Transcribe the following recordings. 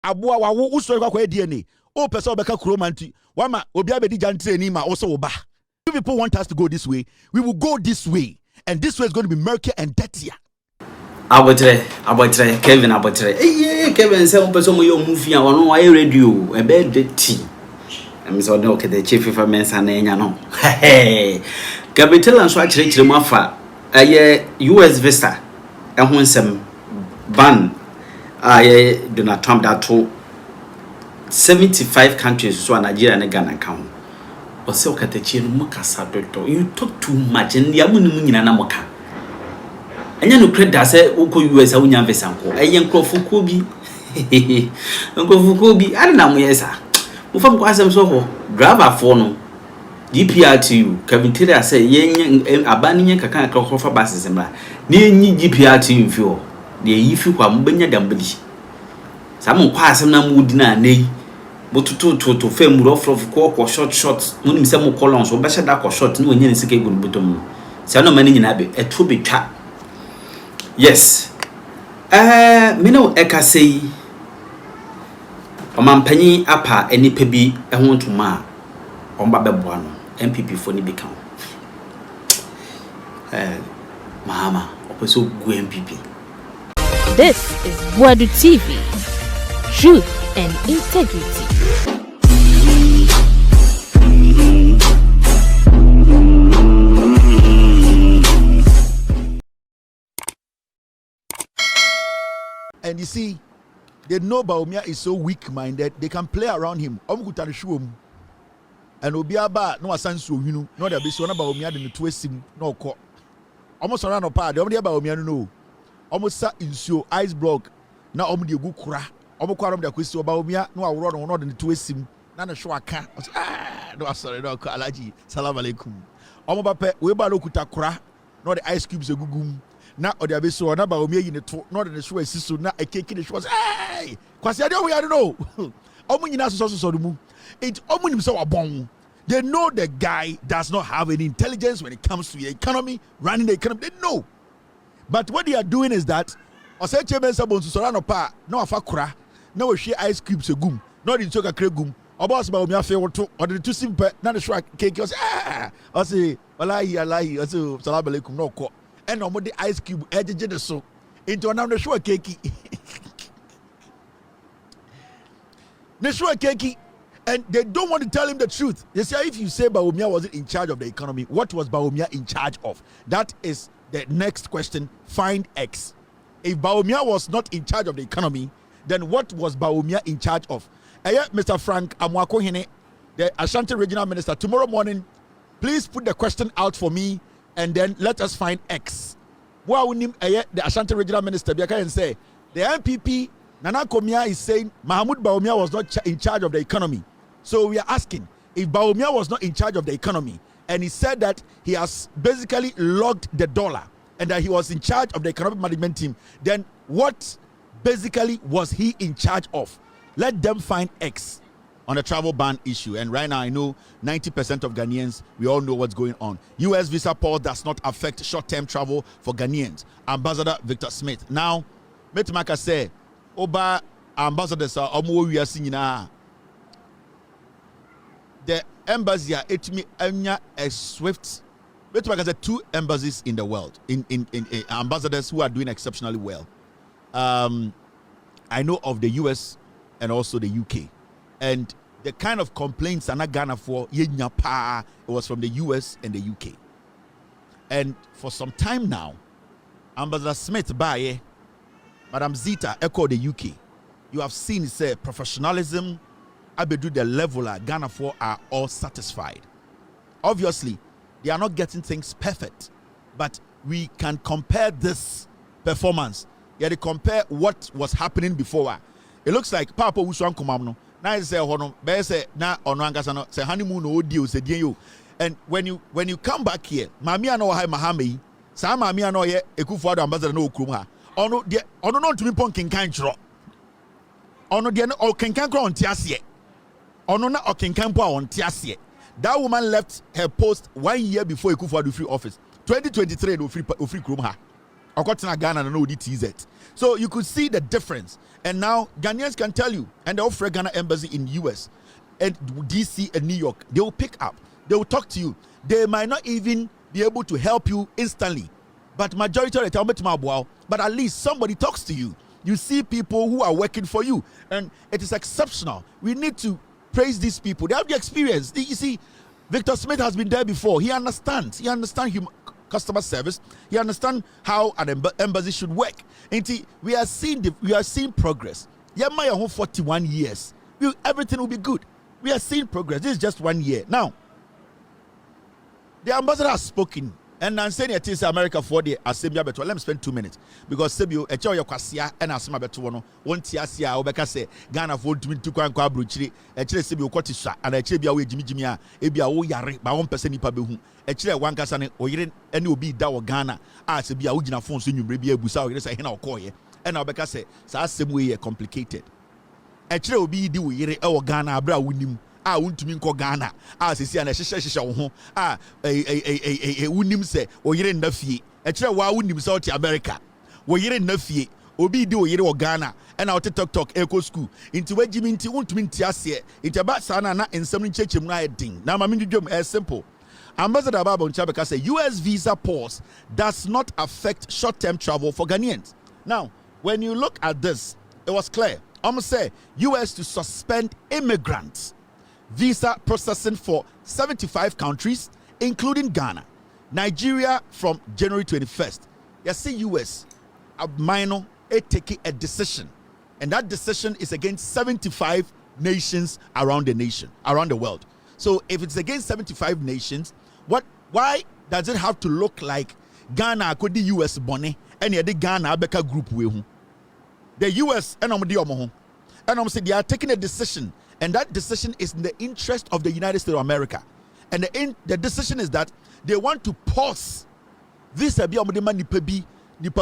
aboa wa wo usoro kwa DNA o person obeka kuromanti wama obi abedi jantre ni ma also oba. If people want us to go this way, we will go this way, and this way is going to be murky and dirtier. Abotre Kevin abotre Kevin say one person mo yo movie and one why radio e be dirty. I'm so no okay the chief of mensa na enya no. Capital and so akire mu afa US visa ehun nsem ban Donald Trump that to 75 countries so Nigeria and Ghana count. Or say okatechie no kasa doctor. You talk too much and ya munum nyina na moka. Anya no credit say uko US awunya visa nko. Eye nkrofo bi. Nkrofo bi ana mo yesa. Mo fam ko asem so ho. Driver for no. GPRTU Kevin Taylor say yen abani yen kaka krofa basis mra. Na enyi GPRTU mfio. De yifi kwa mbenya dambali. Samu kwa asem na mudi na nei. Botutu fem rough ko short munim se mo colon so be sheda ko short ni onye nsike egu botom. Se no mani nyina be eto betwa. Yes. Me no eka sei omampanyi apa enipa bi ehwo ntoma omba beboa no MPP fo ni bika. Mama, opeso gu MPP. This is Boadu TV. Truth and integrity. And you see, they know Baumia is so weak-minded, they can play around him. And Obiaba no asansu hinu, no there be so na Baumia de twist him no ko. Almost around a part, the only Baumia no. Almost sat in so ice block. Na omdi egu kura. Omo kwa rom da kwesi Baumia no awro no de twist him. Na no show aka. No sorry no alaji. Salam alaikum. Omo bape we ba no kuta kura. No the ice cubes egugum. Na odi abeso na Baumia yi ne to. No the show esiso na ekeki the show. Hey! Kwasi ade we no. Omo nyina so mu. It omo so wabon. They know the guy does not have any intelligence when it comes to the economy, running the economy. They know. But what they are doing is that ose cheben sabon so pa na wafa kura na we share ice cubes egum. No the choka kregum. Obos Baumia fe woto or the two simple na the show cake o say wallahi o say salam alaikum no ko. And omo the ice cube ejeje de so into na the show cake. The show cake. And they don't want to tell him the truth. They say if you say Baumia wasn't in charge of the economy, what was Baumia in charge of? That is the next question. Find X. If Baumia was not in charge of the economy, then what was Baumia in charge of? Mr. Frank Amwakohene, the Ashanti Regional Minister, tomorrow morning, please put the question out for me and then let us find X. The Ashanti Regional Minister, and say the MPP, Nana Komia is saying Mahmoud Baumia was not in charge of the economy. So we are asking, if Baumia was not in charge of the economy, and he said that he has basically logged the dollar and that he was in charge of the economic management team, then what basically was he in charge of? Let them find X on the travel ban issue. And right now, I know 90% of Ghanaians, we all know what's going on. US visa pause does not affect short-term travel for Ghanaians. Ambassador Victor Smith. Now, Metimaka say, Oba ambassadors are the embassy etimi anya a swift. Metimaka say 2 embassies in the world, in ambassadors who are doing exceptionally well. I know of the US and also the UK. And the kind of complaints are not Ghanafo, it was from the US and the UK. And for some time now, Ambassador Smith Baye, Madam Zita echo the UK. You have seen say professionalism, abedu the level Ghanafo are all satisfied. Obviously, they are not getting things perfect, but we can compare this performance. Yeah, they compare what was happening before. It looks like Papa Uswan Kumamno. Now say hono, be say na ono ankasa say honeymoon no deal say you. And when you come back here, mami ano ha mahame, sa mami ano ye Ekufuado ambassador no okrum ha. Ono no ntumi pon kenkan chro. Ono de no kenkan kro on tiase. Ono na okenkan po on tiase. That woman left her post 1 year before Ekufuado free office. 2023 no free krum ha. Okotina Ghana no TZ. So you could see the difference. And now Ghanaians can tell you, and the Ofra Ghana embassy in US and DC and New York, they will pick up. They will talk to you. They might not even be able to help you instantly, but majority of the time, but at least somebody talks to you. You see people who are working for you, and it is exceptional. We need to praise these people. They have the experience. You see, Victor Smith has been there before. He understands. He understands customer service. He understands how an embassy should work. And we are seeing progress. Yamaya 41 years. Everything will be good. We are seeing progress. This is just 1 year. Now, the ambassador has spoken. And I'm saying it is America for the assembly. Let me spend 2 minutes because Sebio, a chow Yokasia and Asma Betuano, one Tiasia, Obeka say, Ghanafo to Kwanka Bruchi, a Chile Sebio Cotisha, and a Chebia with Jimmy Jimia, Ebia Oyari, by 1% Pabu, a Chile one Casane, or Yen, and will be Dawa Ghana, as a Bia Ujina Fons in Ubia Busau, yes, I know Koye, and Obeka say, Sassim way complicated. A Chile will be do Yere or Ghana, Bra Winim. Want to mean Ghana. See, and a shisha home. Unim say, or you're in the fee. A chair, why wouldn't South America? Where you're in the fee, Obi do you or Ghana, and out to talk echo school. Into where Jimmy won't mean Tiasia. It's about Sana and some church ding. Now, I mean, you as simple. Ambassador Babon Chabeka say US visa pause does not affect short-term travel for Ghanaians. Now, when you look at this, it was clear. I'm gonna say US to suspend immigrants. Visa processing for 75 countries, including Ghana. Nigeria from January 21st. You see US, a minor, taking a decision. And that decision is against 75 nations around the world. So if it's against 75 nations, why does it have to look like Ghana could the US bonnet and the Ghana Beka group with the US and I'm saying they are taking a decision. And that decision is in the interest of the United States of America. And the decision is that they want to pause this nipa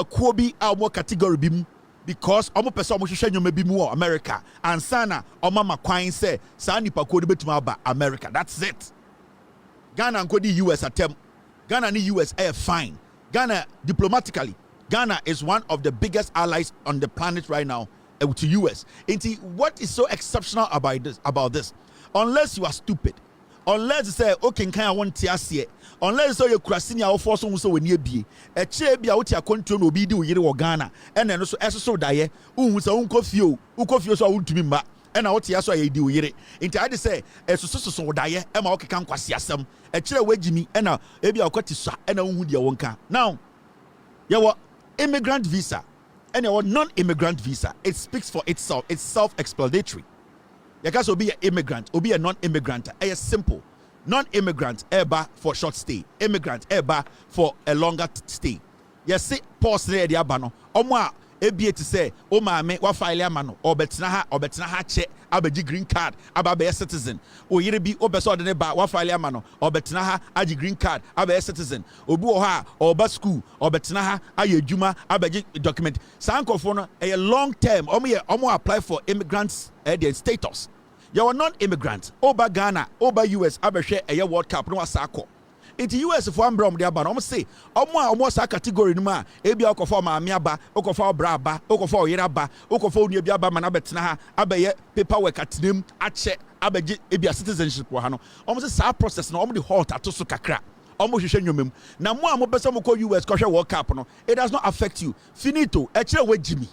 kuobi our category bim because omo person omo hwehwe nyoma bi mu America and sana omo makwan say sa nipa kuobi betuma ba America. That's it. Ghana nkodi US attempt. Ghana ni US air fine. Ghana diplomatically, Ghana is one of the biggest allies on the planet right now. To US. What is so exceptional about this? Unless you are stupid, unless you say, okay, can I want to unless you are crossing your force on so near be a chair be out your country will be do you Ghana and then also as so die, who's a unkofio so to be ma and out here so I do it. Into I say, as so die, Emma can quasiasum, a chair where Jimmy and now maybe I'll cut this and I won't your wonka. Now, you are immigrant visa. And your non-immigrant visa, it speaks for itself. It's self-explanatory. You can be an immigrant or be a non-immigrant. It's simple. Non-immigrant, eba for short stay. Immigrant, eba for a longer stay. You see, pause there, the abano. Omwa, ebi to say, o ma wa file amano, or betina ha che, abeji green card, ababe a citizen. O yere bi obeso de ba wa file amano, or betina ha aji green card, abe a citizen. Obu ha or ba school, or betina ha aye juma, abeji document. Sanko for a long term. Omo apply for immigrants their status. You are non-immigrant. Oba Ghana, oba US, abeshe a World Cup no asako. It's US for Ambrom de Abano. I'm say, almost a category numa, ebi okofa maamiaba, okofa braba, okofa yeraba, okofa unibiaba manabetna, abaye paperwork at them, ache, abeji, ebi citizenship wahano. Almost a process no the halt at kakra. Almost you now more person will call US because World Cup no. It does not affect you. Finito, actually with Jimmy.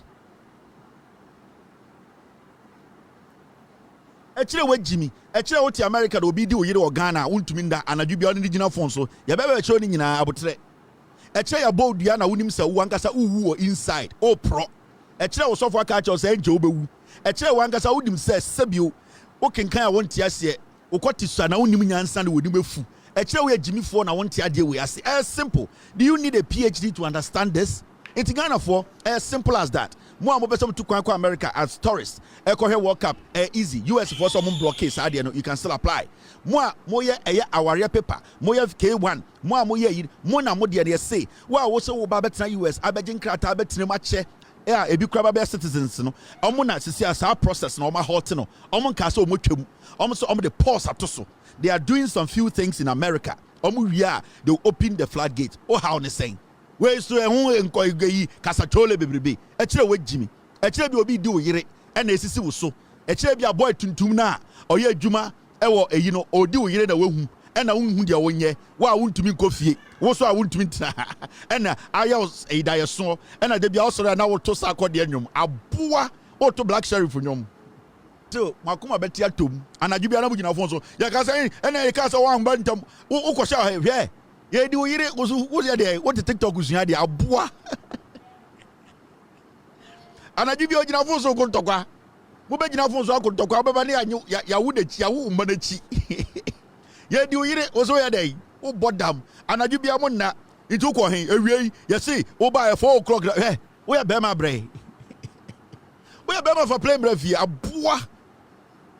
Actually, what Jimmy? Actually, what the America will be doing or Ghana, won't mean that and a dubious original phone. So, you better showing in a about actually a bold Diana wouldn't say one cassa inside. Oh, pro. Actually, was software catch or say Jobu. Actually, one cassa wouldn't say Sebio. Okay, can I want to say, what is Sana only understand with him? Actually, we are Jimmy phone. I want to deal with us. As simple. Do you need a PhD to understand this? It's Ghanafo, as simple as that. More person to Kwanko America as tourists. Eko World Cup, easy. US for some blockades, you can still apply. More our paper. More K1. More na more dear say. Wow, also Babetta US. Abedin Krata Betin Mache. Yeah, a big crab citizens. No, Omona see as our process. No, my hotino. Omon Castle Mutum. Almost on the pause at Tosso. They are doing some few things in America. They will open the floodgate. Oh, how they saying. we so ehun enkoyi kasachole bebrebe e kire we jimi e kire bi obi di wo yire e na esisi wo so e kire bi aboy tuntum na oye adwuma e wo eyi no odi wo yire na wehu e na wonhu de wonye wa wontumi nkofie wo so a wontumi tina e na aya eidaye so e na de bia osoro na wo to sakode anwom aboa wo to black sheriff nwom to makoma beti atom anadwu bia na bugina fon so ya ka say e na e ka say wan ba ntam wo kwosha hwe ye di wo yire wo se de wo TikTok usua de aboa anadwu bia ogina fon so ko ntokwa mo be gina fon so akontokwa beba ne ya wo de chi ya wo mba na chi ye di wo yire wo so ya de wo bodam anadwu bia mo na itu ko hen awie ye say wo ba 4 o'clock wo ya be ma bre wo ya be ma for play bre fi aboa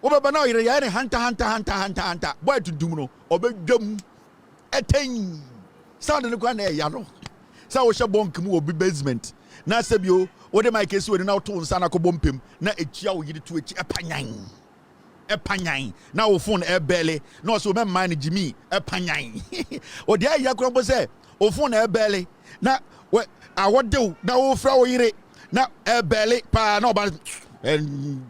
wo beba na yire ya ne hanta boy tudum no obedwam eten sound ne kwa na ya no sa wo hye bonk mu obi basement na sebio wo de my case we na to nsa na ko bompem na etua wo yire to echi epanyan na wo phone e bele na so me man Jimmy epanyan o de ya kro bo se wo phone e bele na we awode na wo fra wo yire na e bele pa na oba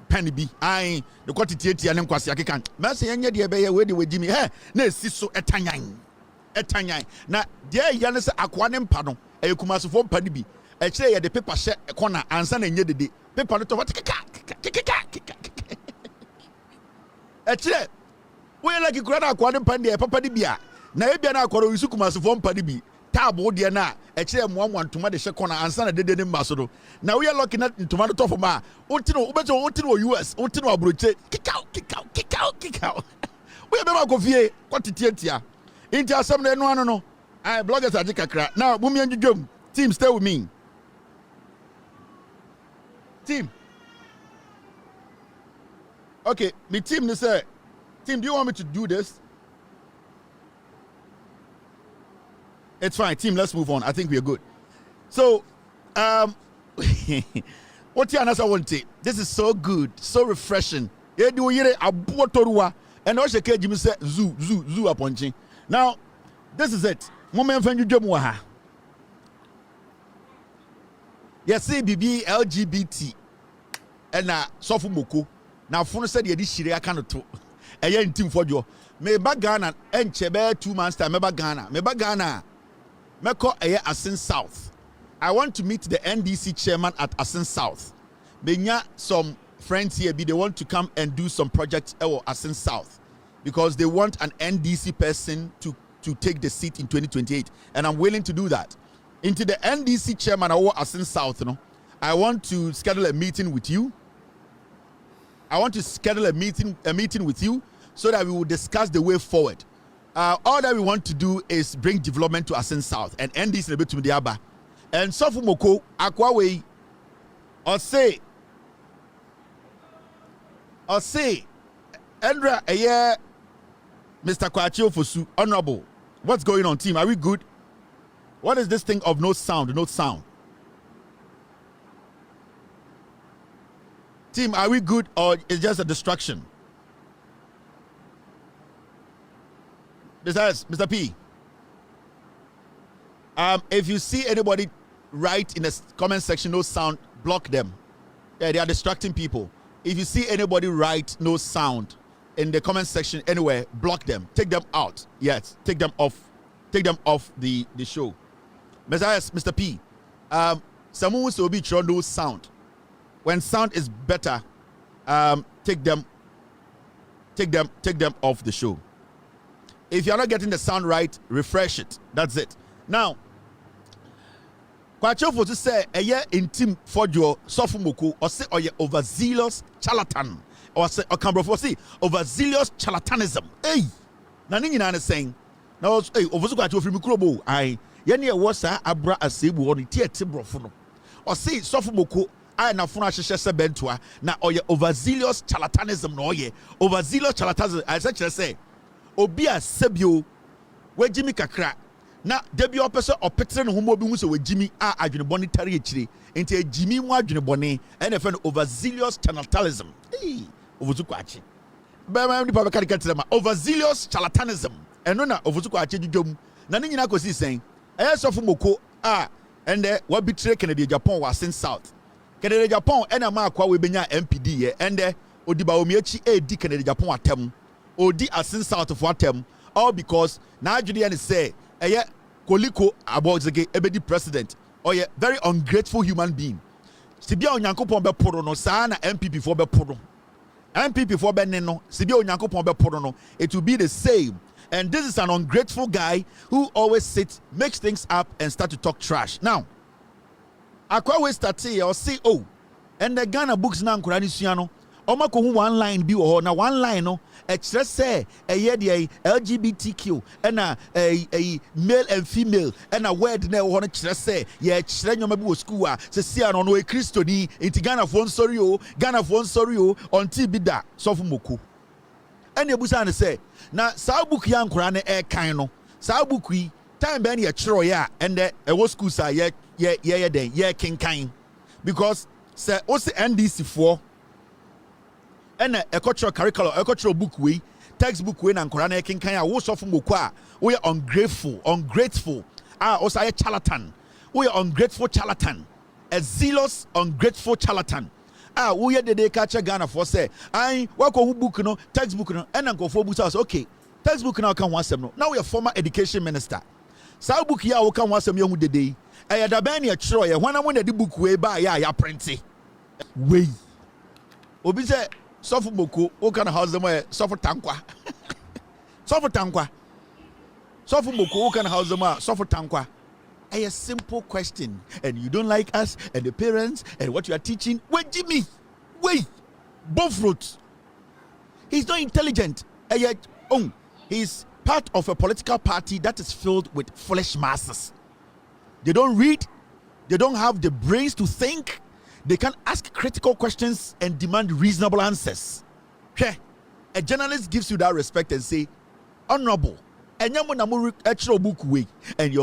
penny bi ai de kwatiti etia ne nkwase akeka ma se yenye de be ye we de we Jimmy na esi so etanyan na de ya ne se akwa ne mpa no e kumasofo mpa ne bi e kire ye de paper hye kona ansa na nye dede paper no to what keka e kire we like kura na akwa ne mpa ne papa ne bia na e bia na akwa ro kumasofo mpa ne bi tabo de na e kire moamwa ntoma de hye kona ansa na dede ne mba so do na we lucky na ntoma no to for ma untino US untino abroche kikao we be ma kofie kwatitiatia inti asem na enu no I bloggers are kakra now mumi anjudwom team stay with me team okay me team they say team do you want me to do this? It's fine team, let's move on. I think we are good. So what you answer want it? This is so good, so refreshing. You do yire abotorua and also Jimmy say zoo aponchi. Now this is it. Moment fan you dwom wa ha. Yes, say BB LGBT and sofu moko. Now phone said ye di shire aka no to. Eye ntim fodwo. Me ba Ghana enche be 2 months time me ba Ghana. Me ko eye Asin South. I want to meet the NDC chairman at Asin South. Benya some friends here they want to come and do some projects at Asin South because they want an NDC person to take the seat in 2028 and I'm willing to do that. Into the NDC chairman at Asin South, I want to schedule a meeting with you. I want to schedule a meeting with you so that we will discuss the way forward. All that we want to do is bring development to Asin South and NDC a bit to Mediaba. And Sofu Moko, Akwawe, or say, Andra, a year, Mr. Kwacho Fosu, honorable. What's going on, team? Are we good? What is this thing of no sound? Team, are we good or is just a distraction? Besides, Mr. P, if you see anybody write in the comment section no sound, block them. Yeah, they are distracting people. If you see anybody write no sound in the comment section anywhere, block them. Take them out. Yes, take them off. Take them off the show. Mr. P, someone will be trying no sound. When sound is better, take them off the show. If you're not getting the sound right, refresh it. That's it. Now, Kwacho for to say a year in team for your sophomoko or say or your overzealous charlatan or say or can overzealous charlatanism. Hey, Nani Nana saying now hey overzuka from Mikrobo. I Yania was abra asebu on the theatre or say sophomoko. I na funa sheshe bentua na or your overzealous charlatanism no ye overzealous charlatanism. I say obi a sebio we Jimmy kakra. Na debi opese opetre no homo bi hu se we Jimmy a adwene bone tare ekire enti Jimmy mu adwene bone and e fe no overzealous charlatanism ovuzuko achi ba ma ndi pa ka dikatere ma overzealous charlatanism eno na ovuzuko achi dwodwom na ne nyina kosi sen eye sofo moko and what betray Kennedy Japan was in South. Kennedy Japan and a mark we benya MPD and Odiba Omiechi di Kennedy Japan atem Odi asin South of atem all because now Julian say Koliko Abozege ebedi president or very ungrateful human being. Sibia Onyankopon be poro no sa na MPP for be poro. MPP for be no Sibia Onyankopon be poro no it will be the same. And this is an ungrateful guy who always sits, makes things up, and start to talk trash. Now, Akwawe start say or say and the Ghana books now Kurani Siano. Omako one line be or na one line no. Express say a LGBTQ and a male and female and a word na one express say children you maybe school say see no a Christiani into Ghanafo sorry on TV da so for moku. And you busan say na saa book ya nkura na e kan no saa book yi time ben ye chiro ya and e wo school sa ye den ye kinkan because say o se NDC for and e cultural curriculum e cultural book we textbook we na nkura na kinkan a wo so for moku a we ungrateful o say charlatan we ungrateful charlatan a zealous ungrateful charlatan. We had the day catch a Ghanafo say, I work on book no textbook no and go for books. Okay, textbook now can once no. Now we are former education minister. Sa book ya we can once young the day. I had a banny a troy when I went the book way by ya printy. Way. Obi say suffer boku, o can house them where suffer tankwa. Suffer tankwa. Suffer boku, o can house them suffer tankwa. A simple question, and you don't like us and the parents and what you are teaching. Wait, Jimmy, wait, both roots. He's not intelligent, and yet, he's part of a political party that is filled with foolish masses. They don't read, they don't have the brains to think, they can ask critical questions and demand reasonable answers. Okay, a journalist gives you that respect and say, honorable. And your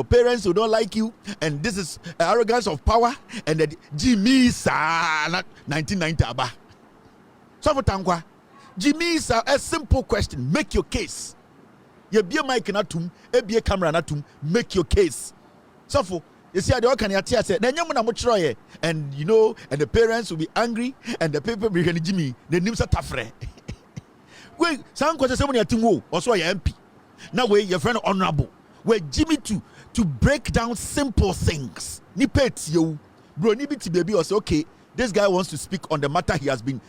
parents who don't like you, and this is arrogance of power, and that Jimmy sa 1990 aba. So for tankwa, Jimmy sa a simple question, make your case. You be a mic natum, be a camera natum, make your case. So for you see, the can you say, then you much and you know, and the parents will be angry, and the people will be Jimmy, the names are tough. Wait, some questions someone you think also your MP. Now we your friend honorable. We're Jimmy to break down simple things. Ni pet you, bro. Ni biti baby was okay. This guy wants to speak on the matter he has been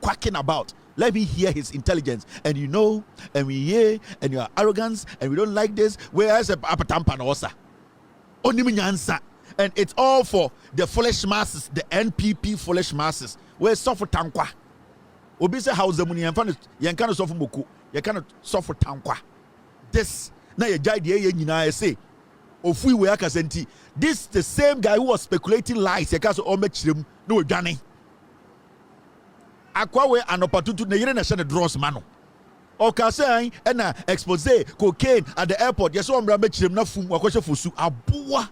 quacking about. Let me hear his intelligence. And you know, and we hear, and your arrogance, and we don't like this. Where's a apatampa nosa? Only answer. And it's all for the foolish masses, the NPP foolish masses. Where's suffer tankwa? Obise house the money and fan yan kind of suffer moku. You cannot suffer tankwa. This now you died here say of we were senti. This the same guy who was speculating lies. You can't so much him no Johnny. Akwawe an opportunity na yere na share draws mano. Oka say na expose cocaine at the airport. Yes, so mbra mechirem na fum wakoshe fosu aboa.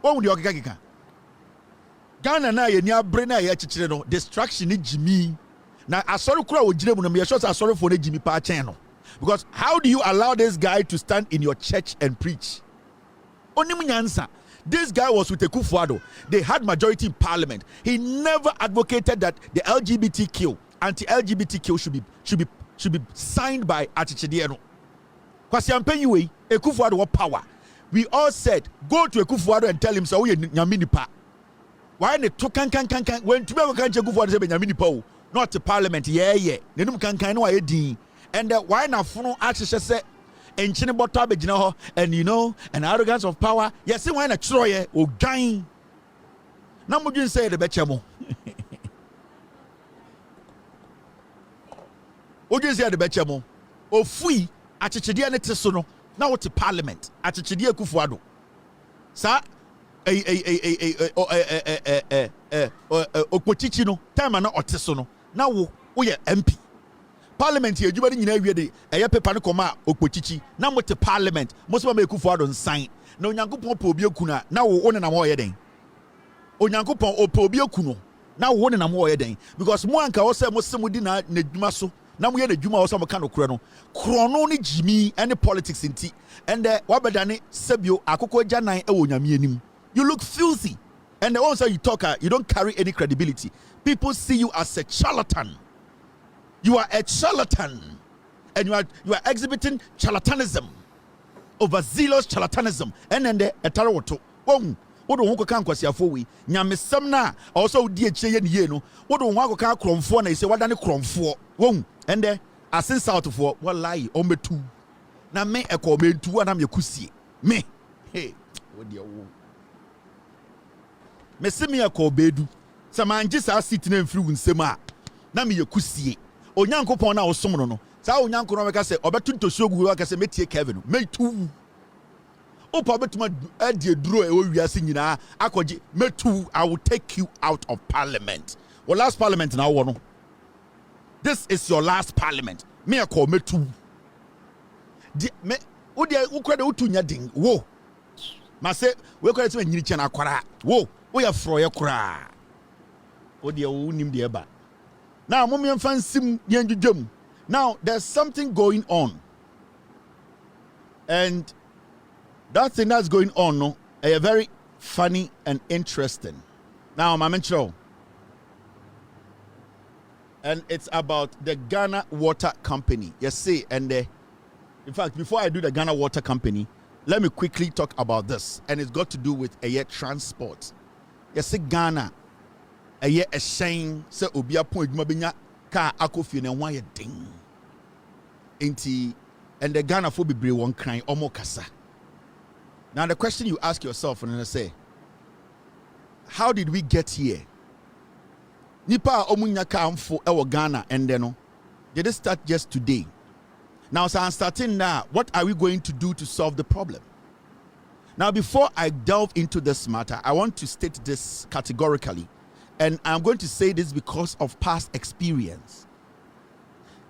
Won the okeka. Ghana na ye ni abre na ye chichire no distraction ni Jimmy. Na asori kura wo jire mu no me sure asori for na Jimmy pa chen no. Because how do you allow this guy to stand in your church and preach? This guy was with Kwadwo. They had majority in parliament. He never advocated that the LGBTQ, anti-LGBTQ should be signed by Atichidiano. Kwasi ampenyiwe Kwadwo power. We all said go to Kwadwo and tell him so we nyamini pa. Why ne to kan when to be kan Kwadwo say nyamini pa not to parliament yeah. Nenum kan no ayedi. And why na funo actually say enchine bottle abegina ho and you know an arrogance of power. Yes, why na chroye o gan. Na modun say the bechemo. Odun say the bechemo. O fui achichide ne teso no. Na what parliament achichide Kwadwo. Sa okpochichi no time na oteso no. Na wo ye MP. Parliament here, you better know the a paper no come okpochichi. Now what the parliament most of them Kwadwo sign. No Nyankopon pobio kuna now one na mo yeden. O Nyankopon opobio kuno now one na mo yeden because mo anka wo say mo semudi na dwuma so na mo ye na dwuma wo say mo ka no kro no ni Jimmy any politics inti and wabeda ne sebio akoko janan e wo nyame anim You look filthy. And the ones that you talk, you don't carry any credibility. People see you as a charlatan. You are a charlatan. And you are exhibiting charlatanism, overzealous charlatanism. And then the etarawoto. What do you want to say for we? Nyamisamna also dear Chayan Yeno. What do you want to call Cromfo? And say, what done a Cromfo? And there, I sent out of what lie on me two. Now, me a comment to one am your kusi. Me, hey, what do you me see me a Boadu. Some man just are sitting in through in Sema. Na me your kusi. O Yanko Pona or Somono. Sao Yanko Romaka say, Obatun to show who I can say, Metia Kevin. Me too. Oh, probably my idea draw we are singing. I will take you out of parliament. Well, last parliament now, one. This is your last parliament. Me a call me too. Me, who credit who to nyading? Whoa, ma say we credit when you chana kwara. Whoa, we are froya kwara. Oh dear, who nim the eba. Now, mommy and fancy yenjum. Now, there's something going on, and that thing that's going on, no, very funny and interesting. Now, my mentor, and it's about the Ghana Water Company. You see, and in fact, before I do the Ghana Water Company, let me quickly talk about this, and it's got to do with transport. You see, Ghana, a shame, say Obia point mabinya car akofi na why ding. Inti, and the Ghanafo be brave one crying omo kasa. Now the question you ask yourself and I say, how did we get here? Nipa omunya kamfo ewo Ghana and then did it start just today? Now so I'm starting now. What are we going to do to solve the problem? Now before I delve into this matter, I want to state this categorically, and I'm going to say this because of past experience.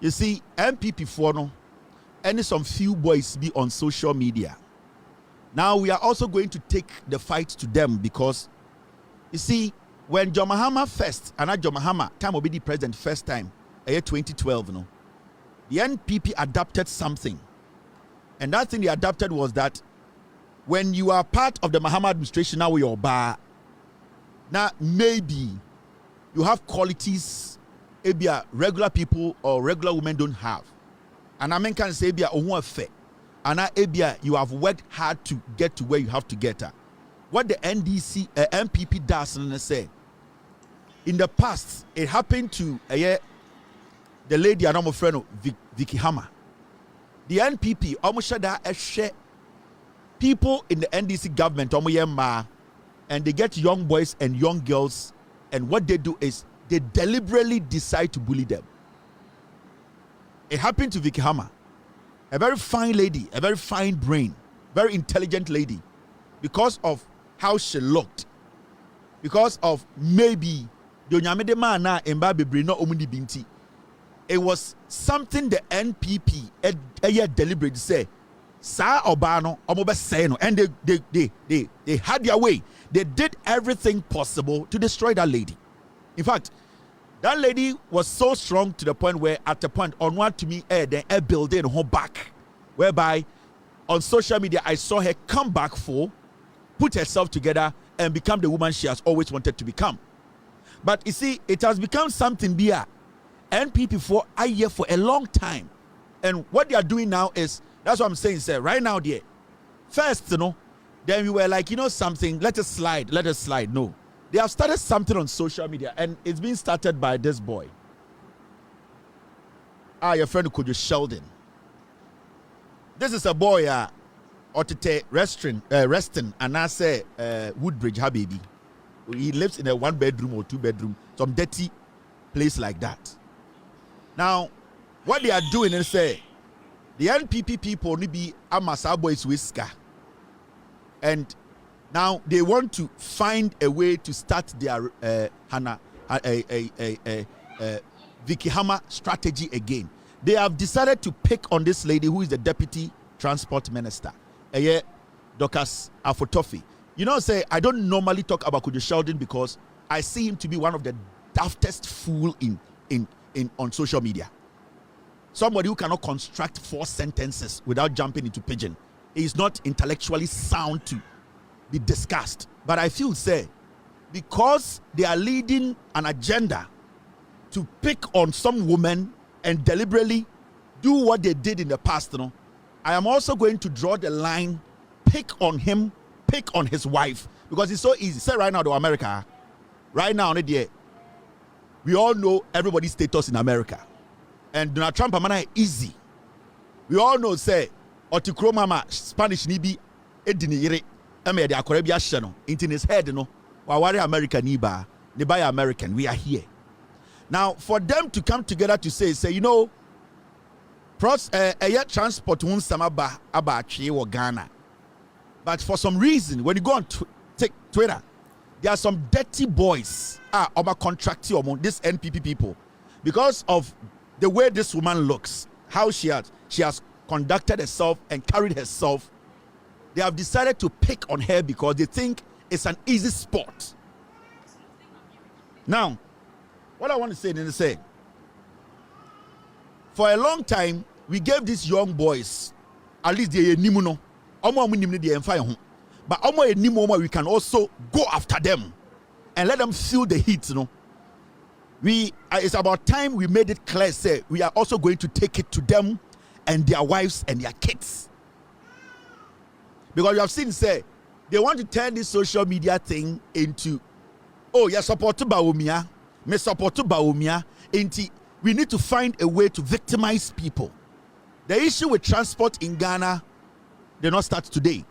You see, MPP for no, and some few boys be on social media. Now we are also going to take the fight to them because, you see, when John Mahama first, and not John Mahama, time will be the president first time, year 2012, no, the NPP adopted something. And that thing they adopted was that when you are part of the Mahama administration, now you're bar, now maybe you have qualities maybe regular people or regular women don't have. And I mean, can say be a fair. And you have worked hard to get to where you have to get at. What the MPP does and say, in the past, it happened to the lady and my friend Vicky Hammer. The NPP almost a share people in the NDC government and they get young boys and young girls, and what they do is they deliberately decide to bully them. It happened to Vicky Hammer. A very fine lady, a very fine brain, very intelligent lady, because of how she looked, because of maybe it was something the NPP deliberately say, Sa Obano, and they had their way. They did everything possible to destroy that lady. In fact, that lady was so strong to the point where, at the point, on what to me, then a building her back, whereby on social media I saw her come back put herself together, and become the woman she has always wanted to become. But you see, it has become something there. NPP for a year for a long time, and what they are doing now is, that's what I'm saying, sir. Right now, there, first, then we were like, something. Let us slide. No. They have started something on social media, and it's been started by this boy. Your friend Kwadwo Sheldon. This is a boy, Otite resting, and I say Woodbridge, Habibi. He lives in a 1-bedroom or 2-bedroom, some dirty place like that. Now, what they are doing is say, the NPP people need be Amasa boys whisker, and now they want to find a way to start their Vicky Hammer strategy again. They have decided to pick on this lady who is the deputy transport minister, Dorcas Afotofi. Say I don't normally talk about Kwadwo Sheldon because I see him to be one of the daftest fool on social media. Somebody who cannot construct 4 sentences without jumping into pidgin. He is not intellectually sound to be discussed. But I feel say because they are leading an agenda to pick on some women and deliberately do what they did in the past, I am also going to draw the line, pick on him, pick on his wife, because it's so easy. Say right now to America, right now, we all know everybody's status in America. And Donald Trump is easy. We all know, say, Otikro Mama, Spanish Nibi, Edini Yere, Eme de Akorebia Shano, into his head, Wawari American Niba, Nibaya American, we are here. Now, for them to come together to say, transport won't samaba about or Ghana. But for some reason, when you go on Twitter, there are some dirty boys over contracting this NPP people because of the way this woman looks, how she has conducted herself and carried herself. They have decided to pick on her because they think it's an easy sport. Now, what I want to say is say, for a long time, we gave these young boys, at least they nimuno, but we can also go after them and let them feel the heat. It's about time we made it clear, say we are also going to take it to them and their wives and their kids. Because you have seen, say, they want to turn this social media thing into, oh, you support to Baumia, me support to Baumia, we need to find a way to victimize people. The issue with transport in Ghana did not start today.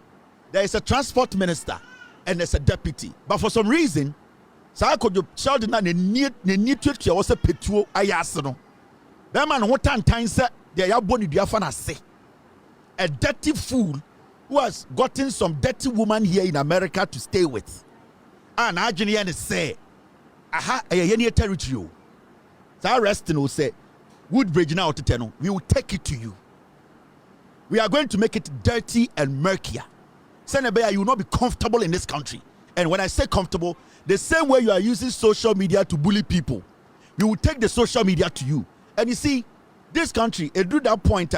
There is a transport minister and there's a deputy. But for some reason, Kwadwo Sheldon na ne twetwe wo se petuo ayase no. Be man ho tantan se de ya boni duafa na se. A dirty fool who has gotten some dirty woman here in America to stay with. And agene ne say, aha, ye ne territory. So arresting will say, Woodbridge now to we will take it to you. We are going to make it dirty and murkier. Senebeya, you will not be comfortable in this country. And when I say comfortable, the same way you are using social media to bully people, we will take the social media to you. And you see, this country, it do that point,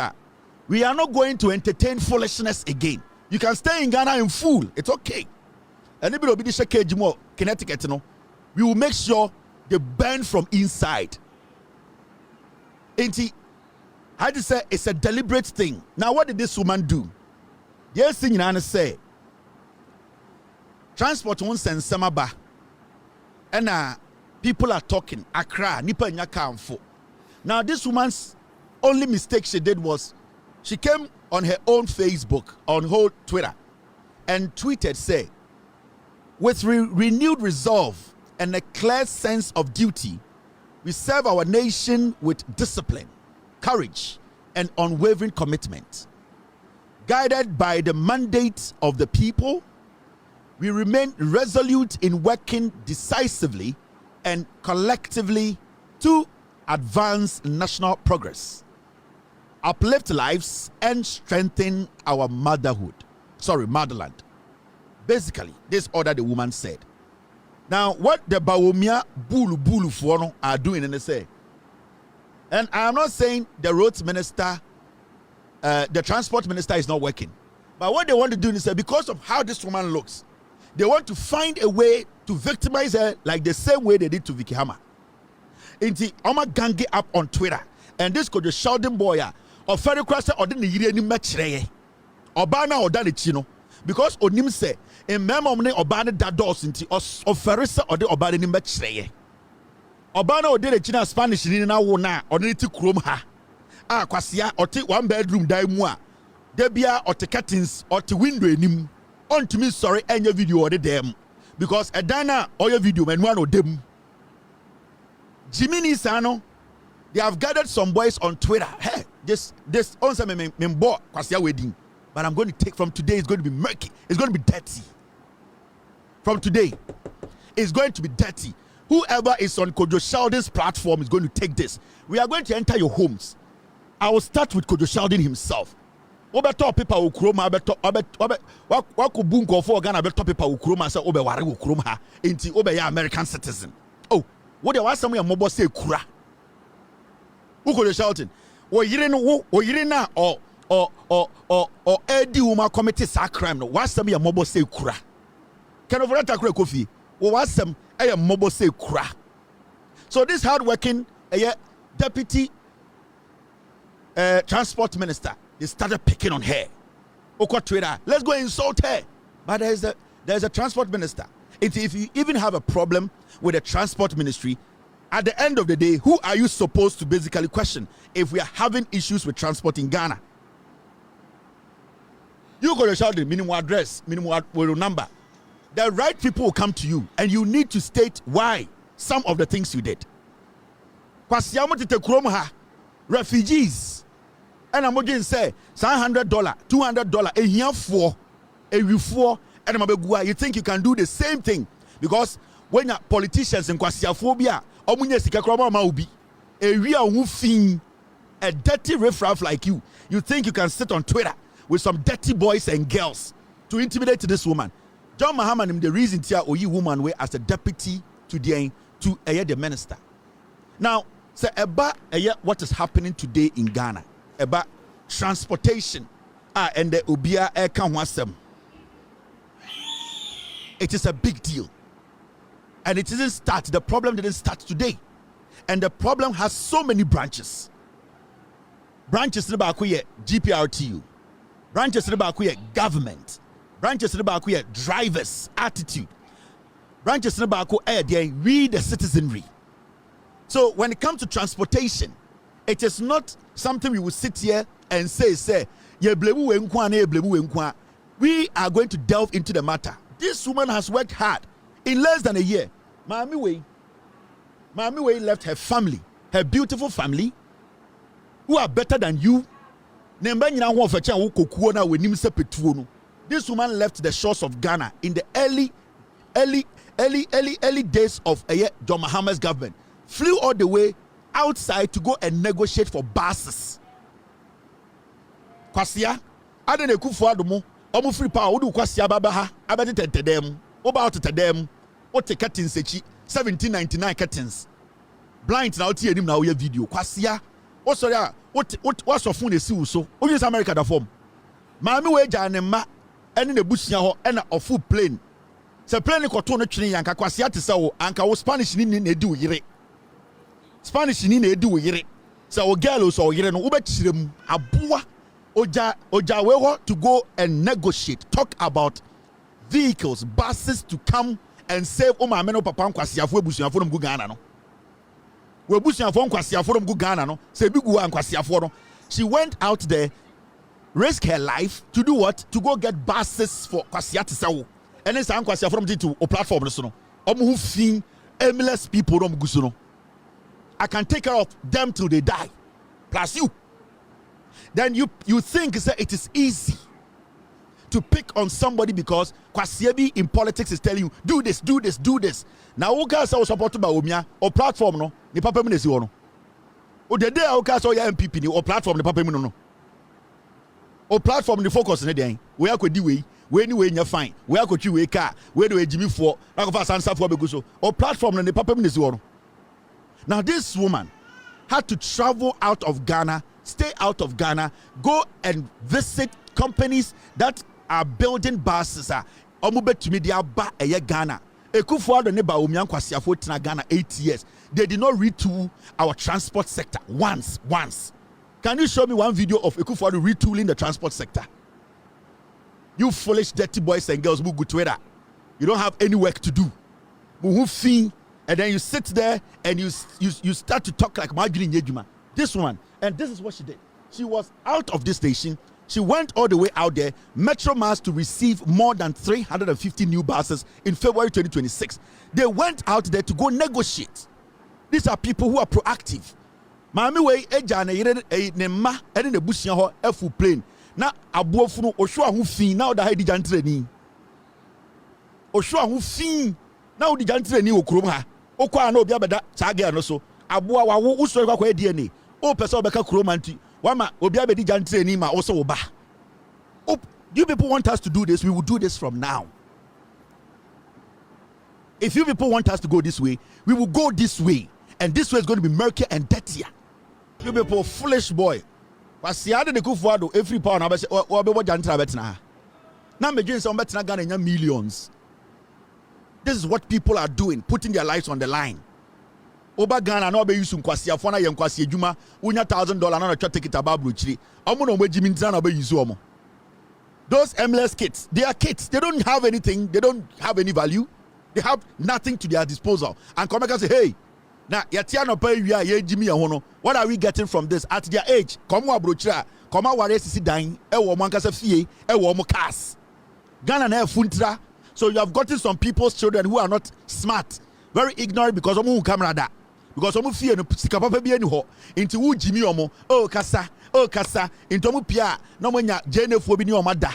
we are not going to entertain foolishness again. You can stay in Ghana in fool. It's okay. And if it be more Connecticut, we will make sure they burn from inside. I just say it's a deliberate thing. Now, what did this woman do? Yes, thing you say, transport won't send Samaba, and people are talking. Accra, Nipa Nyakamfo. Now, this woman's only mistake she did was she came on her own Facebook, on her Twitter, and tweeted, say, with renewed resolve and a clear sense of duty, we serve our nation with discipline, courage, and unwavering commitment. Guided by the mandate of the people, we remain resolute in working decisively and collectively to advance national progress, uplift lives, and strengthen our motherland. Basically, this order the woman said. Now, what the Bawumia Bulu Fuono are doing in the say, and I am not saying the roads minister, the transport minister is not working, but what they want to do is say, because of how this woman looks, they want to find a way to victimize her like the same way they did to Vicky Hammer. Inti Oma gangi up on Twitter, and this Kwadwo Sheldon boy, or Ferry Crosser or didn't hear any match, or Bana or Danichino, because Onim say, in memory Obana dados into us or Ferrisa or the Obana in match. Obana or did a China Spanish in our wona or need to chrome her. Kwasia or take 1 bedroom daimwa. Debia or the curtains or the window in him. On to me, sorry, and your video or the them. Because a dana or your video and one of them. Jimmy Sano, they have gathered some boys on Twitter. Hey, this on some member Kwasia wedding. But I'm going to take from today, it's going to be murky. It's going to be dirty. From today, it's going to be dirty. Whoever is on Kwadwo Sheldon's platform is going to take this. We are going to enter your homes. I will start with Kwadwo Sheldon himself. Obeto people will chroma, what could boom call for Ghana, beto people will chroma, say, Obeware will chroma, into Obeya American citizen. Oh, what there was somewhere mobile say Kura. Who Kwadwo Sheldon? Or you didn't or Eddie Uma committed a crime. No, what's some of your mobile say Kura? Can over attack Kofi. Or was some a mobile say cra. So this hard-working deputy transport minister, they started picking on her. Let's go insult her. But there's a transport minister. If you even have a problem with the transport ministry, at the end of the day, who are you supposed to basically question if we are having issues with transport in Ghana? You Kwadwo Sheldon, minimum address, minimum number. The right people will come to you, and you need to state why some of the things you did. Refugees, and I'm going to say $100, $200, a year for and you think you can do the same thing because when your politicians in Kwasiaphobia, a dirty riffraff like you think you can sit on Twitter with some dirty boys and girls to intimidate this woman. John Mahama, the reason here Oyi woman way as a deputy to the minister. Now, say about what is happening today in Ghana about transportation and the Obia Air Kanwasem. It is a big deal. And it didn't start, the problem didn't start today. And the problem has so many branches. Branches in the back here, GPRTU. Branches in the back here, government. Branches in the back here, drivers, attitude. Branches in the back here, we the citizenry. So when it comes to transportation, it is not something we will sit here and say, we are going to delve into the matter. This woman has worked hard in less than a year. Mami Way left her family, her beautiful family, who are better than you. This woman left the shores of Ghana in the early days of John Mahama's government. Flew all the way outside to go and negotiate for buses. Kwasia, Adene Kufuor omu free power odu Kwasia babaha abeti tetedem oba tetedem o te curtains echi 1799 curtains blind na oti enim na wo video Kwasia o sorry a what so phone esi wo so o use America da form maami we ja ne ma ene na busia ho ena ofu plane se plane ko to no twene yanka Kwasia te se wo anka wo Spanish ni na edi wo yire Spanish ni na edi wo yire se wo girl so wo yire no wo be kirem aboa Oja we to go and negotiate, talk about vehicles, buses to come and save Omameno Papa Kwasiafo Busiafo go Ghana no. We Busiafo Kwasiafo go Ghana no. Say bigu an Kwasiafo no. She went out there, risk her life to do what? To go get buses for Kwasiati Sawo. And then San Kwasiafo to a platform no. Who fin aimless people no gusuno. I can take care of them till they die. Plus you. Then you think it is easy to pick on somebody because Kwasiebi in politics is telling you do this. Now who guys are supported by Omia or platform no the papa minister no. O the day who guys are MPP or platform the papa no. O platform the focus in the we are could do we anyway you're fine. We are could you car where do Jimmy for like of us answer for because or platform the papa minister no. Now this woman had to travel out of Ghana, stay out of Ghana, go and visit companies that are building buses. Omube to media ba eye Ghana. Ekufuor ne ba Omian Kwasiafo tina Ghana 8 years. They did not retool our transport sector once. Can you show me one video of Ekufuor retooling the transport sector? You foolish dirty boys and girls who go to Twitter. You don't have any work to do. Who fee? And then you sit there and you start to talk like Marjorie Nyejuma. This one, and this is what she did. She was out of this station. She went all the way out there, Metro Mass, to receive more than 350 new buses in February 2026. They went out there to go negotiate. These are people who are proactive. Mami we eja na yire ne ma ene ne busia ho afu plane. Na abofu no ohwo ahu fin na oda ha di jantre ni. Ohwo ahu fin na odi jantre ni okurom ha. Okwa na obi abeda chaga no so. Aboa wa wo usoro kwa kwa DNA. O pese obeka kuromanti. Wama obi abedi jantre ni ma wo so wo ba. You people want us to do this, we will do this from now. If you people want us to go this way, we will go this way. And this way is going to be murky and dirtier. You people foolish boy. Wasiade de Kufuor every pound obe jantra betna. Na me dwen say on betna Ghana millions. This is what people are doing, putting their lives on the line. Oba Ghana no be use nkwasi afona ye nkwasi adwuma unya $1,000 na twa ticket ababro chiri. Omo no magimi ntra na be use omo. Those MLS kids, they are kids. They don't have anything. They don't have any value. They have nothing to their disposal. And come back and say, hey, now yatiano pay we are ye Jimmy ahono. What are we getting from this at their age? Come wa brochira, come wa ware sisi dying, e wo mo nkasa fie, e wo mo cars. Ghana na funtra. So you have gotten some people's children who are not smart, very ignorant because omo camera da. Because omo fie no sika papa bi ani ho. Inti wu Jimmy omo, oh kasa into omo pia na omo nya Ghanafo bi ni omo da.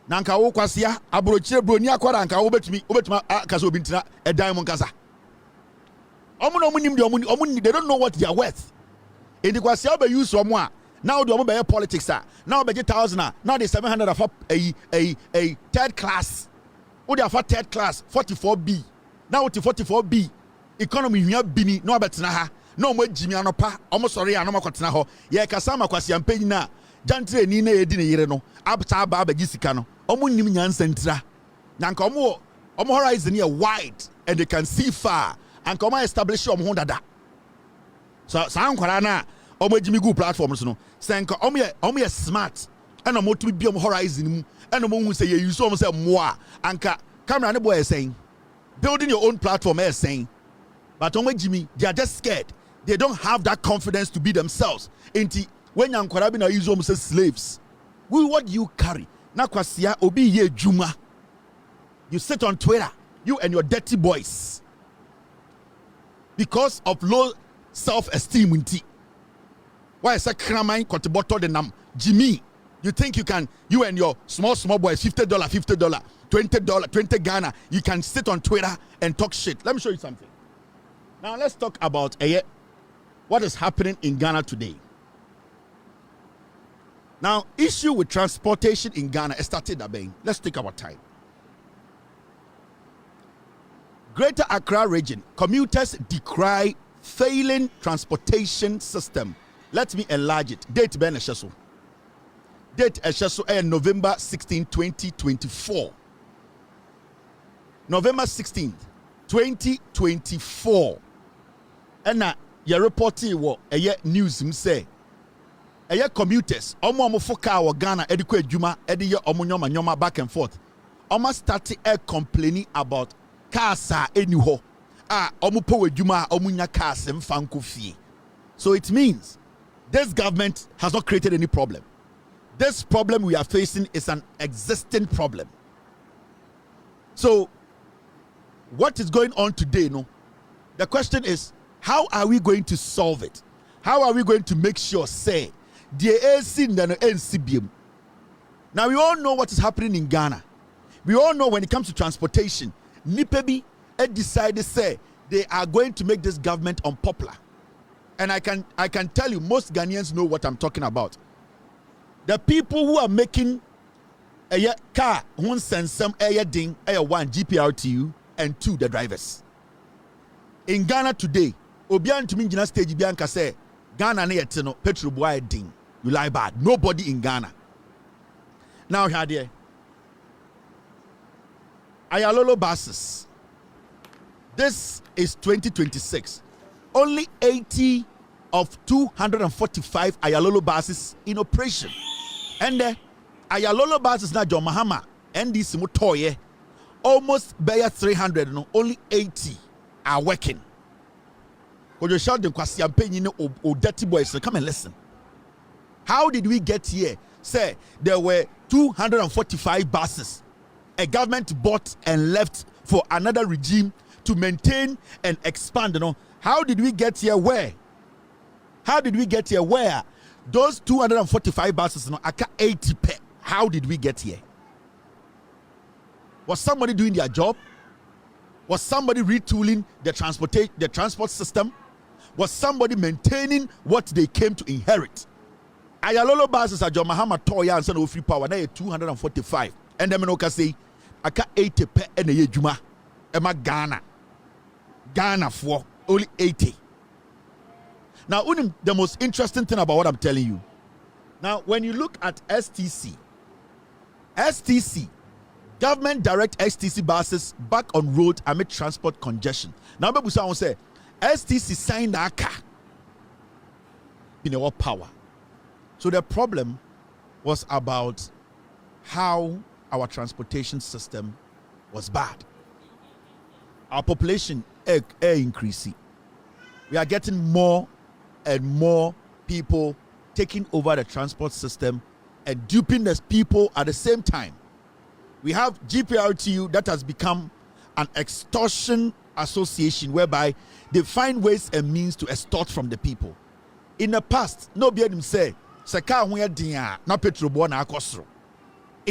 Na nka wo kwasia abrochire broni akwara nka wo betumi kasa obi ntina edan mo nkasa. Omo no nim de omo they don't know what they are worth. Enti kwasia be use omo a now the omo be politics a now be 1,000 now the 700 for a third class. Wo dey for third class 44B. Now to 44B economy hia bini no abetena ha. No mo jimi anopa omo sori anoma kwatena ho. Ye kasa makwasia mpanyi na jantre ni na edi ne yire no abta ba abagi sika no. Omo nim nyansa ntira. Na nka omo horizon here wide and they can see far. And come establish omo ho dada. So san kwara na omo jimi go platforms no. Senka omo ye smart. And omo to be omo horizon mu. And omo hu say you use omo say moa. Anka camera ne boy is saying building your own platform is saying. But omo jimi they are just scared. They don't have that confidence to be themselves. Enti when yankwara bi na use omo say slaves. What do you carry? Na kwasia obi ye juma. You sit on Twitter, you and your dirty boys. Because of low self-esteem inti. Why is that cramine got bottle the nam Jimmy? You think you and your small boys, $50, $20, 20 Ghana, you can sit on Twitter and talk shit. Let me show you something. Now let's talk about what is happening in Ghana today. Now, issue with transportation in Ghana started again. Let's take our time. Greater Accra region, commuters decry failing transportation system. Let me enlarge it. Date Ben Esheso. Date Esheso November 16, 2024. November 16th, 2024. And now, your reporting what news him say. Commuters, omo foka wa Ghana edikwa adwuma edi ye omo nyoma back and forth. Omo start complaining about cars eni ho. Omo po adwuma omo nya cars mfa nko fie. So it means this government has not created any problem. This problem we are facing is an existing problem. So what is going on today, no? The question is, how are we going to solve it? How are we going to make sure say now we all know what is happening in Ghana. We all know when it comes to transportation, Nipebi decided say they are going to make this government unpopular. And I can tell you most Ghanaians know what I'm talking about. The people who are making a car who send some ding one GPRTU and two the drivers. In Ghana today, Obian to Minjina stage Bianca say Ghana ne yetino petrol boy ding. You lie bad. Nobody in Ghana. Now here, Ayalolo buses. This is 2026. Only 80 of 245 Ayalolo buses in operation. And Ayalolo buses na John Mahama and this motoye almost bear 300. No, only 80 are working. Kwadwo Sheldon kwasi ampenyi ne o dirty boys. So come and listen. How did we get here? Say there were 245 buses. A government bought and left for another regime to maintain and expand. You know, how did we get here? Where? How did we get here? Where? Those 245 buses, you know, 80 per. How did we get here? Was somebody doing their job? Was somebody retooling the transport system? Was somebody maintaining what they came to inherit? Ayalolo buses are John Mahama Toya and Son free power. Now 245. And then I say, I got 80 per and a juma. Emma Ghana for only 80. Now, the most interesting thing about what I'm telling you. Now, when you look at STC, Government direct STC buses back on road amid transport congestion. Now, Babusa will say, STC signed that car in our power. So the problem was about how our transportation system was bad. Our population increasing. We are getting more and more people taking over the transport system and duping the people at the same time. We have GPRTU that has become an extortion association whereby they find ways and means to extort from the people. In the past, nobody say, in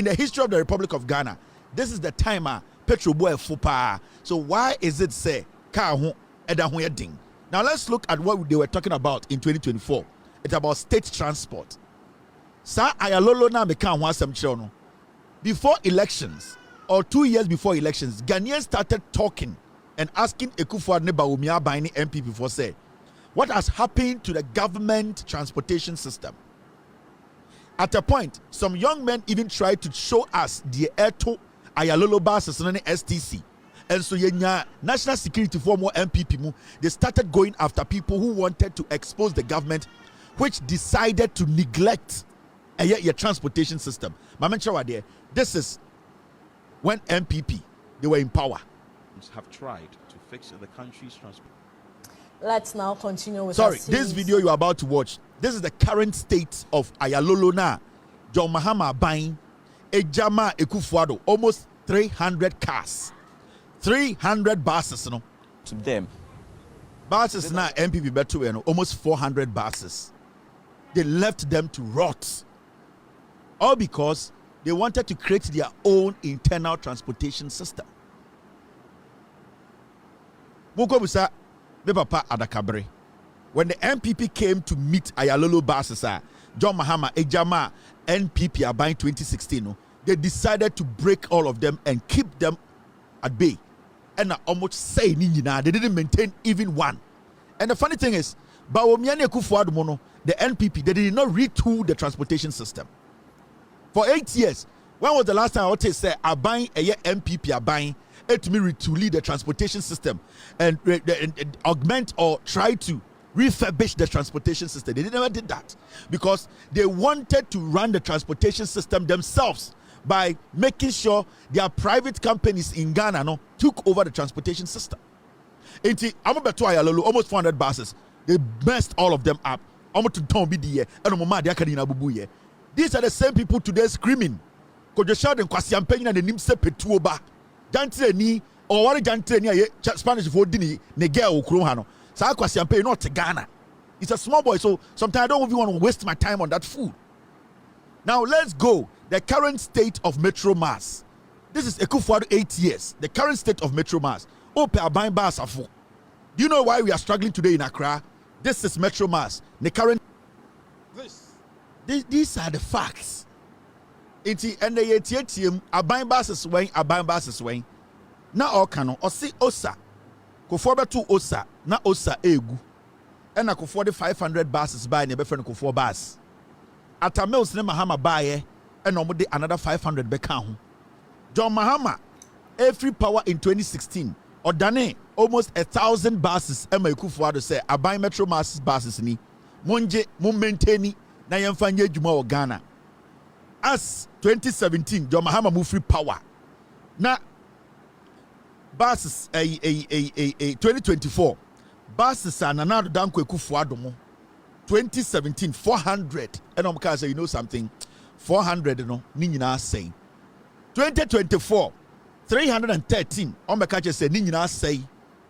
the history of the Republic of Ghana, this is the time petrol boy fupa. So why is it say now let's look at what they were talking about in 2024. It's about state transport. Sa ayalolo na meka ho asem kire no. Before elections or 2 years before elections, Ghanaians started talking and asking Ekufuor ne Bawumia Aban MPP for say, what has happened to the government transportation system? At a point, some young men even tried to show us the Eto Ayalolo buses and STC. And so national security for more MPP, they started going after people who wanted to expose the government, which decided to neglect your transportation system. This is when MPP, they were in power. Have tried to fix the country's transport. Let's now continue with this video you are about to watch. This is the current state of Ayalolo na John Mahama buying Ejama Ekufuor, almost 300 cars, 300 buses, you know. To them, buses now MPP better, you know, almost 400 buses. They left them to rot, all because they wanted to create their own internal transportation system. Mukobusa be papa adakabre. When the MPP came to meet Ayalolo buses, John Mahama, Ejama, NPP are buying 2016. They decided to break all of them and keep them at bay. And I almost say they didn't maintain even one. And the funny thing is, Bawumia Ekufuor mono, the NPP, they did not retool the transportation system. For 8 years, when was the last time I would say are buying a year MPP are buying it me retool the transportation system and augment or try to refurbish the transportation system? They never did that because they wanted to run the transportation system themselves by making sure their private companies in Ghana took over the transportation system. I'm about to Ayalolo, almost 400 buses. They messed all of them up. Almost to don't be the and these are the same people today screaming. Kwadwo Sheldon kwasiampanyin na nim se petuo ba. Jantre ni or wari jantre ni Spanish for dini ne girl okro ha no. Sa kwasiampanyin not Ghana. It's a small boy, so sometimes I don't even want to waste my time on that food. Now let's go. The current state of Metro Mass. This is Ekufuor 8 years. The current state of Metro Mass. Ope aban ba asafo. Do you know why we are struggling today in Accra? This is Metro Mass. The current. These are the facts. And the ATM aban buses when na all canon or see osa Kufuor to osa na osa egu and na Kufuor 500 buses by ne befriend Kufuor bus at a mills ne Mahama buy and normally another 500 beka. John Mahama every power in 2016 or dane almost 1,000 buses Emma Kufuor to say aban Metro Mass buses ni monje mum maintain na yemfanye djuma o Ghana. As 2017 John Mahama move free power na buses 2024 buses are Nana Danko Ekufuor Adomo 2017 400 and I'm say you know something 400 you know ni nyina say 2024 313 omeka say ni nyina say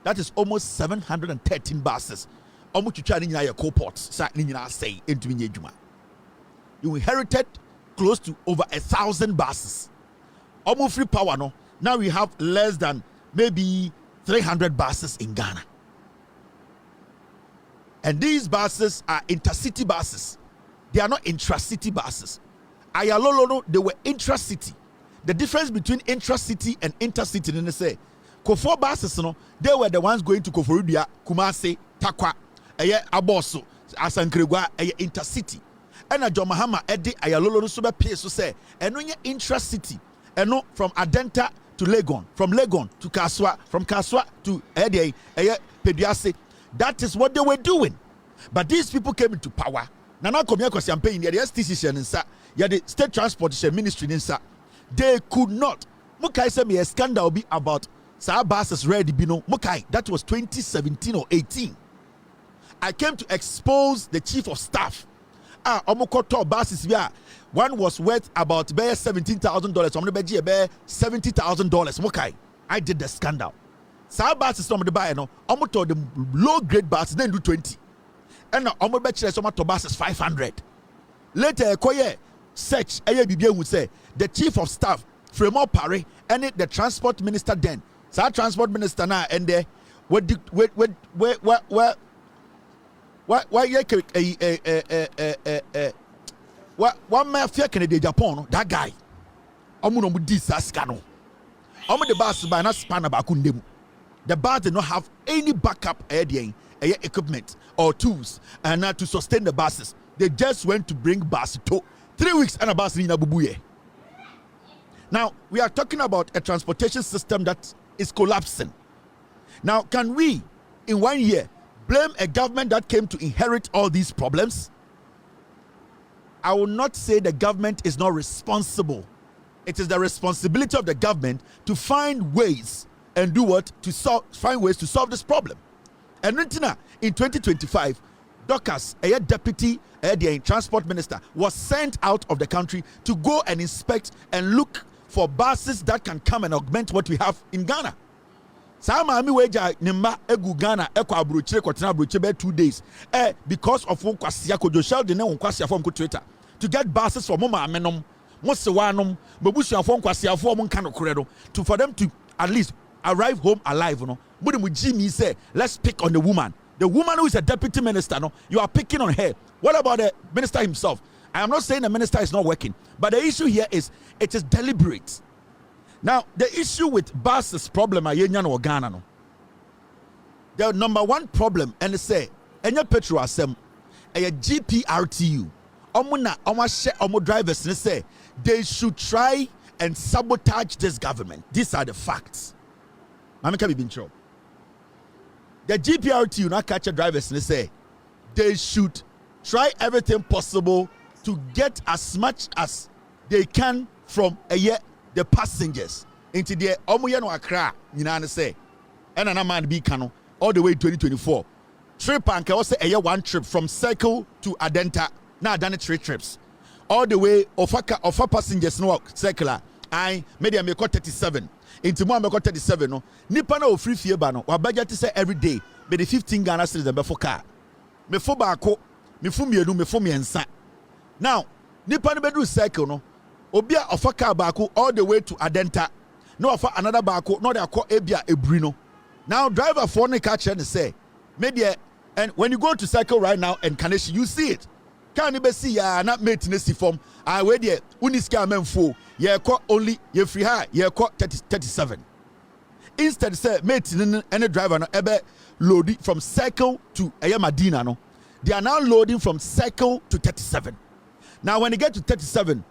that is almost 713 buses omo twitwa ni nyina ye co-port sa ni nyina say entumi nye djuma. You inherited close to over 1,000 buses. Almost free power no. Now we have less than maybe 300 buses in Ghana. And these buses are intercity buses. They are not intracity buses. Ayalolo no, they were intracity. The difference between intracity and intercity, they say, Kufuor buses no, they were the ones going to Koforidua, Kumasi, Takwa, Aboso, Asankregwa, intercity. And John Mahama Eddie Ayalolo no so be so say and when you intracity and no from Adenta to Legon, from Legon to Kaswa, from Kaswa to Pediase. That is what they were doing. But these people came into power. Nana Komia Kwasiampe in the STC Insa, the State Transportation Ministry Insa. They could not. Mukai said me a scandal be about Sa buses ready bino. Mukai, that was 2017 or 18. I came to expose the chief of staff. Omokoto buses here. One was worth about $17,000. $70,000. Mukai, I did the scandal. Sa buses some of the buy no. Omoto the low grade buses then do 20. And now omo be chire some to buses 500. Later koye search Bibia would say the chief of staff Fremont Parry and the transport minister then. Sa transport minister now and there what man fear Canada Japan that guy omo no di saskano omo the bus by na spanner bakundemu. The bus did not have any backup equipment or tools and to sustain the buses. They just went to bring bus to 3 weeks and a bus in Abubuye. Now we are talking about a transportation system that is collapsing. Now can we in 1 year blame a government that came to inherit all these problems? I will not say the government is not responsible. It is the responsibility of the government to find ways and do what? Find ways to solve this problem. And in 2025, Dorcas, a deputy transport minister, was sent out of the country to go and inspect and look for buses that can come and augment what we have in Ghana. Sama mi weja nimba egu Ghana eko abrochire kwatena abrochire be 2 days. Because of Kwadwo Sheldon ne Kwasia form Twitter to get buses for mama amenom, mosewanom, bebusu form Kwasia form kan okoredo to for them to at least arrive home alive, no. But Jimmy say, let's pick on the woman. The woman who is a deputy minister, no, you are picking on her. What about the minister himself? I am not saying the minister is not working, but the issue here is it is deliberate. Now, the issue with buses problem or Ghana, no. The number one problem, and they say, any petrol asem, a GPRTU, omo drivers, say they should try and sabotage this government. These are the facts. I'm can be trouble. The GPRTU not catch a drivers and say they should try everything possible to get as much as they can from the passengers into the Omoyano Accra, you say, and an man be cano all the way 2024. Trip and can also a one trip from Circle to Adenta. Now done 3 trips. All the way of passengers no circular. I maybe I make 37. Into more I make 37 no. Nipa na free fee ba no. Wa budget say every day be the 15 Ghana cedis and before car. Me fo baako, me fo mienu, me fo miensa. Now, nipa no bedu circle no. Obi a ofa car baako all the way to Adenta. No ofa another baako, no dey akọ ebia ebri no. Now driver for ne catch and say, maybe and when you go to circle right now and Kaneshi, you see it. Can you be see ya not maintenance form? I wait there. Uniska menfo. Ye call only ye free high. Ye call 37. Instead say maintenance any driver no ebe loading from Circle to Madina no. They are now loading from Circle to 37. Now when they get to 37,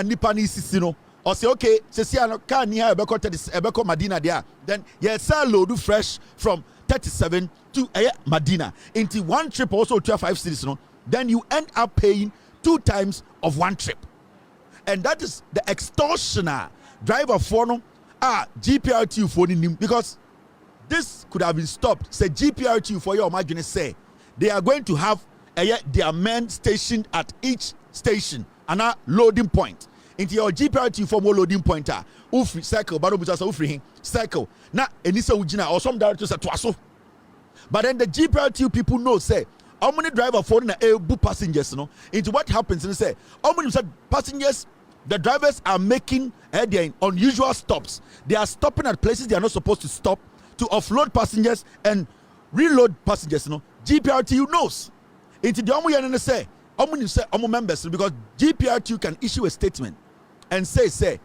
nipa ni sisi no. Or say okay, say no car ni ha ebeko 30 ebeko Madina there. Then ye sell load fresh from 37 to Madina. Into one trip also 5 cities no. Then you end up paying 2 times of one trip. And that is the extortioner driver for no GPRTU for him, because this could have been stopped. Say GPRTU for your imagine say they are going to have their men stationed at each station and a loading point. Into your GPRTU for more loading pointer. Ufri circle, but ufri circle. Na enisa ujina or some directors at Twaso. But then the GPRTU people know say how many driver for na passengers no into what happens and say how many passengers the drivers are making their unusual stops. They are stopping at places they are not supposed to stop to offload passengers and reload passengers no. GPRTU knows into the say how many say members because GPRTU can issue a statement and say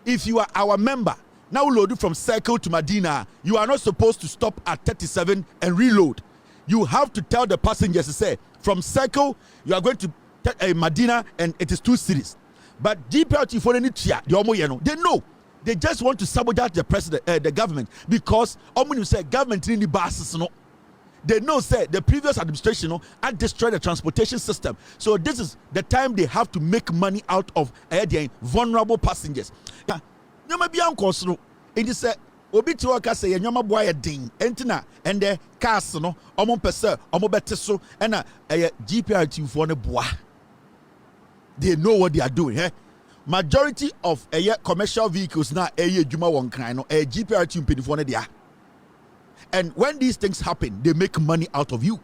if you are our member now loaded from Circle to Madina, you are not supposed to stop at 37 and reload. You have to tell the passengers to say from Circle you are going to Madina and it is 2 cities. But GPRT for any tia, they know They just want to sabotage the government because you say government in the buses no. They know say the previous administration had destroyed the transportation system. So this is the time they have to make money out of their vulnerable passengers. Nyama bi ankos no. It say obi ti waka say nyama boy din entina and the cars no omo pese omo bete so na GPRT for ne boa. They know what they are doing. Majority of commercial vehicles now juma won kran no GPRT mpedifo ne dia. And when these things happen, they make money out of you.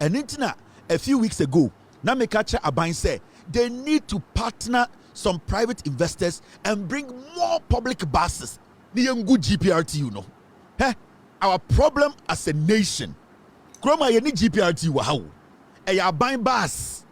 And intina a few weeks ago, na me catch Aban say they need to partner some private investors and bring more public buses. Ni good GPRT, you know. Our problem as a nation, Kroma ye ni GPRT wa how? Aban bus.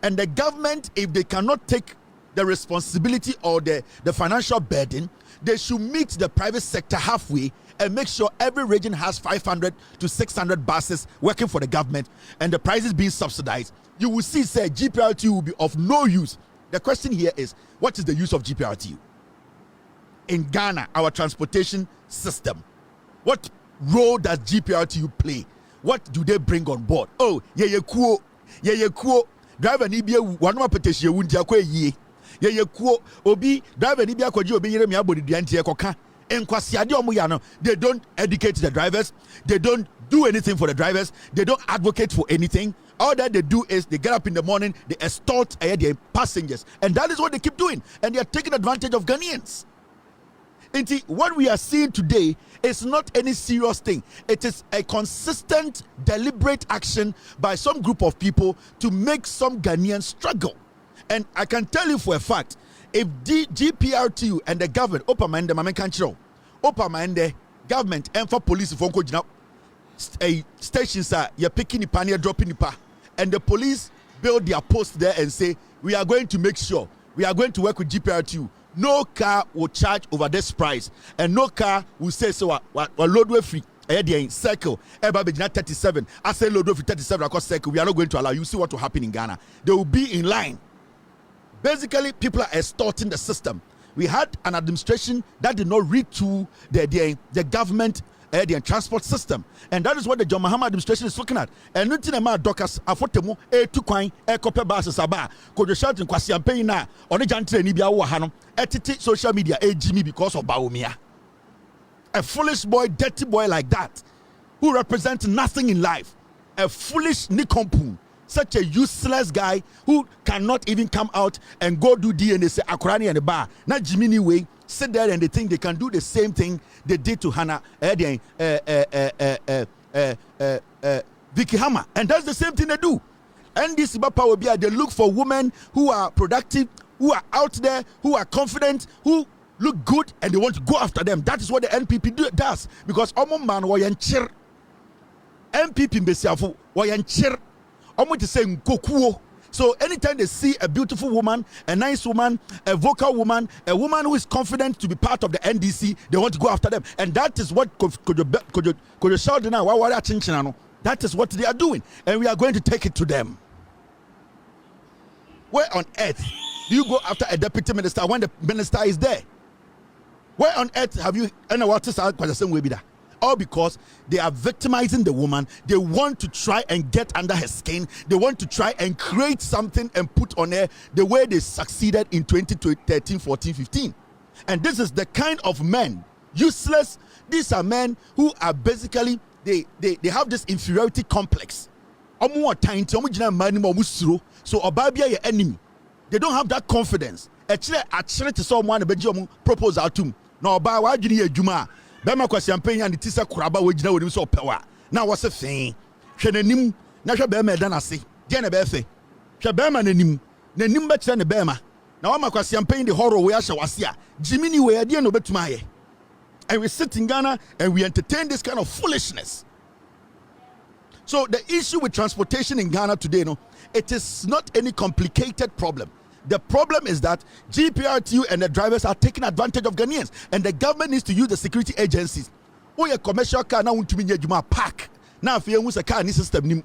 And the government, if they cannot take the responsibility or the financial burden, they should meet the private sector halfway and make sure every region has 500 to 600 buses working for the government and the prices being subsidized. You will see, say, GPRT will be of no use. The question here is, what is the use of GPRT? In Ghana, our transportation system, what role does GPRT play? What do they bring on board? Oh, cool. Driver ni bia wanu apetehie wunti akwa yie. Ye kuo obi driver ni bia kwaji obi yire me abodi duantie koka. Enkwasiade omo ya no, they don't educate the drivers, they don't do anything for the drivers, they don't advocate for anything. All that they do is they get up in the morning, they extort their passengers, and that is what they keep doing, and they are taking advantage of Ghanaians. And what we are seeing today is not any serious thing. It is a consistent, deliberate action by some group of people to make some Ghanaians struggle. And I can tell you for a fact, if GPRTU and the government, government and for police, stations are you're picking the pan, you're dropping the pa, and the police build their post there and say, we are going to make sure we are going to work with GPRTU. No car will charge over this price, and no car will say so. Load way free. Circle. Everybody 37. I say load way free 37 across circle. We are not going to allow. You see what will happen in Ghana. They will be in line. Basically, people are extorting the system. We had an administration that did not retool the government the transport system, and that is what the John Mahama administration is looking at. And nothing about doctors afotemo to coin copy bases aba Kwadwo Sheldon kwasi campaign na on the jantre ni bia wo ha no etiti social media Jimmy because of Baumia, a foolish boy, dirty boy like that, who represents nothing in life, a foolish nikompu, such a useless guy who cannot even come out and go do DNA say akurani and the bar. Not Jimmy way. Sit there and they think they can do the same thing they did to Hannah, Vicky Hammer, and that's the same thing they do. And this power will be they look for women who are productive, who are out there, who are confident, who look good, and they want to go after them. That is what the NPP does, because omo man wayanchir NPP mbesiafu wayanchir omo to say nkokuo. So anytime they see a beautiful woman, a nice woman, a vocal woman, a woman who is confident to be part of the NDC, they want to go after them. And that is what Kwadwo Sheldon, that is what they are doing. And we are going to take it to them. Where on earth do you go after a deputy minister when the minister is there? Where on earth have you all because they are victimizing the woman. They want to try and get under her skin. They want to try and create something and put on her the way they succeeded in 2013, 14, 15. And this is the kind of men, useless. These are men who are basically, they have this inferiority complex. So Obabia your enemy. They don't have that confidence. Actually to someone proposal to no ba why do you juma? Bema kwa champagne and tisa kuraba wejina wodi so pewa na wo se fen hwe nanim na hwe bema da na se je na be fe hwe bema nanim nanim be kire ne bema na wo makwa champagne the horror we ahye wase a jimini we ade no betuma aye. And we sit in Ghana and we entertain this kind of foolishness. So the issue with transportation in Ghana today, it is not any complicated problem. The problem is that GPRTU and the drivers are taking advantage of Ghanaians, and the government needs to use the security agencies. Oh, a commercial car now want to mean you park. Now if you use a car in system.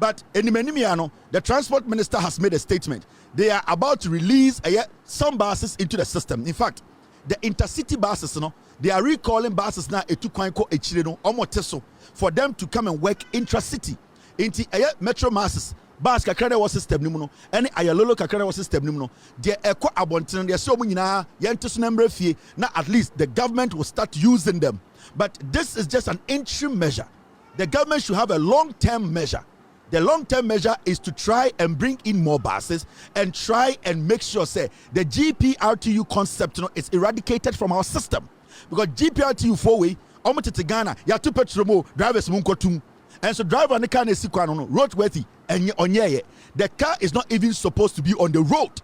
But in the transport minister has made a statement. They are about to release some buses into the system. In fact, the intercity buses, they are recalling buses now etu kwanko echire no omoteso for them to come and work intra-city. Inti metro masses bus kakra was system ni mu no any ayalolo kakra was system ni mu no de ekọ abonten de se omunyina yente so number fie na at least the government will start using them. But this is just an interim measure. The government should have a long-term measure. The long-term measure is to try and bring in more buses and try and make sure say the GPRTU concept is eradicated from our system. Because GPRTU 4-way omo Ghana ya two petrol drivers mun kotum. And so driver on the car is roadworthy and onye. The car is not even supposed to be on the road.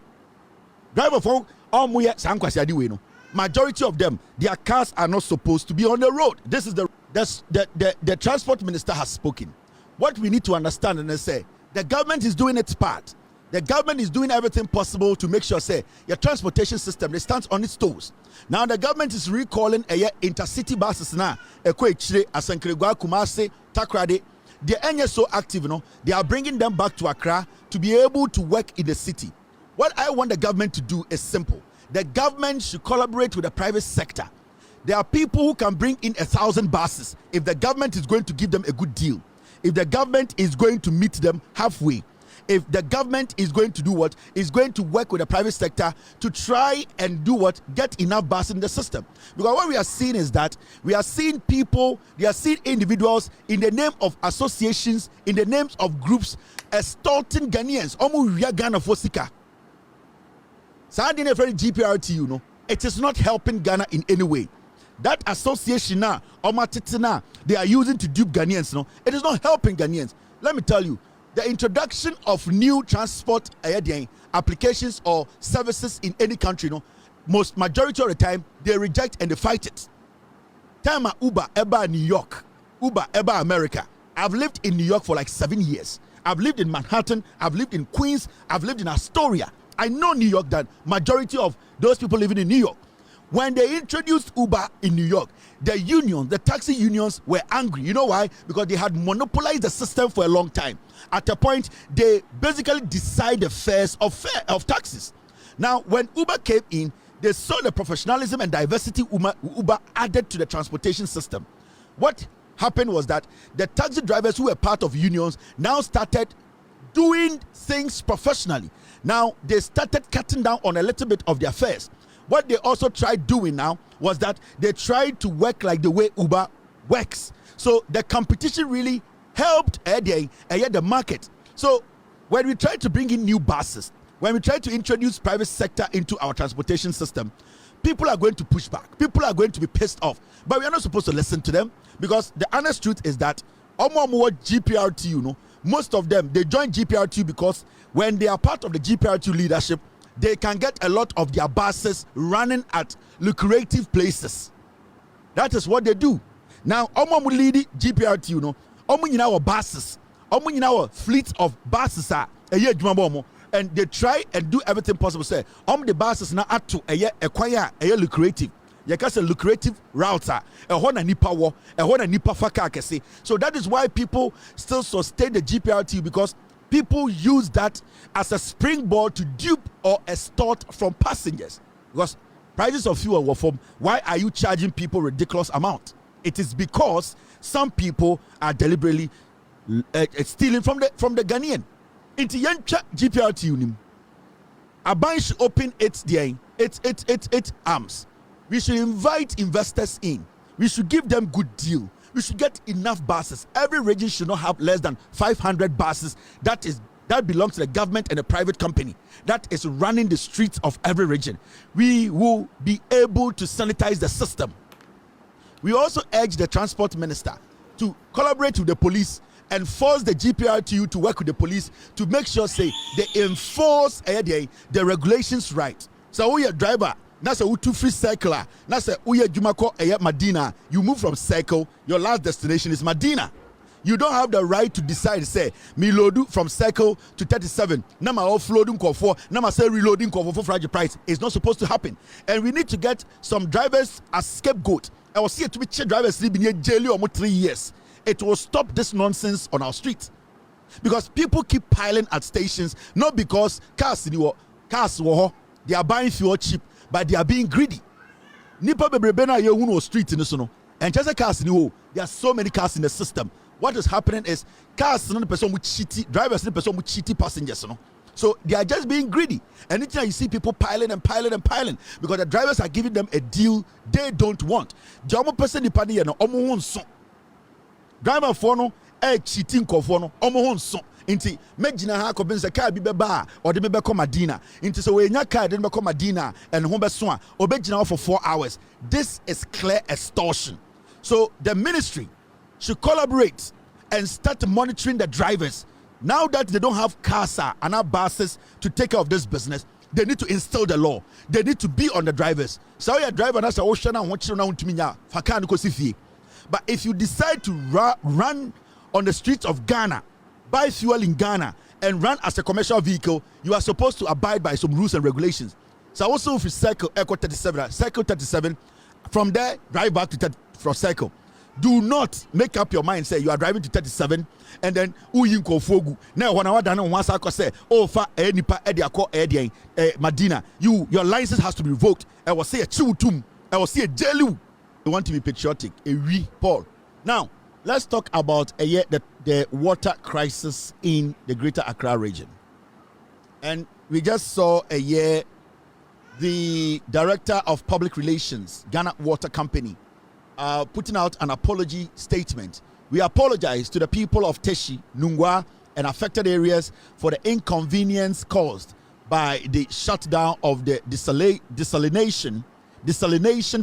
Driver for majority of them, their cars are not supposed to be on the road. This is the transport minister has spoken. What we need to understand and say, the government is doing its part. The government is doing everything possible to make sure say your transportation system stands on its toes. Now the government is recalling intercity buses now. Ekwe Asankregwa, Kumasi, Takrade. They are so active, they are bringing them back to Accra to be able to work in the city. What I want the government to do is simple. The government should collaborate with the private sector. There are people who can bring in 1,000 buses if the government is going to give them a good deal. If the government is going to meet them halfway. If the government is going to do what? Is going to work with the private sector to try and do what? Get enough buses in the system. Because what we are seeing is that we are seeing people, they are seeing individuals in the name of associations, in the names of groups, extorting Ghanaians. Ghanafo sika. GPRTU, it is not helping Ghana in any way. That association now, they are using to dupe Ghanaians, it is not helping Ghanaians. Let me tell you, the introduction of new transport applications or services in any country, most majority of the time, they reject and they fight it. Time Uber, Eba New York, Uber, Eba America. I've lived in New York for like 7 years. I've lived in Manhattan, I've lived in Queens, I've lived in Astoria. I know New York, that majority of those people living in New York. When they introduced Uber in New York, the unions, the taxi unions were angry. You know why? Because they had monopolized the system for a long time. At a point, they basically decide the fares of taxis. Now, when Uber came in, they saw the professionalism and diversity Uber added to the transportation system. What happened was that the taxi drivers who were part of unions now started doing things professionally. Now, they started cutting down on a little bit of their fares. What they also tried doing now was that they tried to work like the way Uber works. So the competition really helped the market. So when we try to bring in new buses, when we try to introduce private sector into our transportation system, people are going to push back. People are going to be pissed off. But we are not supposed to listen to them, because the honest truth is that GPRTU, most of them, they join GPRTU because when they are part of the GPRTU leadership, they can get a lot of their buses running at lucrative places. That is what they do. Now, omo lead GPRTU, our buses, our fleet of buses are and they try and do everything possible. Say, the buses now at to acquire a lucrative. Say lucrative routes are a nipa faka kese. So that is why people still sustain the GPRTU, because people use that as a springboard to dupe or extort from passengers. Because prices of fuel were from, why are you charging people ridiculous amount? It is because some people are deliberately stealing from the Ghanaian. Into yencha GPRTU nim. Aban should open its arms. We should invite investors in. We should give them good deal. We should get enough buses. Every region should not have less than 500 buses. That belongs to the government and a private company that is running the streets of every region. We will be able to sanitize the system. We also urge the transport minister to collaborate with the police and force the GPRTU to work with the police to make sure they enforce the regulations right. So we are driver. That's a utu free circular. That's a uye jumako Madina. You move from Circle, your last destination is Madina. You don't have the right to decide, say, me loadu from Circle to 37. Nama offloading call for, nama say reloading call for fragile price. It's not supposed to happen. And we need to get some drivers as scapegoat. I will see it to be drivers living here jail almost 3 years. It will stop this nonsense on our street. Because people keep piling at stations, not because cars, they are buying fuel cheap, but they are being greedy. Nipa bebrebe na ye hu no street ni so no. And just cars ni ho. There are so many cars in the system. What is happening is cars no person with cheaty drivers no person with cheaty passengers no. So they are just being greedy. Anytime you see people piling and piling and piling because the drivers are giving them a deal they don't want. The omo person nipa ni ye no omo ho nso. Driver for no cheating kofo no omo ho nso. Inti megina ha ko bense car bi beba or de mebe ko Madina. Inti so we nya car de mebe ko Madina and ho be so a obegina for 4 hours. This is clear extortion. So the ministry should collaborate and start monitoring the drivers. Now that they don't have cars and buses to take care of this business, they need to instill the law. They need to be on the drivers. So your driver na say ocean and watch na untimi nya fa car no kosi fie. But if you decide to run on the streets of Ghana, buy fuel in Ghana and run as a commercial vehicle, you are supposed to abide by some rules and regulations. So also if you circle Echo 37 from there drive back to for cycle. Do not make up your mind say you are driving to 37 and then uyin kofogu na wana wada na wansa ko say oh fa nipa e dia ko Madina, your license has to be revoked. I will say a chiwutum, I will say a jelu. You want to be patriotic, Paul. Now let's talk about the water crisis in the Greater Accra region. And we just saw the Director of Public Relations, Ghana Water Company, putting out an apology statement. We apologize to the people of Teshi, Nungwa, and affected areas for the inconvenience caused by the shutdown of the desalination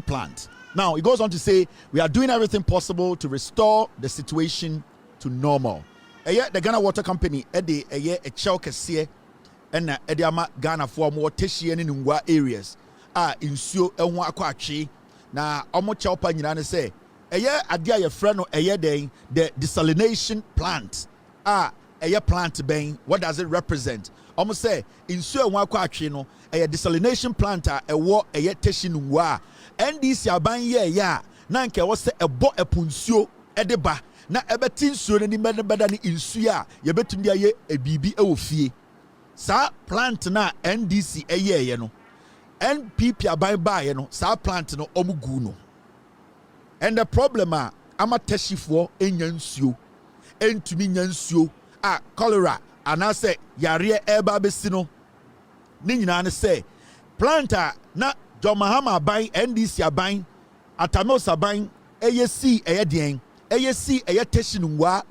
plant. Now, it goes on to say, we are doing everything possible to restore the situation to normal. The Ghana Water Company, a Chelkese, and Ediama Ghanafo more Teshi and Nungwa areas insuo ehun akwachi na omo chawpa nyina ne say adia ye frɛ no den the desalination plant plant ben. What does it represent? Omo say insuo ehun akwachi no desalination plant ewo Teshi Nungwa NDC aban ye na nke wo se ebo epunsuo edeba na ebeti nsuo ne beda ne insuo a ye betum dia ye ebibi ewo fie. Sa plant na NDC ye no NPP aban ba ye no sa plant no omugu no. And the problem ama Teshifo enya nsuo entumi nya nsuo cholera anase yare eba besi no ni nyina ne say plant na Jomahama aban NDC aban Atamos aban si den si Teshi Nungwa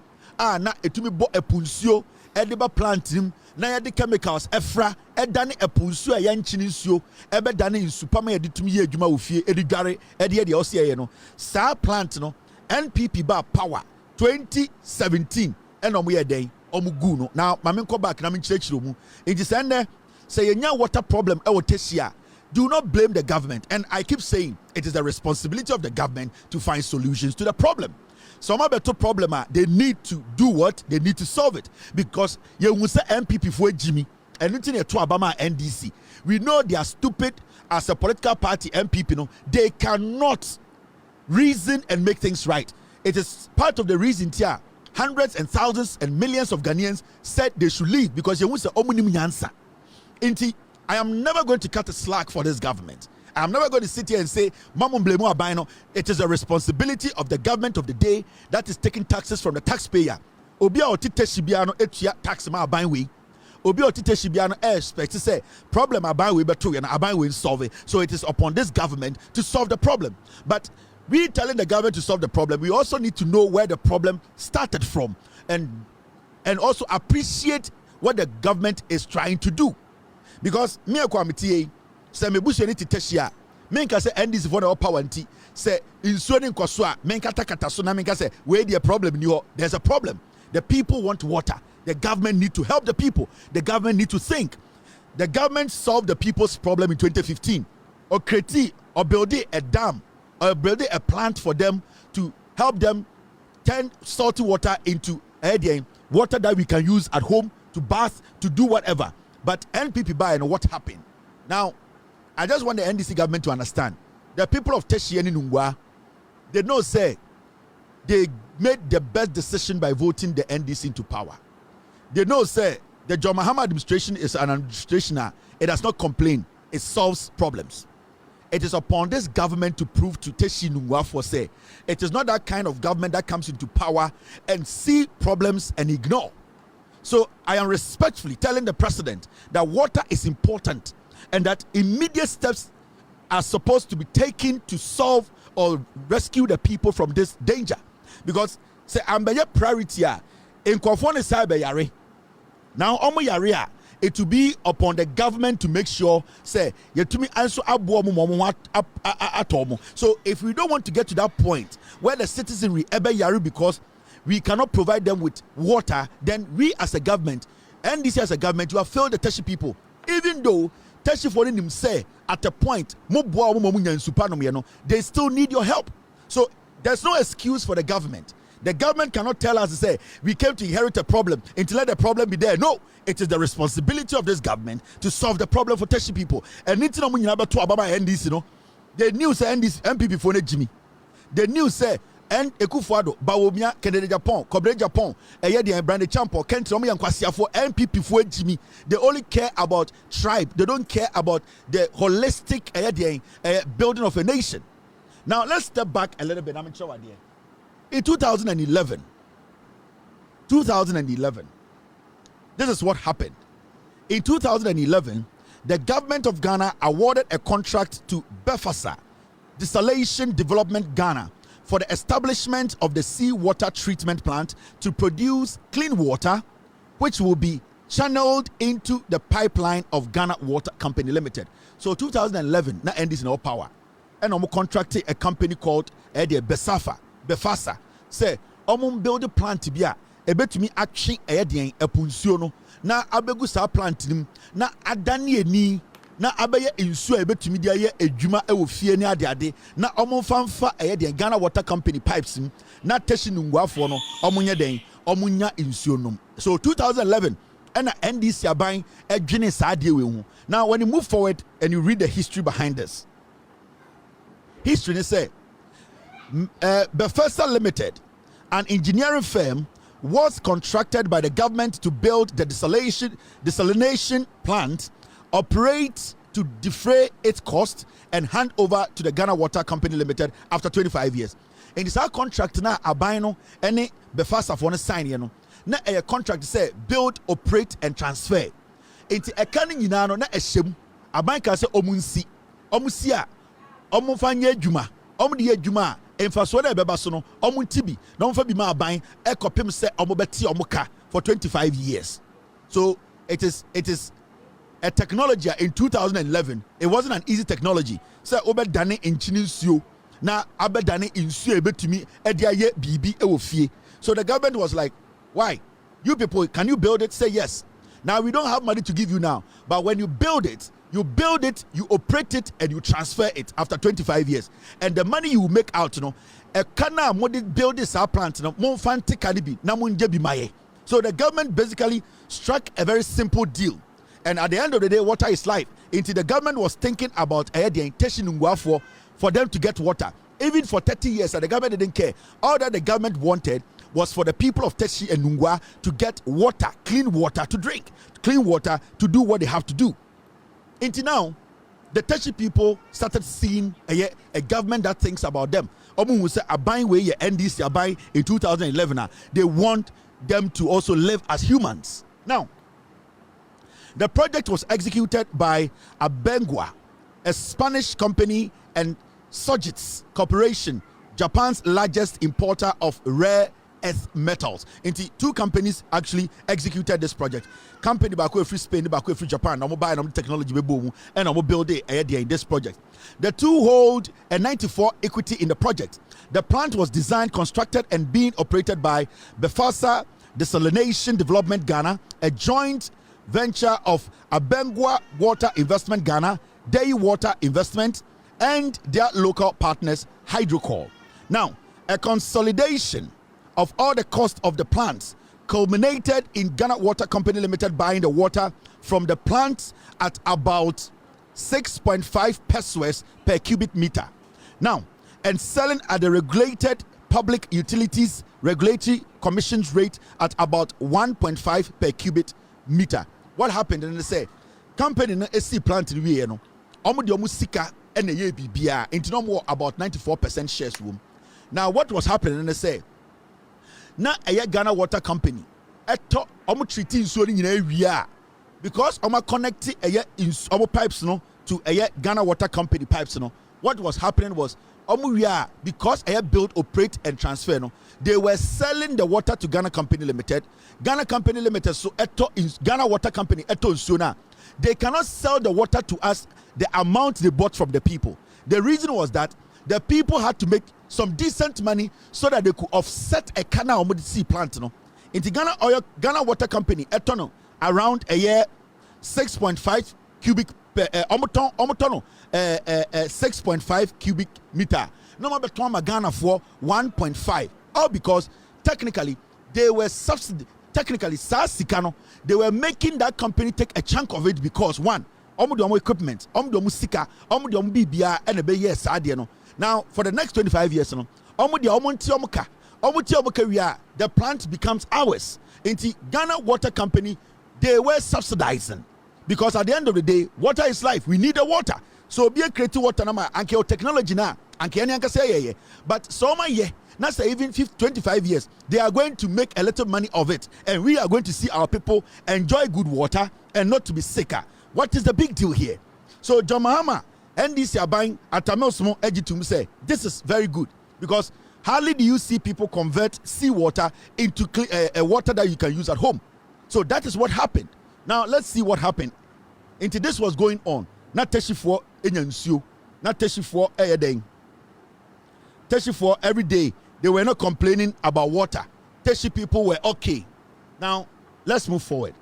na etumi bo epunsuo edeba plant nim na yɛde chemicals efra edane epunsuo a yankyini nsuo ebedane nsupama yɛde tumi yɛ adwuma ofie edidware ede yɛ de ɔse no saa plant no NPP ba power 2017 ɛna ɔmo yɛ den ɔmo gu no. Now mame nkɔ back na me kyerɛkyerɛ mu nti sɛ yɛnya water problem ɛwɔ Tesia. Do not blame the government, and I keep saying it is the responsibility of the government to find solutions to the problem. Some better problem they need to do what they need to solve it, because you will say MPP for Jimmy and nothing to Obama NDC. We know they are stupid as a political party. MPP, no, they cannot reason and make things right. It is part of the reason here. Hundreds and thousands and millions of Ghanaians said they should leave because you will say omunim nyansa. Inti, I am never going to cut a slack for this government. I am never going to sit here and say, Mamum blemo abino. It is a responsibility of the government of the day that is taking taxes from the taxpayer. Obia otite shibiano etia tax ma abinwe. Obia otite shibiano expect to say problem abinwe betu and abinwe solve it. So it is upon this government to solve the problem. But we telling the government to solve the problem, we also need to know where the problem started from and also appreciate what the government is trying to do. Because me akwamitie say me busu ni titeshia me nka say NDC for the power nti say insuo ni nkoso a me nka takata so na me nka say we dey problem ni ho. There's a problem. The people want water. The government need to help the people. The government need to think. The government solved the people's problem in 2015 or create or build a dam or build a plant for them to help them turn salty water into water that we can use at home to bath, to do whatever. But NPP buy and what happened? Now, I just want the NDC government to understand. The people of Teshi and Nungwa, they know say they made the best decision by voting the NDC into power. They know say the John Mahama administration is an administration. It does not complain. It solves problems. it is upon this government to prove to Teshi Nungwafo say it is not that kind of government that comes into power and see problems and ignore. So I am respectfully telling the president that water is important and that immediate steps are supposed to be taken to solve or rescue the people from this danger. Because say I'm a priority in Kwafone Sabe Yare. Now omo yare it will be upon the government to make sure say yetumi answer atomo. So if we don't want to get to that point where the citizenry ebe yare because we cannot provide them with water, then we as a government and this as a government, you have failed the Teshi people. Even though Teshi for them say at a point they still need your help. So there's no excuse for the government. The government cannot tell us to say we came to inherit a problem and to let the problem be there. No, it is the responsibility of this government to solve the problem for Teshi people. And it's not about NDC, you know. The news say NDC MPP for Jimmy. The news say and Kwadwo Bawomia Kennedy Japan, Kobre Japan, Eyedi Brand Champo, Kentromi and Kwasia for MPP for Jimmy. They only care about tribe. They don't care about the holistic building of a nation. Now let's step back a little bit. I'm sure idea. In 2011, this is what happened. In 2011, the government of Ghana awarded a contract to Befasa, Desalination Development Ghana, for the establishment of the seawater treatment plant to produce clean water, which will be channeled into the pipeline of Ghana Water Company Limited. So 2011, na end is in our power. And I'm contracting a company called Befasa. Say, build a plant to be a bit to me action a punsiono. Na abegu sa plant nim, na adani ni. Na abeye insu ebe tumi dia ye adwuma e wo fie ni ade na famfa de Ghana Water Company pipes na Teshi Nungwafo no omonye den omunya insuo nom. So 2011 and NDC aban edwene sa ade we hu. Now when you move forward and you read the history behind this, history they say Befesa Limited, an engineering firm, was contracted by the government to build the desalination plant, operate to defray its cost, and hand over to the Ghana Water Company Limited after 25 years. In this contract na abino any Befasa for sign na a contract say build, operate, and transfer. Into a canning yinano na a shem abanka say omunsi omusia omufanye juma omdi juma emfaso na beba so no omuntibi na omfa bi ma aban ekopem say omobeti omuka for 25 years. So it is a technology in 2011. It wasn't an easy technology. So obedane enchini nsuo na abedane nsuo ebetumi ediaye bibi ewofie. So the government was like, why? You people, can you build it? Say yes. Now we don't have money to give you now, but when you build it, you operate it, and you transfer it after 25 years. And the money you will make out, a kana modi build this plant, monfante kanibi, namunje bimaye. So the government basically struck a very simple deal. And at the end of the day, water is life. Until the government was thinking about the Teshi Nungwafo for them to get water. Even for 30 years, the government didn't care. All that the government wanted was for the people of Teshi and Nungwa to get water, clean water to drink, clean water to do what they have to do. Until now, the Teshi people started seeing a government that thinks about them. Omu say abang way NDC abang in 2011. They want them to also live as humans. Now, the project was executed by Abengwa, a Spanish company, and Sojitz Corporation, Japan's largest importer of rare earth metals. Two companies actually executed this project. Company back free Spain, back free Japan, no buy no technology and no build it in this project. The two hold a 94% equity in the project. The plant was designed, constructed, and being operated by Befasa Desalination Development Ghana, a joint venture of Abengwa Water Investment Ghana, Day Water Investment, and their local partners, Hydrocol. Now, a consolidation of all the cost of the plants culminated in Ghana Water Company Limited buying the water from the plants at about 6.5 pesos per cubic meter. Now, and selling at the regulated Public Utilities Regulatory Commission's rate at about 1.5 per cubic meter. What happened? And they say, company na SC plant in we no. Omo di omo sika and a year BBR into no more about 94% shares room. Now what was happening and they say na a Ghana Water Company eto omo treating so in area because omo connect omo pipes no to a Ghana Water Company pipes no. What was happening was because I build, operate, and transfer, no, they were selling the water to Ghana Company Limited. Ghana Company Limited, so Ghana Water Company, Suna, they cannot sell the water to us the amount they bought from the people. The reason was that the people had to make some decent money so that they could offset a canal sea plant. No, into Ghana Water Company, around a year 6.5 cubic 6.5 cubic meter. No matter Ghanafo 1.5. All because technically they were subsidy. Technically, Sasikano, they were making that company take a chunk of it because one, equipment, sika, BBR, and a bay yes, now for the next 25 years, the plant becomes ours. Into Ghana Water Company, they were subsidizing. Because at the end of the day, water is life. We need the water. So be a creative water nama and technology now. And can say but so my now say even 25 years, they are going to make a little money of it. And we are going to see our people enjoy good water and not to be sicker. What is the big deal here? So John Mahama and this are buying at Tamil edge to say this is very good because hardly do you see people convert seawater into water that you can use at home. So that is what happened. Now let's see what happened. Into this was going on. Not Teshi for Enyansu, not Teshi for Ayadeng. Teshi for every day they were not complaining about water. Teshi people were okay. Now let's move forward.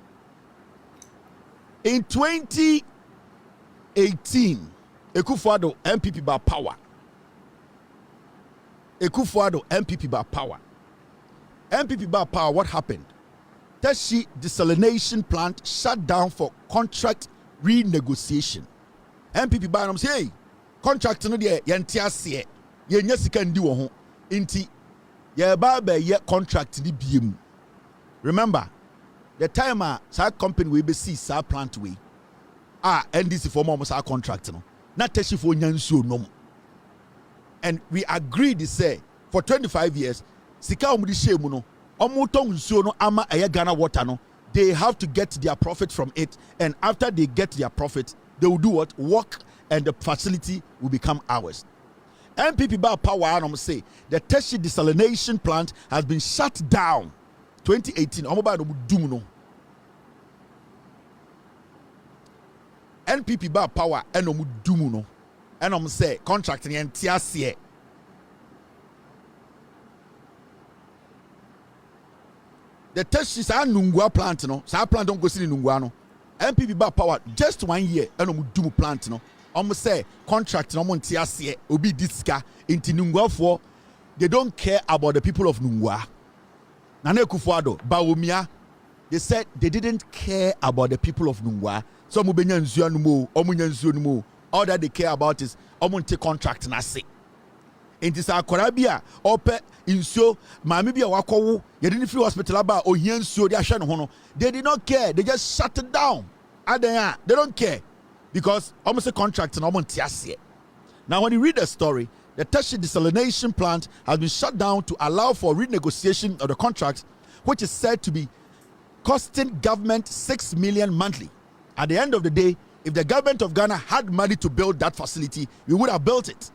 In 2018, Ekufo-Addo MPP by power. Ekufo-Addo MPP by power. MPP by power. What happened? Teshi desalination plant shut down for contract renegotiation. MPP by say, hey, contract no de yantiase ye nya sika ndi wo ho nti ye ba ba ye contract ni biem. Remember the time sa company we be see sa plant we NDC for more sa contract no na Teshi for nyansuo nom, and we agreed to say for 25 years sika omudi shemu no omuton nsuo no ama Ghana Water no, they have to get their profit from it, and after they get their profit they will do what? Work, and the facility will become ours. MPP by power and say the Teshi desalination plant has been shut down 2018. NPP by power and dumuno and say contracting and tiasie. The Teshi sa Nungwa plant no, sa plant don't go see Nungwa no. MPP by power just 1 year and dumu plant no. Say contract no mon tiasie obi diska into Nungwa for they don't care about the people of Nungwa. Nana Ekufo-Addo Bawumia, they said they didn't care about the people of Nungwa. So mubenya nzua numo, omunya nzua numo. All that they care about is omunte contract na se. Inti sa korabia ope inso maami bia wakowo ye didn't feel hospital aba ohia nsuo de ahwe no ho no. They did not care. They just shut it down. Adanya, they don't care because almost a contract no omunte ase. Now when you read the story, the Teshi desalination plant has been shut down to allow for renegotiation of the contract, which is said to be costing government 6 million monthly. At the end of the day, if the government of Ghana had money to build that facility, we would have built it.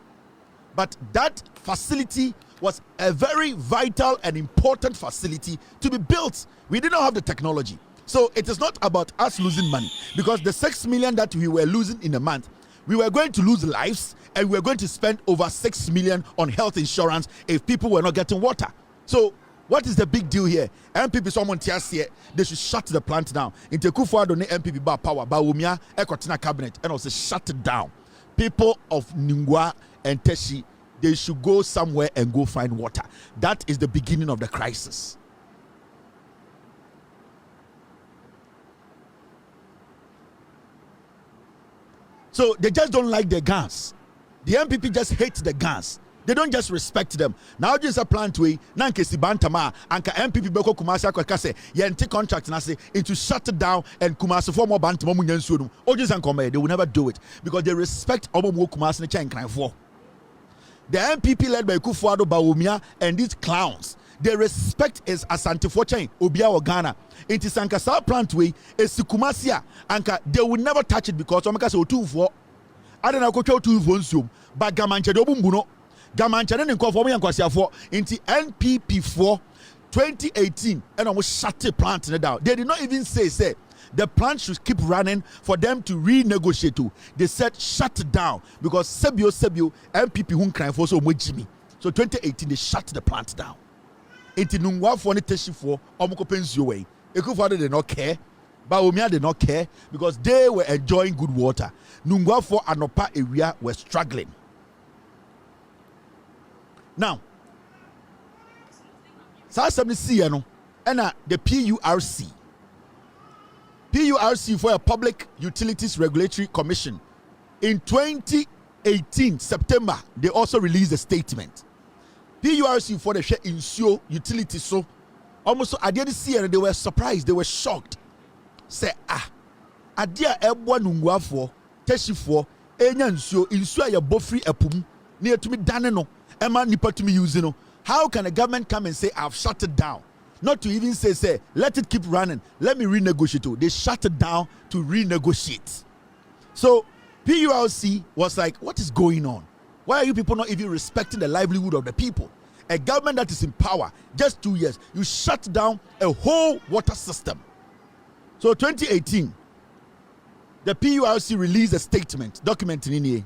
But that facility was a very vital and important facility to be built. We did not have the technology. So it is not about us losing money, because the 6 million that we were losing in a month, we were going to lose lives, and we were going to spend over 6 million on health insurance if people were not getting water. So what is the big deal here? MPP someone tells here they should shut the plant down. In Ekufo-Addo MPP bar power, Bawumia Ekotina cabinet, and also shut it down. People of Nungwa and Teshi, they should go somewhere and go find water. That is the beginning of the crisis. So they just don't like the gas. The MPP just hates the gas. They don't just respect them. Now just a plant way, Nankesi Bantama, Anka MPP Beko Kumasi Akase, Yenti contract Nasi, into shut it down and Kumasi for more Bantamu Yansudum. Or just Ankome, they will never do it because they respect Omo Kumasi Chain Crime for. The MPP led by Kwadwo Sheldon and these clowns, they respect his Asante for chain, Obia or Ghana. It is Ankasa plant way, is Kumasia, Anka, they will never touch it because Omakasa or 2 for. I don't know, go 2 for Zoom, but Gamancha Dobumbuno. Gamanchane and Conform and Kwasia for into NPP for 2018 and almost shut the plant down. They did not even say the plant should keep running for them to renegotiate to. They said shut it down because Sebio MPP who cry for so much Jimmy. So 2018 they shut the plant down. Into Nungwa for Niteshi for Omoko Pensio. Ekufuado did not care. Bawumia did not care because they were enjoying good water. Nungwa for Anopa area were struggling. Now, the PURC for a Public Utilities Regulatory Commission in 2018 September they also released a statement. PURC for the share insure utilities so almost at the end of the year they were surprised, they were shocked. Say adia ebwa nungwa for teshi for enya insure ya bofri epum near to me dane no. Emma nipa to me using. How can a government come and say I've shut it down? Not to even say let it keep running. Let me renegotiate. They shut it down to renegotiate. So PURC was like, what is going on? Why are you people not even respecting the livelihood of the people? A government that is in power, just 2 years, you shut down a whole water system. So 2018, the PURC released a statement documenting in here.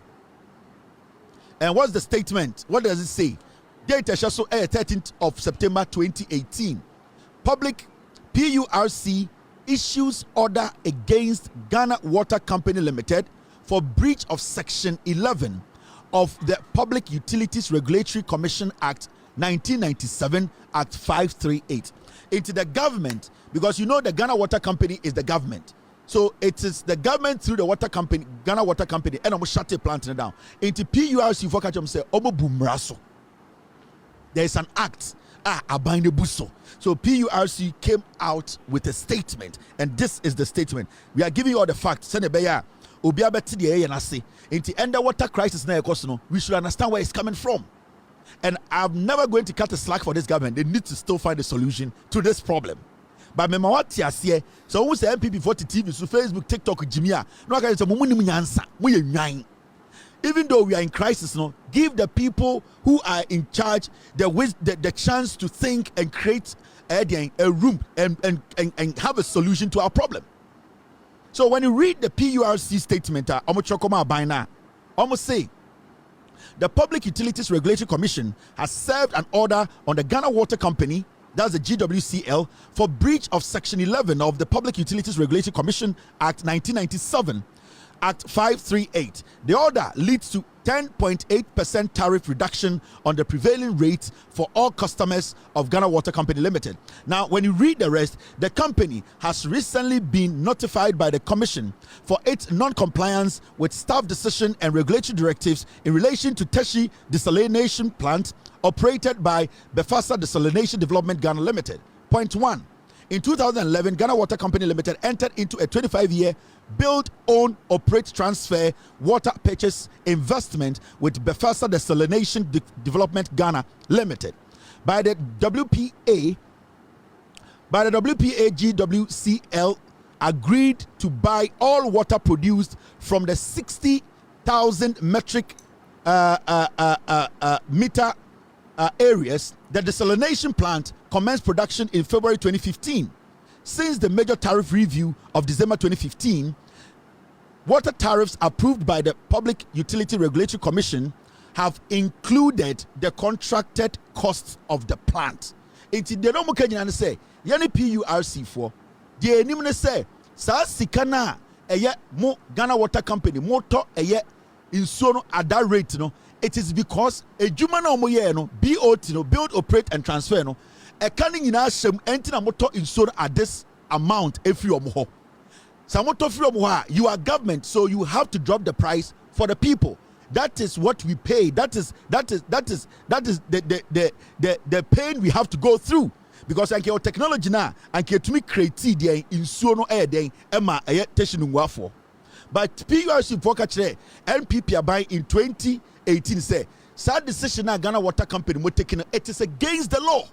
And what's the statement? What does it say? Data shows 13th of September 2018. Public PURC issues order against Ghana Water Company Limited for breach of Section 11 of the Public Utilities Regulatory Commission Act 1997, Act 538. Into the government, because you know the Ghana Water Company is the government. So it is the government through the water company, Ghana Water Company, and I'm shut the plant down. Into PURC, for catch say, Omo Bumraso. There is an act, Abine Buso. So PURC came out with a statement, and this is the statement. We are giving you all the facts. Send a beya, Obiabeti the and I say, into underwater crisis now, we should understand where it's coming from. And I'm never going to cut a slack for this government. They need to still find a solution to this problem. But me what here so who say MPP for TV so Facebook TikTok Jimia no can say mumu nyansa we nyan. Even though we are in crisis no, give the people who are in charge the chance to think and create a room and have a solution to our problem. So when you read the PURC statement almost say the Public Utilities Regulatory Commission has served an order on the Ghana Water Company, that's the GWCL, for breach of Section 11 of the Public Utilities Regulatory Commission Act 1997, Act 538. The order leads to 10.8% tariff reduction on the prevailing rate for all customers of Ghana Water Company Limited. Now, when you read the rest, the company has recently been notified by the Commission for its non-compliance with staff decision and regulatory directives in relation to Teshi Desalination Plant operated by Befasa Desalination Development Ghana Limited. Point 1. In 2011, Ghana Water Company Limited entered into a 25-year build, own, operate, transfer water purchase investment with Befasa Desalination Development Ghana Limited. By the WPA, GWCL agreed to buy all water produced from the 60,000 metric meter areas. The desalination plant commenced production in February 2015. Since the major tariff review of December 2015, water tariffs approved by the Public Utility Regulatory Commission have included the contracted costs of the plant. It's the no more say, yani PURC for the enemy say, sa sikana eye mo Ghana Water Company moto eye insono at that rate no. It is because a juma na omoye no BOT no build, operate and transfer no a canning in our shem entina motor insono at this amount every omo. Samoto free omo, you are government, so you have to drop the price for the people. That is what we pay. That is the pain we have to go through. Because anke our technology now, anke to me create the insuo no air den ema aye teshinungwa for. But PURC for kachre NPP are buying in 2018 say sad decision na Ghana Water Company mo taking it is against the law.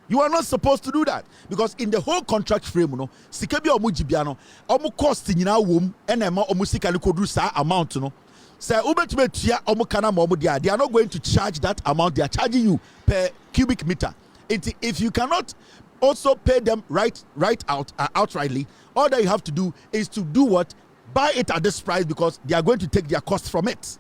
You are not supposed to do that because in the whole contract frame, no, sika bi omu jibia no, omu cost nyina wom ena ema omu sika likodru sa amount no. Say ubetube tua omu kana ma omu dia, they are not going to charge that amount. They are charging you per cubic meter. If you cannot also pay them outrightly, all that you have to do is to do what? Buy it at this price because they are going to take their cost from it.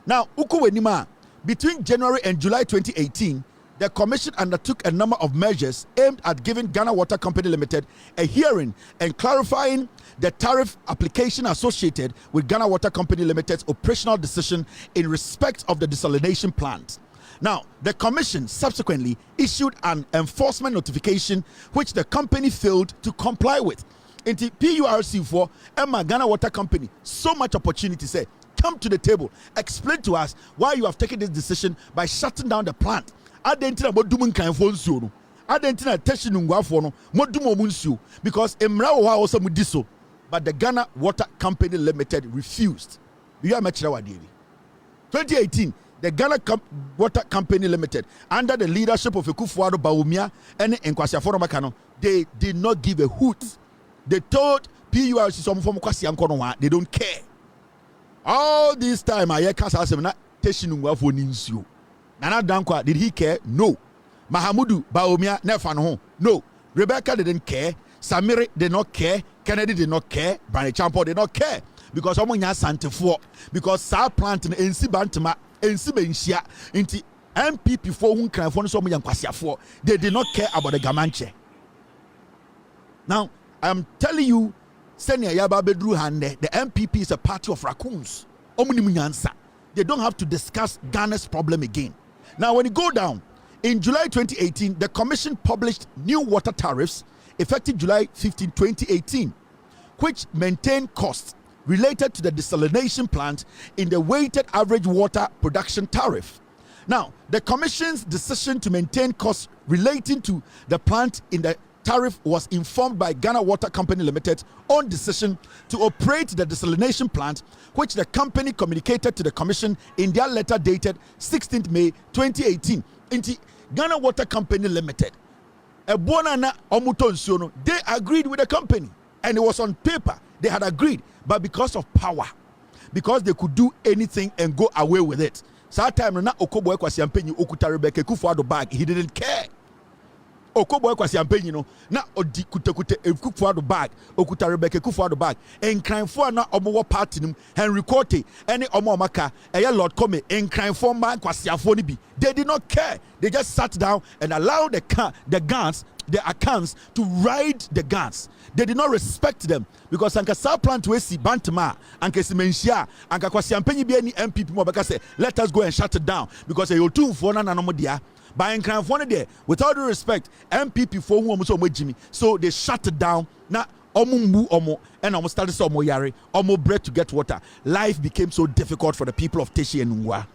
Now, Ukuwenima, between January and July 2018, the commission undertook a number of measures aimed at giving Ghana Water Company Limited a hearing and clarifying the tariff application associated with Ghana Water Company Limited's operational decision in respect of the desalination plant. Now, the commission subsequently issued an enforcement notification which the company failed to comply with. In the PURC for Emma Ghana Water Company, so much opportunity say, come to the table, explain to us why you have taken this decision by shutting down the plant. Adentina modumun kan fonsuo no. Adentina teshinungwafo no modumo munsuo because emra wo also mudiso, but the Ghana Water Company Limited refused. You are mechira wadiri. 2018 the Ghana Water Company Limited, under the leadership of Kwadwo Sheldon and Nkwasiafo Makano, they did not give a hoot. They told PURC some form of they don't care. All this time, I hear Kasa Asem na teshinungwa for ninsio. Nana Dankwa, did he care? No. Mahamudu Bawumia nefano. No. Rebecca didn't care. Samiri did not care. Kennedy did not care. Barney Champo did not care because someone has sante for because sa plant in NC Bantama NC Benshia into MPP for whom can phone some young Kwasiafo. They did not care about the Gamanche. Now I'm telling you, Senior Yaba Bedru Hande, the MPP is a party of raccoons. They don't have to discuss Ghana's problem again. Now, when you go down, in July 2018, the Commission published new water tariffs effective July 15, 2018, which maintain costs related to the desalination plant in the weighted average water production tariff. Now, the Commission's decision to maintain costs relating to the plant in the tariff was informed by Ghana Water Company Limited on decision to operate the desalination plant, which the company communicated to the Commission in their letter dated 16th May 2018. Into Ghana Water Company Limited, they agreed with the company, and it was on paper. They had agreed, but because of power, because they could do anything and go away with it. So that time, he didn't care. Okoboy kwasi ampenyi no na odi kutekute Ekufuado bag okuta Rebecca Ekufuado bag enkranfo na omo party nim Henry Cote ene omo maka eye Lord Come enkranfo man kwasiafo ni bi. They did not care. They just sat down and allowed the guns, the accounts to ride the guns. They did not respect them because anka sa plant we si bantama anka si menhia anka kwasi ampenyi bi ani MPP mo beka say let us go and shut it down because e yotumfo na nanom dia. By encranfone there, with all due respect, MPP for whom so they shut it down. Now, omo and almost started some yari, omo bread to get water. Life became so difficult for the people of Teshi and Ngwa.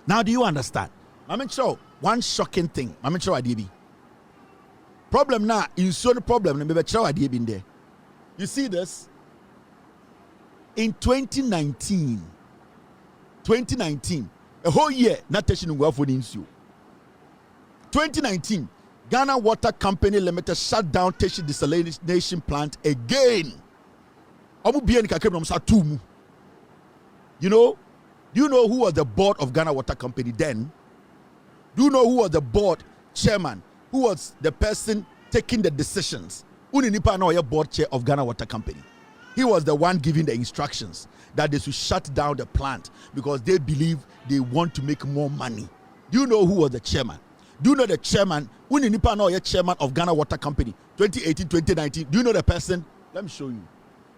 Now, do you understand? I'm sure one shocking thing. I'm sure I did. Problem now, in so the problem. Maybe sure I did in there. You see this? In 2019. A whole year, not touching for the issue. 2019, Ghana Water Company Limited shut down Teshi desalination plant again. You know, do you know who was the board of Ghana Water Company then? Do you know who was the board chairman? Who was the person taking the decisions? Uninipa no board chair of Ghana Water Company. He was the one giving the instructions that they should shut down the plant because they believe they want to make more money. Do you know who was the chairman? Do you know the chairman? Uninipa no chairman of Ghana Water Company 2018, 2019. Do you know the person? Let me show you.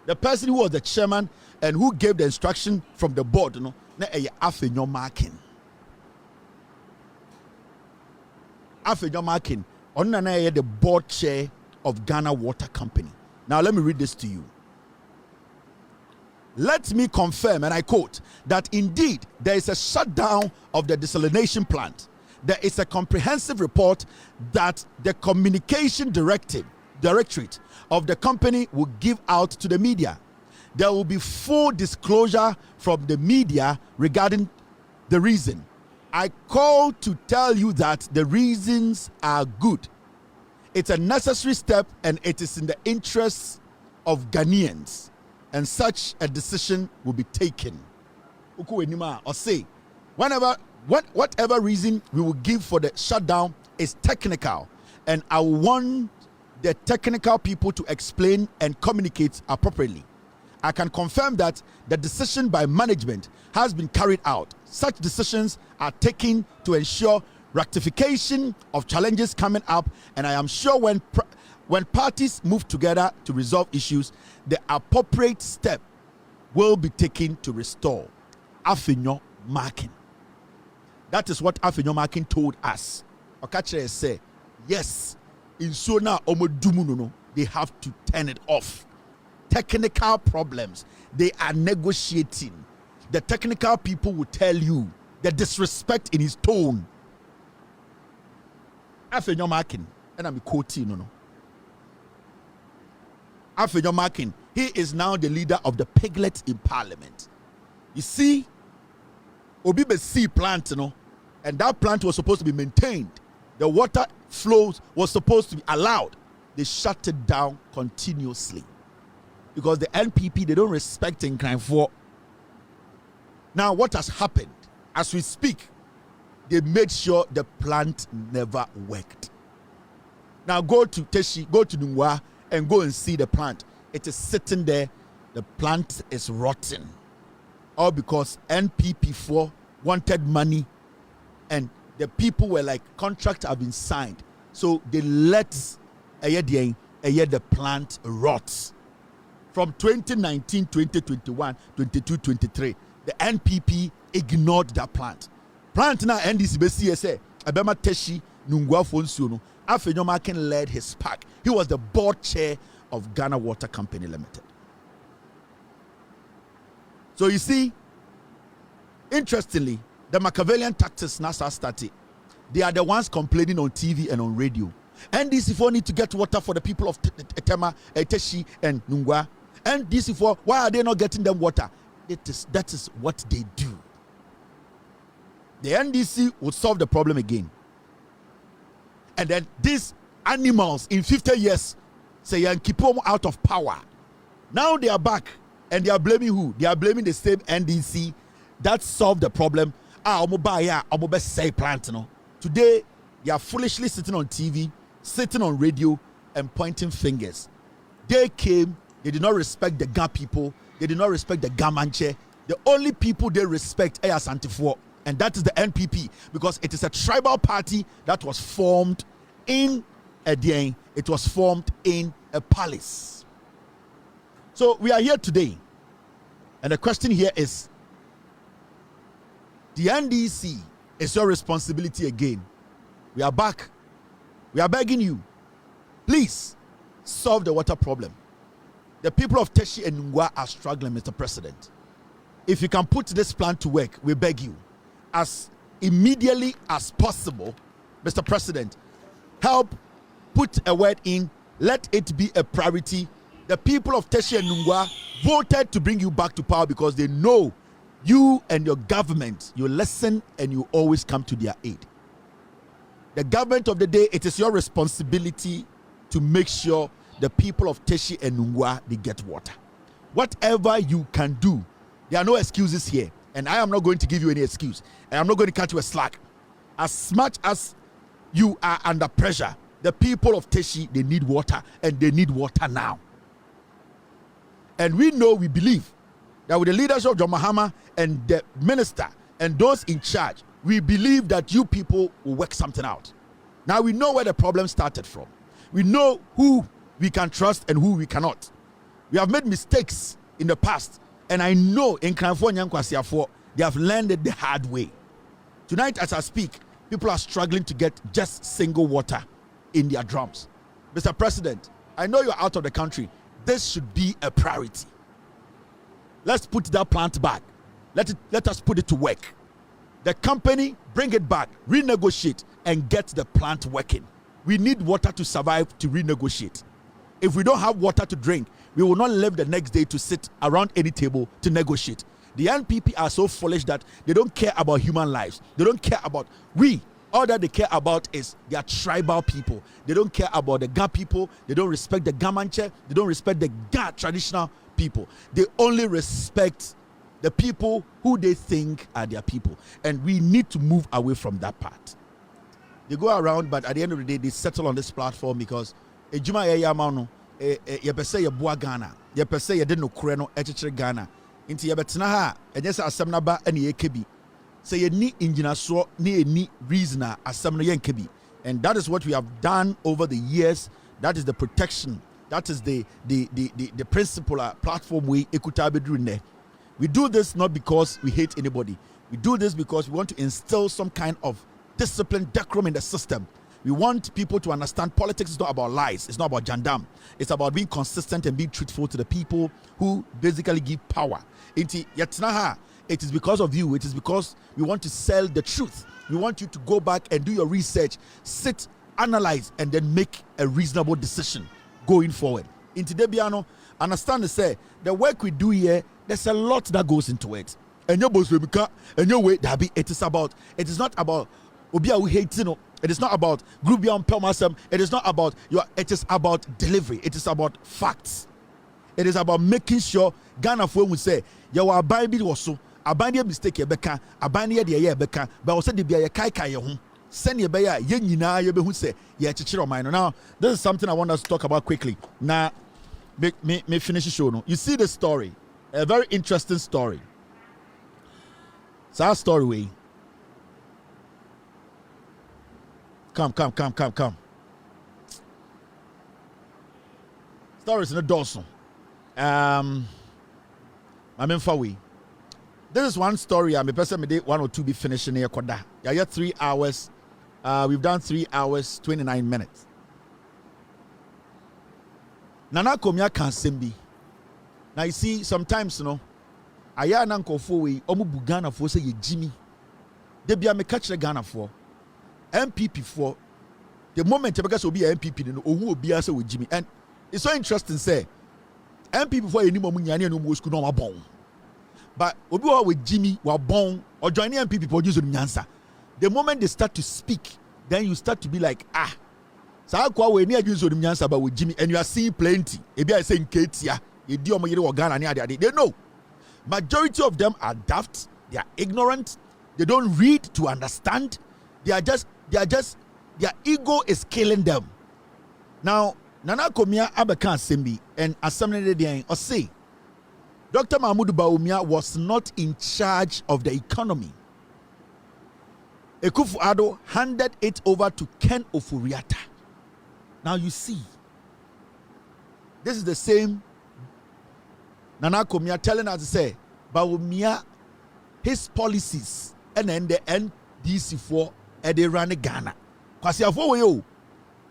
The person who was the chairman and who gave the instruction from the board, na Afenyo Markin. Afenyo Markin, the board chair of Ghana Water Company. Now let me read this to you. let me confirm, and I quote, that indeed there is a shutdown of the desalination plant. There is a comprehensive report that the communication directorate of the company will give out to the media. There will be full disclosure from the media regarding the reason. I call to tell you that the reasons are good. It's a necessary step and it is in the interests of Ghanaians, and such a decision will be taken. Or say, whatever reason we will give for the shutdown is technical, and I want the technical people to explain and communicate appropriately. I can confirm that the decision by management has been carried out. Such decisions are taken to ensure rectification of challenges coming up, and I am sure when parties move together to resolve issues, the appropriate step will be taken to restore. Afenyo Markin. That is what Afenyo Markin told us. Okachere say, yes, in Sona Omodumuno, they have to turn it off. Technical problems, they are negotiating. The technical people will tell you the disrespect in his tone. Afenyo Markin, and I'm quoting, no. Afenyo Markin, he is now the leader of the Piglet in Parliament. You see, Obibe Sea plant, you know, and that plant was supposed to be maintained. The water flows was supposed to be allowed. They shut it down continuously because the NPP, they don't respect Ghanafo. Now, what has happened? As we speak, they made sure the plant never worked. Now go to Teshi, go to Nungwa, and go and see the plant. It is sitting there. The plant is rotten. All because NPP4 wanted money, and the people were like, contracts have been signed. So they let the plant rot. From 2019, 2021, 22, 23, the NPP ignored that plant. Plant now NDC BCSA, Abema Teshi, Nungwa Fonsuno, Afenyo Markin led his pack. He was the board chair of Ghana Water Company Limited. So you see, interestingly, the Machiavellian tactics NASA started. They are the ones complaining on TV and on radio. NDC4 need to get water for the people of Tema, Teshi, and Nungwa. NDC4, why are they not getting them water? That is what they do. The NDC would solve the problem again. And then these animals in 50 years say and keep them out of power. Now they are back and they are blaming who? They are blaming the same NDC that solved the problem. Say plant, no. Today they are foolishly sitting on TV, sitting on radio, and pointing fingers. They came, they did not respect the Ga people, they did not respect the Gamanche. The only people they respect are Santifo, and that is the NPP, because it is a tribal party that was formed in a day, it was formed in a palace. So we are here today, and the question here is, the NDC is your responsibility again. We are back. We are begging you, please solve the water problem. The people of Teshi and Nungwa are struggling, Mr. President. If you can put this plan to work, we beg you, as immediately as possible, Mr. President, help put a word in, let it be a priority. The people of Teshi and Nungwa voted to bring you back to power because they know you and your government, you listen and you always come to their aid. The government of the day, it is your responsibility to make sure the people of Teshi and Nungwa, they get water. Whatever you can do, there are no excuses here. And I am not going to give you any excuse. And I'm not going to cut you a slack. As much as you are under pressure, the people of Teshi, they need water, and they need water now. And we know, we believe that with the leadership of John Mahama and the minister and those in charge, we believe that you people will work something out. Now we know where the problem started from. We know who we can trust and who we cannot. We have made mistakes in the past, and I know in Ghanafo and Yankwasiafo, they have learned it the hard way. Tonight, as I speak, people are struggling to get just single water in their drums. Mr. President, I know you're out of the country. This should be a priority. Let's put that plant back. Let us put it to work. The company, bring it back, renegotiate, and get the plant working. We need water to survive, to renegotiate. If we don't have water to drink, we will not live the next day to sit around any table to negotiate. The NPP are so foolish that they don't care about human lives. They don't care about all that they care about is their tribal people. They don't care about the Ga people. They don't respect the Gamanche. They don't respect the Ga traditional people. They only respect the people who they think are their people. And we need to move away from that part. They go around, but at the end of the day, they settle on this platform because ejuma yamano ye pese ye boa Ghana. Ye pese ye de no kure no echichire Ghana. Inti ye betena ha enye se asem na ba ene ye kebi. Say ye ni engineer so ni reason asem no ye kebi. And that is what we have done over the years. That is the protection. That is the principal platform we ekutabedu ne. We do this not because we hate anybody. We do this because we want to instill some kind of discipline, decorum in the system. We want people to understand politics is not about lies. It's not about jandam. It's about being consistent and being truthful to the people who basically give power. It is because of you. It is because we want to sell the truth. We want you to go back and do your research, sit, analyze, and then make a reasonable decision going forward. In today, Biano, understand to say the work we do here, there's a lot that goes into it. And your boss will and your way, it is not about Obia we hate, you know. It is not about group beyond Pelmasem. It is not about it is about delivery. It is about facts. It is about making sure Ghanafo will say, "You are buying it also. Abandon mistake ye beka, abandon ye ye beka, but also the be a kai ye home. Send ye beya ye nyina ye be who say ye chichiro mine." Now, this is something I want us to talk about quickly. Now, me finish the show. No, you see the story, a very interesting story. It's our story way. Come. Stories in the dorsal. I'm in Fawi. This is one story. I'm a person me 1 or 2 be finishing here. Yeah, 3 hours. We've done 3 hours, 29 minutes. Nana komia can sembi. Now you see, sometimes you know, aya nanko fo we omu bu Ghanafo say ye Jimmy. They be me catch the Ghanafo. MPP for the moment because will be an MPP no who will be as with Jimmy. And it's so interesting say MPP for any moment nyane no mo school no bon. But obi with Jimmy were born or joining MPP produce nyansa. The moment they start to speak, then you start to be like, sa kwa we ni adwin so nyansa ba with Jimmy, and you are seeing plenty. Ebi I say nketia, ye di omo yere wo Ghana ni ade. They know. Majority of them are daft, they are ignorant, they don't read to understand. Their ego is killing them. Now, Nana Komia Abakan Sembi and Assembly Day or say Dr. Mahmoud Bawumia was not in charge of the economy. Akufo-Addo handed it over to Ken Ofori-Atta. Now you see, this is the same Nana Komia telling us to say Bawumia, his policies, and then the NDC4 they ran Ghana.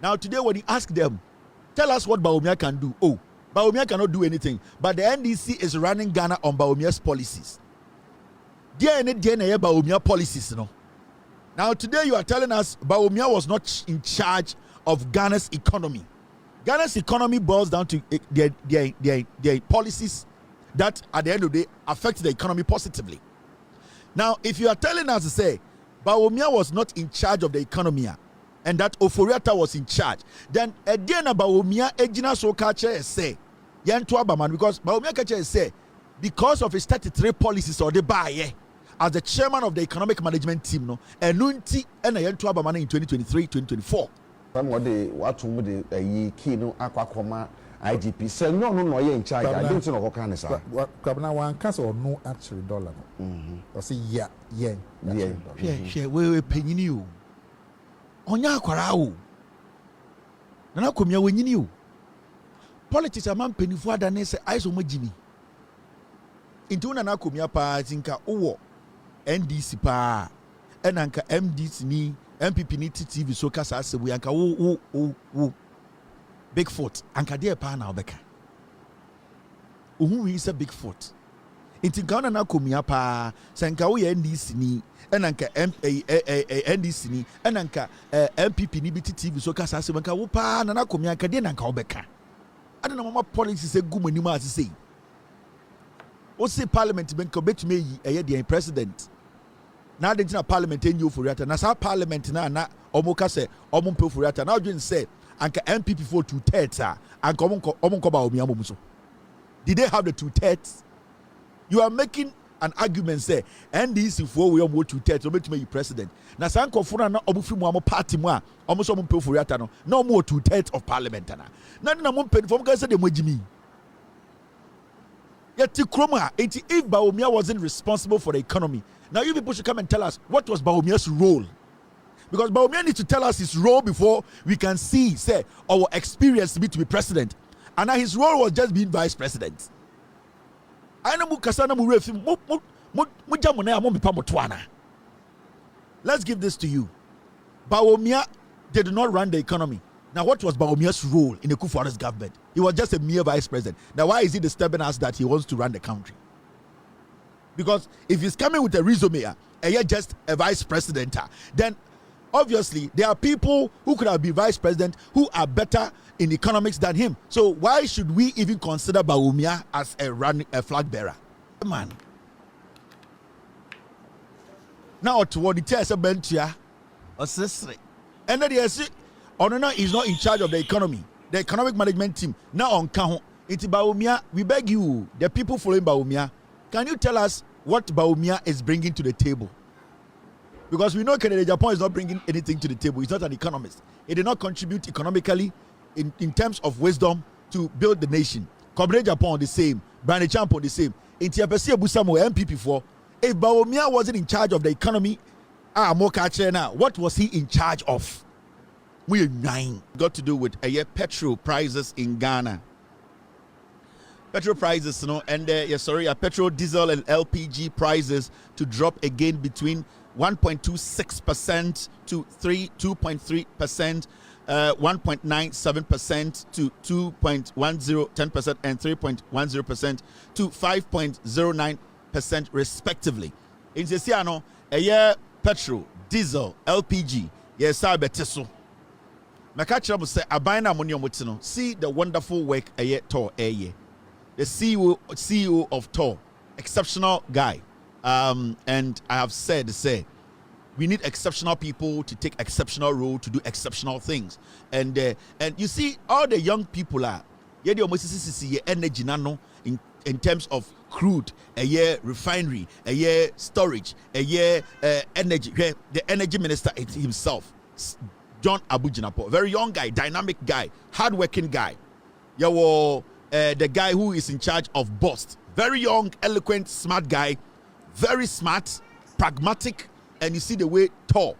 Now today when you ask them, tell us what Bawumia can do. Oh, Bawumia cannot do anything. But the NDC is running Ghana on Bawumia's policies. There Bawumia policies, no. Now today you are telling us Bawumia was not in charge of Ghana's economy. Ghana's economy boils down to their policies that at the end of the day affect the economy positively. Now, if you are telling us to say Bawumia was not in charge of the economy and that Ofori-Atta was in charge, then again Bawumia ejina so kache say yentu abaman because Bawumia kache say because of his 33 policies or the buy as the chairman of the economic management team no enunti ena yentu abaman in 2023-2024. Somebody what to the key no akwakoma IGP say no in charge. I don't know what kind of say. Kabna one case or no actually dollar. Or say yeah. We penny you. Onya kwara Nana Komia we nyini politics a man penny for than say ice o Jimmy. Into Nana Komia pa tinka owo NDC pa enanka MDC ni MPP ni TV so kasa ase we anka wo Bigfoot anka dey pa na obeka. Who is a Bigfoot? Inti Ghana na komia pa senka wo ye NDC ni enanka NDC ni enanka MPP ni biti TV so kasa se menka wo pa na komia ka de nanka obeka ade na mama policy se gu manima asese o se parliament benka betumi yi eye de president na de na parliament enyo foriata na sa parliament na omoka se omompe foriata na odwen se anka MPP for 2/3 anka omonko ba omi amom so. Did they have the 2/3? You are making an argument say NDC for we almost 2/3 to make you president. Na sanko funa na obufi mu amo party mu a omo so mpe ofuriata no more 2/3 of parliament na mo pen from can say de mogimi. Yet kroma if Bawumia wasn't responsible for the economy, now you people should come and tell us what was Bawumia's role. Because Bawumia needs to tell us his role before we can see say our experience to be president. And now his role was just being vice president. Let's give this to you. Bawumia did not run the economy. Now, what was Bawumia's role in the Kufuor's government? He was just a mere vice president. Now, why is he disturbing us that he wants to run the country? Because if he's coming with a resume and you're just a vice president, then obviously there are people who could have been vice president who are better in economics than him. So why should we even consider Bawumia as a flag bearer? Man. Now toward the test of Bentia or Sisri. And then yes, Onona is not in charge of the economy, the economic management team. Now on Kaho. It's Bawumia. We beg you, the people following Bawumia, can you tell us what Bawumia is bringing to the table? Because we know Kennedy Japan is not bringing anything to the table. He's not an economist. He did not contribute economically in terms of wisdom to build the nation. Kennedy Japan the same. Brandon Champo the same. Intiapesi Busamo MPP for. If Bawumia wasn't in charge of the economy, what was he in charge of? We are 9. Got to do with petrol prices in Ghana. Petrol prices, petrol, diesel, and LPG prices to drop again between 1.26% to 2.3%, 1.97% to 2.10%, and 3.10% to 5.09% respectively. In Sesiano, a year petrol, diesel, LPG, yes, I bet so. Makacha say Abina Ammonium Mutino. See the wonderful work a year Tor a year. The CEO of Tor, exceptional guy. And I have said, we need exceptional people to take exceptional role to do exceptional things. And you see, all the young people are energy nano in terms of crude, a year refinery, a year storage, a year energy. The energy minister himself, John Abujinapo, very young guy, dynamic guy, hardworking guy. The guy who is in charge of Bost, very young, eloquent, smart guy. Very smart, pragmatic, and you see the way Tor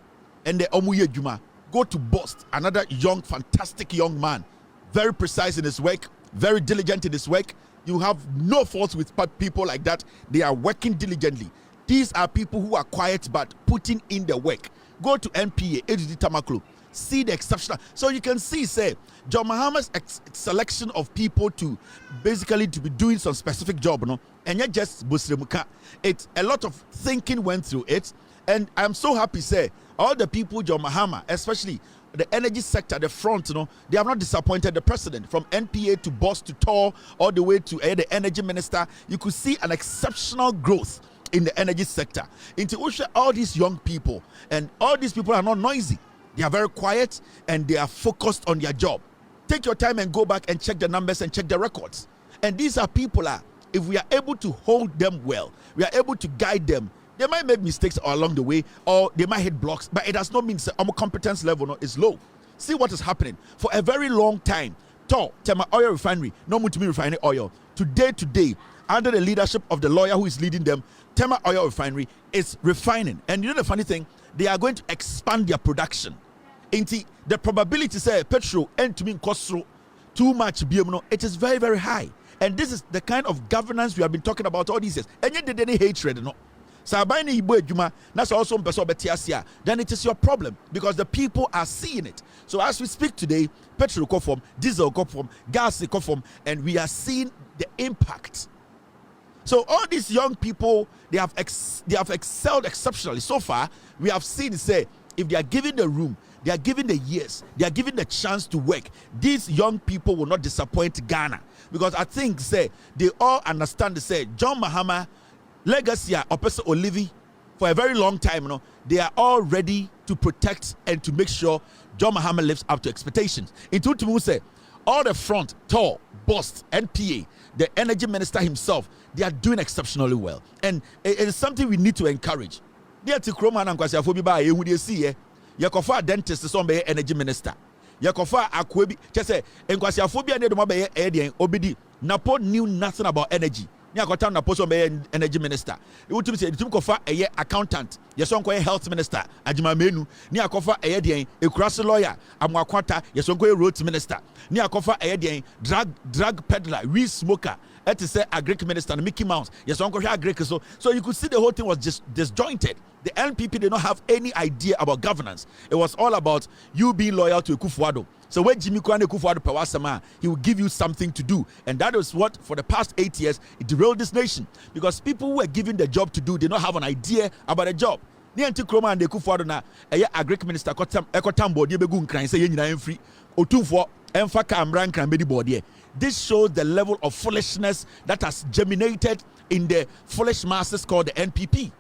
and the Omuye Juma go to Bost. Another young, fantastic young man, very precise in his work, very diligent in his work. You have no faults with people like that. They are working diligently. These are people who are quiet but putting in the work. Go to NPA, HD Tamaklo, see the exceptional. So you can see, John Mahama's selection of people to basically to be doing some specific job, and yet just Busremuka. It's a lot of thinking went through it, and I'm so happy, all the people John Mahama, especially the energy sector, the front, they have not disappointed the president. From NPA to Boss to Tor, all the way to the energy minister, you could see an exceptional growth in the energy sector. Into Usha, all these young people, and all these people are not noisy. They are very quiet and they are focused on their job. Take your time and go back and check the numbers and check the records. And these are people, if we are able to hold them well, we are able to guide them. They might make mistakes along the way, or they might hit blocks, but it does not mean our competence level is low. See what is happening. For a very long time, Tema Oil Refinery, no Mutumi refining oil. Today, under the leadership of the lawyer who is leading them, Tema Oil Refinery is refining. And you know the funny thing? They are going to expand their production. The probability petrol and to mean cost too much it is very, very high. And this is the kind of governance we have been talking about all these years. And yet they didn't hatred, So then it is your problem because the people are seeing it. So as we speak today, petrol conform, diesel conform, gas conform, and we are seeing the impact So all these young people, they have excelled exceptionally. So far, we have seen, say, if they are given the room, they are given the years, they are given the chance to work, these young people will not disappoint Ghana. Because I think, say, they all understand, say, John Mahama, legacy, Opesa Olivi, for a very long time, they are all ready to protect and to make sure John Mahama lives up to expectations. In Tutumu, say, all the front, tall, Bost, NPA, the energy minister himself, they are doing exceptionally well. And it is something we need to encourage. Dear Tikroma and Kwasiafobi, you would see, Yakofa dentist is on the energy minister. Yakofa Akwebi, just say, and Kwasiafobi and the Mobile Edian, Obidi, Napo knew nothing about energy. Nyakota Napo on the energy minister. You would say, Tumkofa a accountant, Yasonko health minister, Ajima Menu, Nyakofa a Edian, a cross lawyer, Amwakwata, Yasonko roads minister, Nyakofa a Edian, drug peddler, weed smoker. That is a Greek minister, Mickey Mouse. Yes, Uncle Greek. So you could see the whole thing was just disjointed. The NPP did not have any idea about governance. It was all about you being loyal to Kwadwo. So when Jimmy Kwane Kwadwo Pewasama, he will give you something to do. And that is what, for the past 8 years, it derailed this nation. Because people who were given the job to do did not have an idea about the job. Ni anti Kroma and the Kwadwo na a Greek minister Ekotambo die begu nkran say nyina free otumfo emfa kamran kran bedi body. This shows the level of foolishness that has germinated in the foolish masses called the NPP.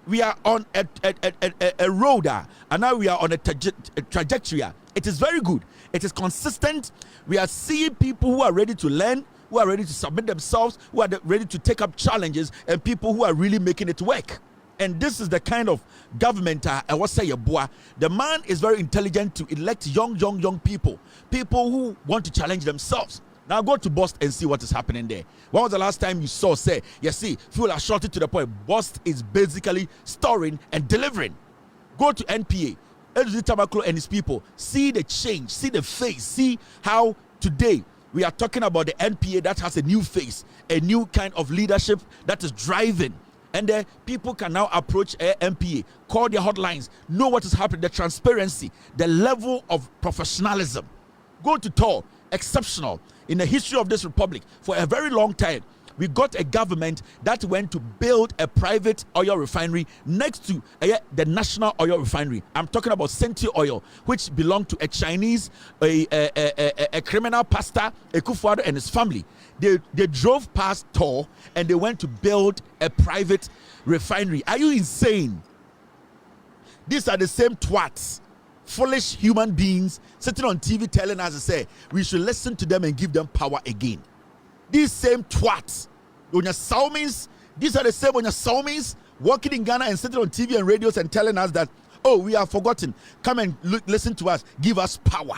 We are on a road, and now we are on a trajectory. It is very good. It is consistent. We are seeing people who are ready to learn, who are ready to submit themselves, who are ready to take up challenges, and people who are really making it work. And this is the kind of government I was saying. The man is very intelligent to elect young people who want to challenge themselves. Now go to Bost and see what is happening there. When was the last time you saw, say, you see, fuel are shorted to the point. Bost is basically storing and delivering. Go to NPA, Edudi Tamaklo and his people. See the change, see the face, see how today we are talking about the NPA that has a new face, a new kind of leadership that is driving. And people can now approach MPA, call their hotlines, know what is happening, the transparency, the level of professionalism. Go to TOR, exceptional. In the history of this republic, for a very long time, we got a government that went to build a private oil refinery next to the national oil refinery. I'm talking about Senti Oil, which belonged to a Chinese, a criminal pastor, Kwadwo and his family. They drove past TOR and they went to build a private refinery. Are you insane? These are the same twats, foolish human beings sitting on TV telling us to say we should listen to them and give them power again. These same twats, these are the same Saumins working in Ghana and sitting on TV and radios and telling us that, oh, we are forgotten. Come and listen to us. Give us power.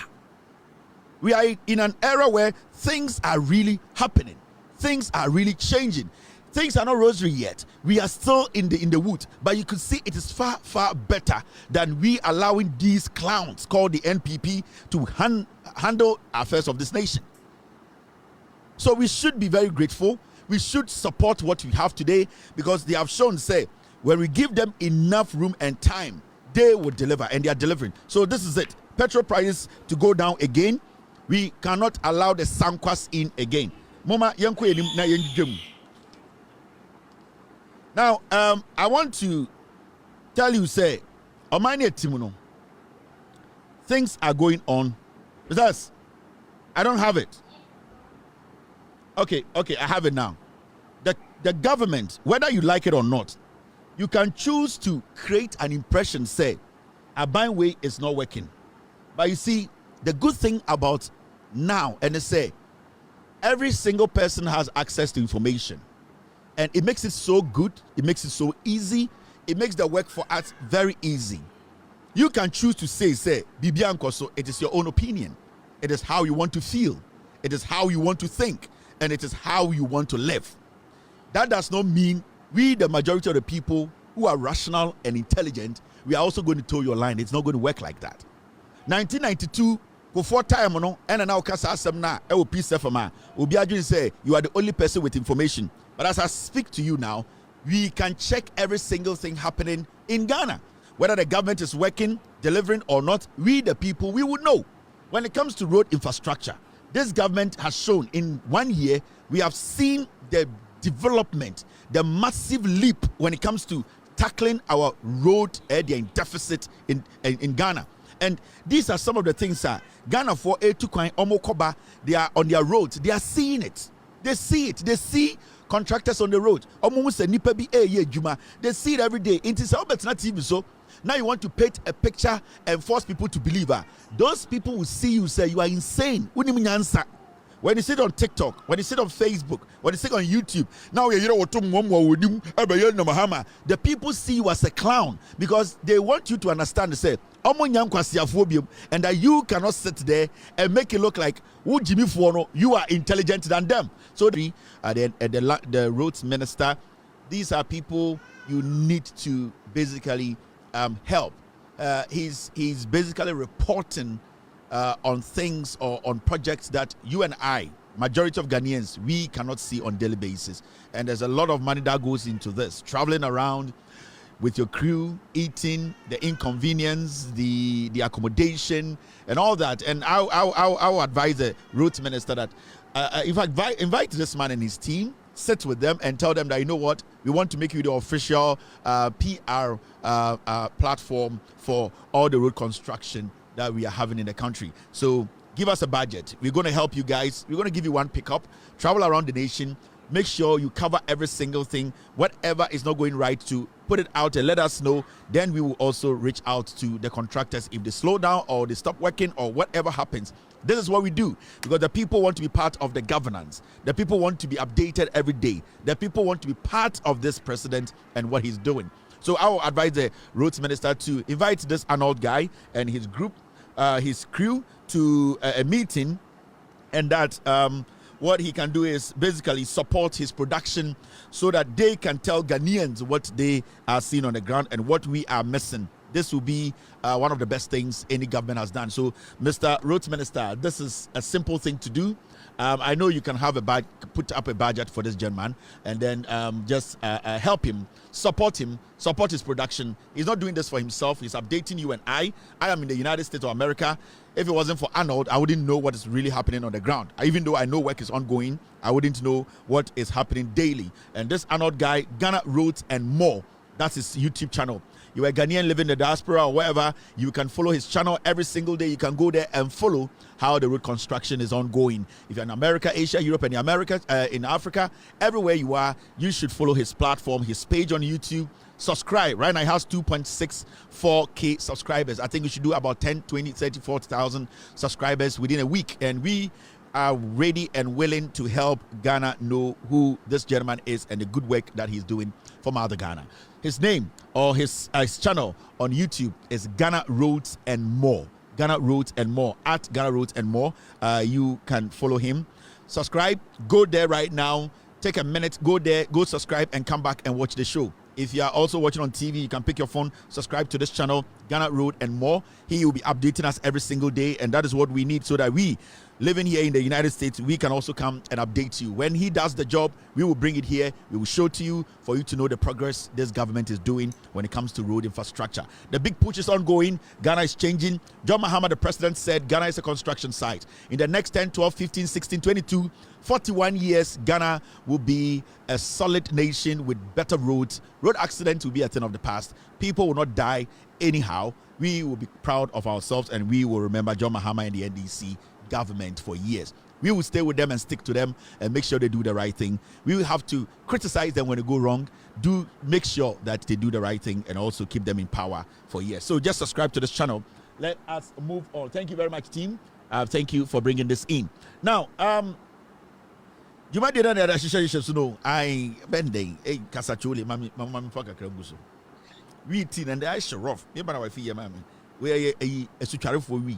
We are in an era where things are really happening. Things are really changing. Things are not rosary yet. We are still in the wood. But you can see it is far, far better than we allowing these clowns called the NPP to handle affairs of this nation. So we should be very grateful. We should support what we have today because they have shown, say, when we give them enough room and time, they will deliver, and they are delivering. So this is it. Petrol prices to go down again. We cannot allow the Sankwas in again. Mama, now, I want to tell you, say, things are going on. Because I don't have it. Okay, I have it now. The government, whether you like it or not, you can choose to create an impression, say, a buying way is not working. But you see, the good thing about now, and they say, every single person has access to information. And it makes it so good, it makes it so easy, it makes the work for us very easy. You can choose to say, Bibianko, so it is your own opinion. It is how you want to feel. It is how you want to think. And it is how you want to live. That does not mean we, the majority of the people who are rational and intelligent, we are also going to toe your line. It's not going to work like that. 1992, before time, and now say you are the only person with information. But as I speak to you now, we can check every single thing happening in Ghana. Whether the government is working, delivering or not, we the people, we would know. When it comes to road infrastructure, this government has shown in 1 year, we have seen the development, the massive leap when it comes to tackling our road deficit in Ghana. And these are some of the things that Ghanafo, Etukwan, Omokoba, they are on their roads. They are seeing it. They see it. They see contractors on the road. They see it every day. It is not TV. So now you want to paint a picture and force people to believe her. Those people will see you say you are insane. When you sit on TikTok, when you sit on Facebook, when you sit on YouTube, now the people see you as a clown because they want you to understand, say, and that you cannot sit there and make it look like you are intelligent than them. So the roads minister, these are people you need to basically help. He's basically reporting on things or on projects that you and I, majority of Ghanaians, we cannot see on daily basis. And there's a lot of money that goes into this. Traveling around with your crew, eating, the inconvenience, the accommodation, and all that. And I'll advise the roads minister that if I invite this man and his team, sit with them and tell them that, you know what, we want to make you the official PR platform for all the road construction that we are having in the country. So give us a budget. We're going to help you guys. We're going to give you one pickup, travel around the nation, make sure you cover every single thing. Whatever is not going right, to put it out and let us know. Then we will also reach out to the contractors if they slow down or they stop working or whatever happens. This is what we do because the people want to be part of the governance. The people want to be updated every day. The people want to be part of this president and what he's doing. So I will advise the roads minister to invite this Arnold guy and his group, his crew, to a meeting, and that what he can do is basically support his production so that they can tell Ghanaians what they are seeing on the ground and what we are missing. This will be one of the best things any government has done. So, Mr. Roads Minister, this is a simple thing to do. I know you can have put up a budget for this gentleman, and then just help him, support his production. He's not doing this for himself. He's updating you and I. I am in the United States of America. If it wasn't for Arnold, I wouldn't know what is really happening on the ground. Even though I know work is ongoing, I wouldn't know what is happening daily. And this Arnold guy, Ghana Roads and More, that's his YouTube channel. You are a Ghanaian living in the diaspora or wherever, you can follow his channel every single day. You can go there and follow how the road construction is ongoing. If you're in America, Asia, Europe, and the Americas, in Africa, everywhere you are, you should follow his platform, his page on YouTube. Subscribe. Right now, he has 2.64K subscribers. I think we should do about 10, 20, 30, 40,000 subscribers within a week. And we are ready and willing to help Ghana know who this gentleman is and the good work that he's doing for Mother Ghana. His name or his channel on YouTube is Ghana Roads and More. Ghana Roads and More, at Ghana Roads and More. You can follow him. Subscribe. Go there right now. Take a minute. Go there. Go subscribe and come back and watch the show. If you are also watching on TV, you can pick your phone, subscribe to this channel, Ghana Road and More. He will be updating us every single day, and that is what we need so that we, living here in the United States, we can also come and update you. When he does the job, we will bring it here. We will show to you for you to know the progress this government is doing when it comes to road infrastructure. The big push is ongoing. Ghana is changing. John Mahama, the president, said Ghana is a construction site. In the next 10, 12, 15, 16, 22, 41 years, Ghana will be a solid nation with better roads. Road accidents will be a thing of the past. People will not die anyhow. We will be proud of ourselves, and we will remember John Mahama and the NDC government for years. We will stay with them and stick to them and make sure they do the right thing. We will have to criticize them when they go wrong. Make sure that they do the right thing and also keep them in power for years. So just subscribe to this channel. Let us move on. Thank you very much, team. Thank you for bringing this in. Now, you might know that I bending a casachuli, mammy, fucker, Kraguso. We teen and I show rough. You better wife, your mammy. We are a suchari for we.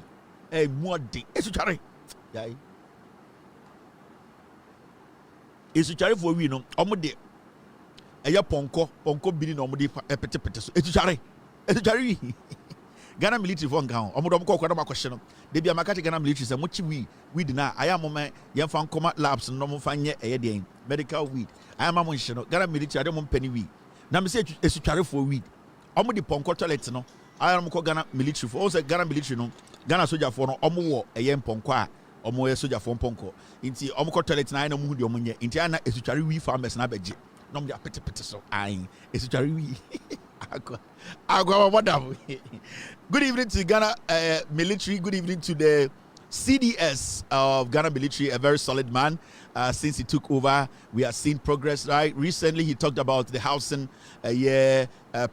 A more day. A suchari. Yay. A suchari for we no. Omode. A ya ponko bini no modi epete. A suchari. Ghana military for Ghana. Omodoko kwada question. Debi amakati Ghana military say much we deny. I am moment yan fan combat labs no mo fanye eye medical weed. I am amon shino. Ghana military dey mo penny weed. Na me say esutware for weed. Omo di ponko toilet no. I am ko Ghana military for. O say Ghana military no. Ghana soldier for no omo wo eye ponko a omo ye soja fo mponko inti omo ko toilet na mu de omo nye inti ana esutware wi farmers na beje nom dia pete so ayin esutware wi agwa madam. Good evening to Ghana military. Good evening to the CDS of Ghana military, a very solid man. Since he took over, we have seen progress. Right, recently he talked about the housing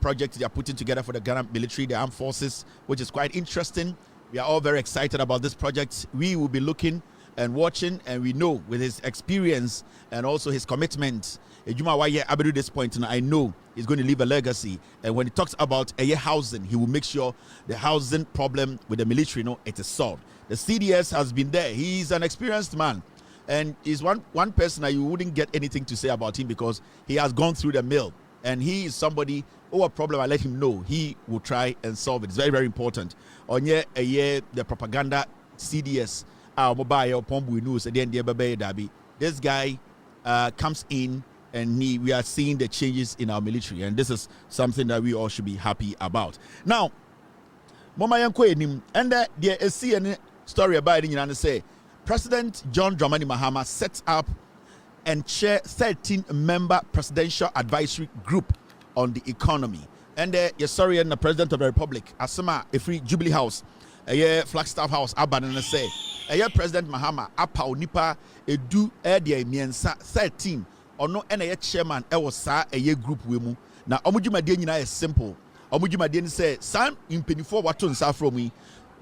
project they are putting together for the Ghana military, the armed forces, which is quite interesting. We are all very excited about this project. We will be looking and watching, and we know with his experience and also his commitment, up to this point, and I know he's going to leave a legacy. And when he talks about housing, he will make sure the housing problem with the military, it is solved. The CDS has been there. He's an experienced man, and he's one person that you wouldn't get anything to say about him because he has gone through the mill, and he is somebody. A problem, I let him know he will try and solve it. It's very, very important. On the propaganda CDS, our mobile pombu news, and then this guy comes in, and we are seeing the changes in our military, and this is something that we all should be happy about. Now, Mama Yanko enim, and there is CNN story about it, and say President John Dramani Mahama sets up and chair 13-member presidential advisory group on the economy. And sorry, and the President of the Republic, Asama Efri Jubilee House, Flagstaff House, Aban, say, President Mahama, Apa Nipa, Edu Edia Miensa 13, or no any chairman, Ewosa, group wimu. Now, Omujima Dena is simple. Omujima Dena say, Sam in Penny4 Watton Sa from me,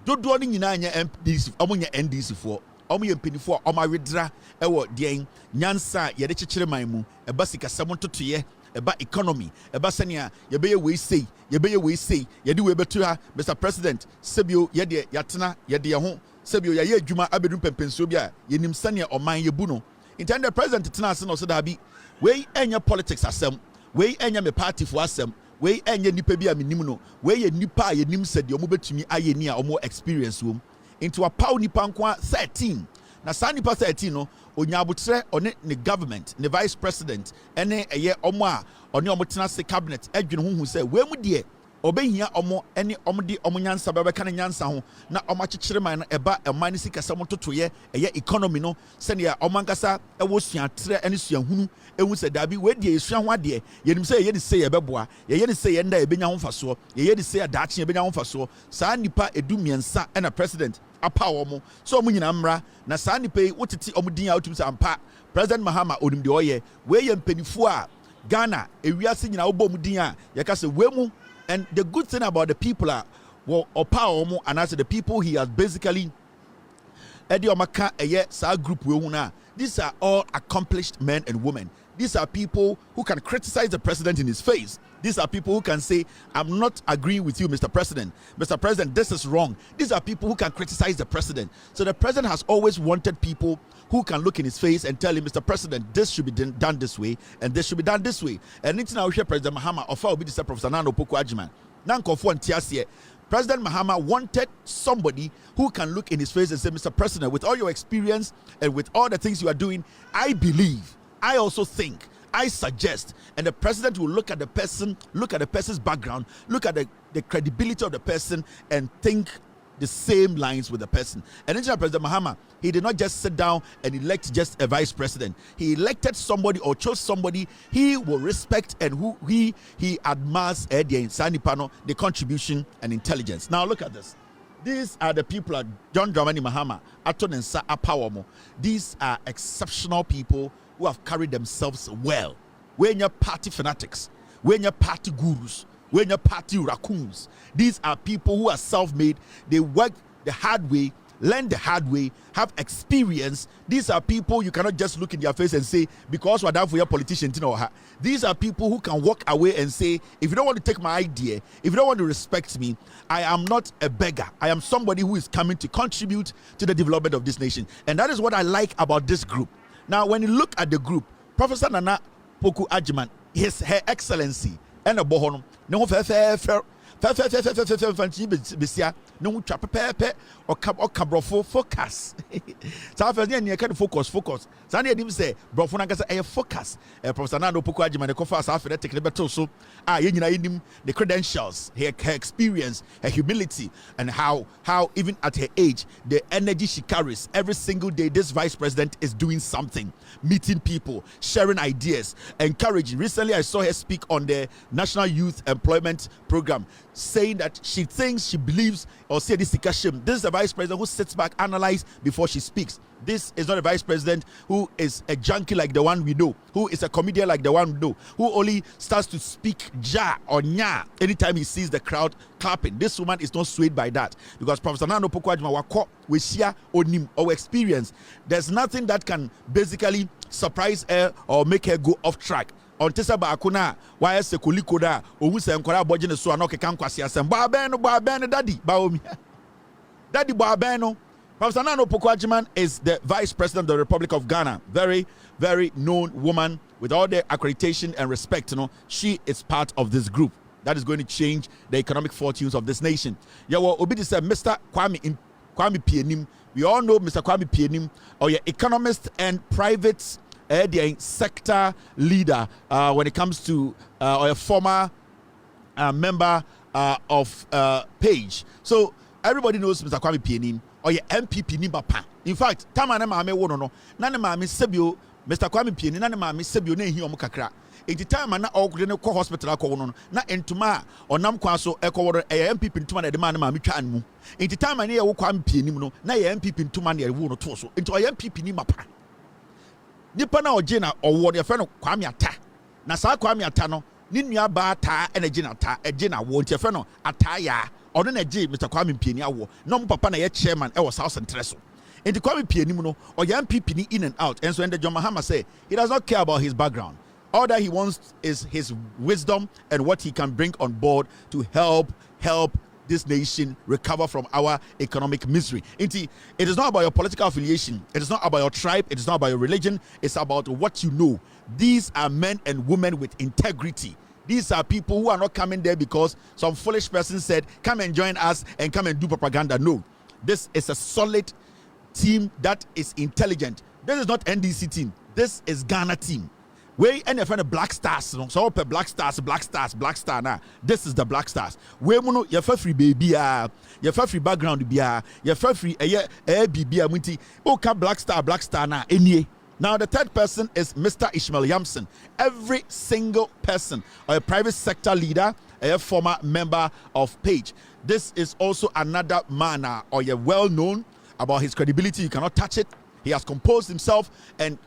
do dwelling in MDC, Omunya NDC for. Omu yempinifo oma wedra ewo den nyansa ye de kekere manmu e basika samonto toye eba economy eba sania ye beye we sei ye de we betu ha Mr President sebio ye de yatena ye de ho sebio ye adwuma abedum pempenso bi a ye nim sania oman ye bu no intended president tena ase no so da bi we enya politics asem we enya me party fo asem we enya nipa bi a menim no we ye nipa a ye nim sede omo betumi aye ni a omo experience wom into a power nipa nkwa 13 na sa nipa 13 no onyabotre one ne government ne vice president ene omo a one omo tena se cabinet adwene hu se we mu de obehia omo ene omo de omo nyansa bebe kan nyansa ho na omo akekere man eba eman ne sika samo totoye economy no se ne omo ankasa ewo suatre ene suahunu ehu se dabi we de esua ho ade yenim se ye de se ye beboa ye de se ye nda ebenya ho faso ye de se adaache ebenya ho faso saa nipa edumiensa ena president apa omo so omo nyina mra na saa nipa wotiti omo din a wotum se ampa President Mahama onim de oye we ye mpanifo a Ghana ewiase nyina wo bom din a ye ka se we mu. And the good thing about the people are, well, Opa and as the people he has basically, group these are all accomplished men and women. These are people who can criticize the president in his face. These are people who can say, I'm not agreeing with you, Mr. President. Mr. President, this is wrong. These are people who can criticize the president. So the president has always wanted people who can look in his face and tell him, Mr. President, this should be done this way, and this should be done this way. And it's now President Mahama of our BDC Professor Nano Poko Ajiman. President Mahama wanted somebody who can look in his face and say, Mr. President, with all your experience and with all the things you are doing, I believe, I also think, I suggest, and the president will look at the person, look at the person's background, look at the credibility of the person, and think the same lines with the person. And then President Mahama, he did not just sit down and elect just a vice president. He elected somebody or chose somebody he will respect and who he admires the contribution and intelligence. Now look at this. These are the people John Dramani Mahama, Aton and Sa Apawomo. These are exceptional people who have carried themselves well. When you're party fanatics, when you're party gurus, when you're party raccoons, these are people who are self-made. They work the hard way, learn the hard way, have experience. These are people you cannot just look in their face and say, because we're down for your politician. These are people who can walk away and say, if you don't want to take my idea, if you don't want to respect me, I am not a beggar. I am somebody who is coming to contribute to the development of this nation. And that is what I like about this group. Now, when you look at the group, Professor Nana Poku Ajiman, Her Excellency, and a bohonum, no fair, fancy besia no trap pepe or cabrofo focus. South African can focus. Sunday didn't say Brofuna a focus. Professor Nando Pukwaji, the Kofa South Africa take the so the credentials, her experience, her humility, and how even at her age, the energy she carries every single day. This vice president is doing something, meeting people, sharing ideas, encouraging. Recently, I saw her speak on the National Youth Employment Program, saying that she thinks, she believes, or say this is a vice president who sits back, analyze before she speaks. This is not a vice president who is a junkie like the one we know, who is a comedian like the one we know, who only starts to speak ja or nya anytime he sees the crowd clapping. This woman is not swayed by that, because Professor Nando Pokwadjuma wako we share onim or experience. There's nothing that can basically surprise her or make her go off track. On tesa ba akuna why se koliko da ohu se nkora abogye ne so anoke kan kwase asem ba ben no daddy ba omi daddy ba ben no. Professor Nano Pokwajiman is the Vice President of the Republic of Ghana. Very, very known woman with all the accreditation and respect. She is part of this group that is going to change the economic fortunes of this nation. Yawo Obidi said, Mr. Kwame Pienim. We all know Mr. Kwame Pienim, or your economist and private sector leader when it comes to or a former member of Page. So everybody knows Mr. Kwame Pienim. Or your MPP ni bapa. In fact, tamane maame wo no na ne maame sebio Mr. Kwame Pieni na ne maame sebio na ehi omo kakra. Enti time na okure ne ko hospital akọ no na entuma onam kwa so ekọ MPP ntuma na de ma ne maame twa anmu. Enti time na ye wo Kwame Pieni no na ye MPP ntuma na ye wo no to so. Enti o ye MPP ni bapa. Nipa na oje na owo de fe no Kwame Ata. Na sa Kwame Ata no ni nua ba ta energy na ta eje na wo nti fe no ata ya. Ono na J Mr. Kwame Pieni awo no papa na ye chairman e was house interest. And the Kwame Pieni no or MPP in and out. And so when the John Mahama say he does not care about his background. All that he wants is his wisdom and what he can bring on board to help this nation recover from our economic misery. It is not about your political affiliation. It is not about your tribe. It is not about your religion. It's about what you know. These are men and women with integrity. These are people who are not coming there because some foolish person said, come and join us and come and do propaganda. No, this is a solid team that is intelligent. This is not NDC team. This is Ghana team. We NFL Black Stars. So Black Star now. This is the Black Stars. We mono your free baby your free background be your free baby munti. Okay, Black Star now. Now, the third person is Mr. Ishmael Yamson. Every single person, or a private sector leader, a former member of Page. This is also another man, or you're well known about his credibility. You cannot touch it. He has comported himself and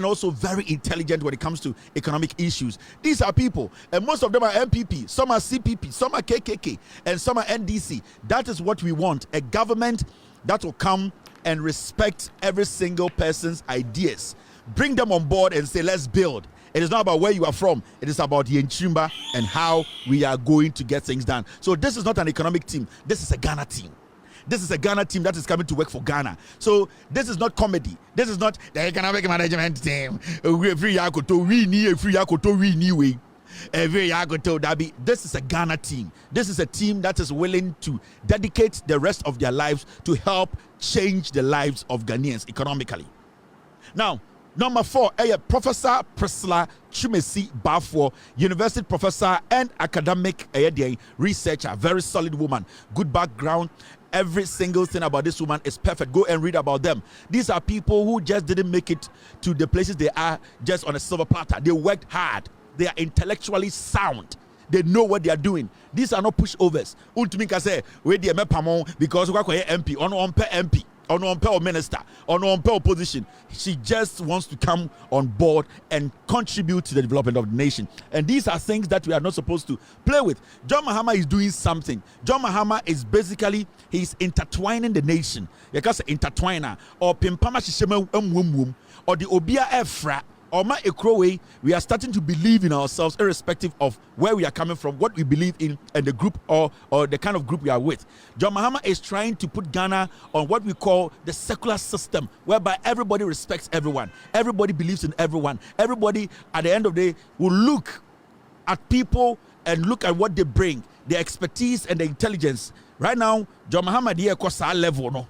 also very intelligent when it comes to economic issues. These are people, and most of them are MPP, some are CPP, some are KKK, and some are NDC. That is what we want, a government that will come and respect every single person's ideas. Bring them on board and say, let's build. It is not about where you are from. It is about the Nchimba and how we are going to get things done. So this is not an economic team. This is a Ghana team. This is a Ghana team that is coming to work for Ghana. So this is not comedy. This is not the economic management team. This is a Ghana team. This is a team that is willing to dedicate the rest of their lives to help change the lives of Ghanaians economically. Now, number 4, Professor Priscilla Chumesi Bafo, university professor and academic researcher, very solid woman, good background. Every single thing about this woman is perfect. Go and read about them. These are people who just didn't make it to the places they are just on a silver platter. They worked hard. They are intellectually sound. They know what they are doing. These are not pushovers. Ultimate say we dey because we are MP on MP on minister on opposition. She just wants to come on board and contribute to the development of the nation. And these are things that we are not supposed to play with. John Mahama is doing something. John Mahama is basically he's intertwining the nation. Because intertwiner or pimpama shishema or the obia efra. We are starting to believe in ourselves irrespective of where we are coming from, what we believe in, and the group or the kind of group we are with. John Mahama is trying to put Ghana on what we call the secular system, whereby everybody respects everyone. Everybody believes in everyone. Everybody, at the end of the day, will look at people and look at what they bring, the expertise and the intelligence. Right now, John Muhammad here kosa level no.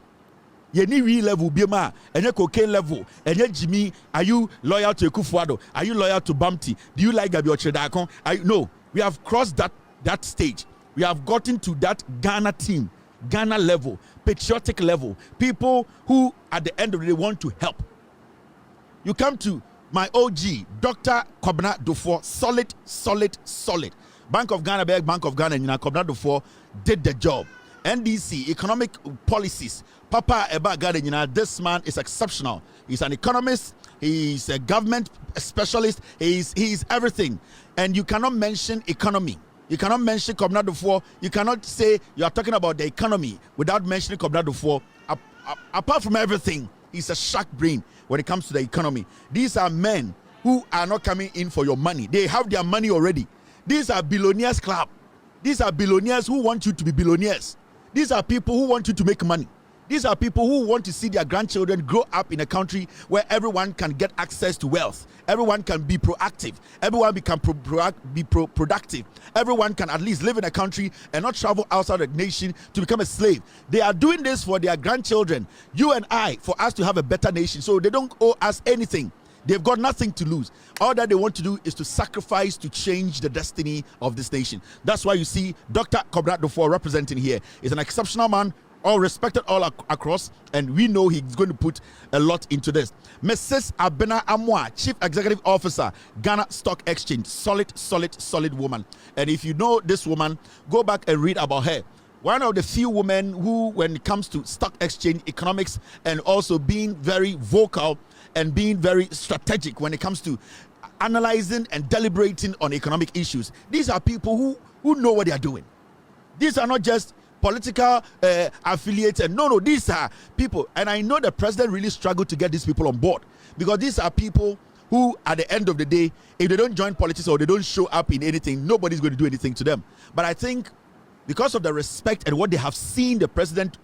Ye ni real level biema, enye cocaine level, enye Jimmy, are you loyal to Kwadwo? Are you loyal to Bamti? Do you like Gabi Ochedakon? No, we have crossed that stage. We have gotten to that Ghana team, Ghana level, patriotic level, people who at the end of the day want to help. You come to my OG, Dr. Kwadwo Sheldon, solid. Bank of Ghana, Bank of Ghana, Kwadwo Sheldon did the job. NDC, economic policies, Papa Eba Ghana, this man is exceptional. He's an economist, he's a government specialist, he's everything. And you cannot mention economy. You cannot mention Kwadwo Sheldon. You cannot say you are talking about the economy without mentioning Kwadwo Sheldon. Apart from everything, he's a shark brain when it comes to the economy. These are men who are not coming in for your money. They have their money already. These are billionaires club. These are billionaires who want you to be billionaires. These are people who want you to make money. These are people who want to see their grandchildren grow up in a country where everyone can get access to wealth. Everyone can be proactive. Everyone can be productive. Everyone can at least live in a country and not travel outside the nation to become a slave. They are doing this for their grandchildren, you and I, for us to have a better nation. So they don't owe us anything. They've got nothing to lose. All that they want to do is to sacrifice to change the destiny of this nation. That's why you see Dr. Kwadwo Sheldon representing here. He's an exceptional man, all respected all across, and we know he's going to put a lot into this. Mrs. Abena Amwa, Chief Executive Officer, Ghana Stock Exchange. Solid woman. And if you know this woman, go back and read about her. One of the few women who, when it comes to stock exchange economics and also being very vocal and being very strategic when it comes to analyzing and deliberating on economic issues. These are people who know what they are doing. These are not just political affiliates. And no, these are people. And I know the president really struggled to get these people on board, because these are people who, at the end of the day, if they don't join politics or they don't show up in anything, nobody's going to do anything to them. But I think because of the respect and what they have seen the president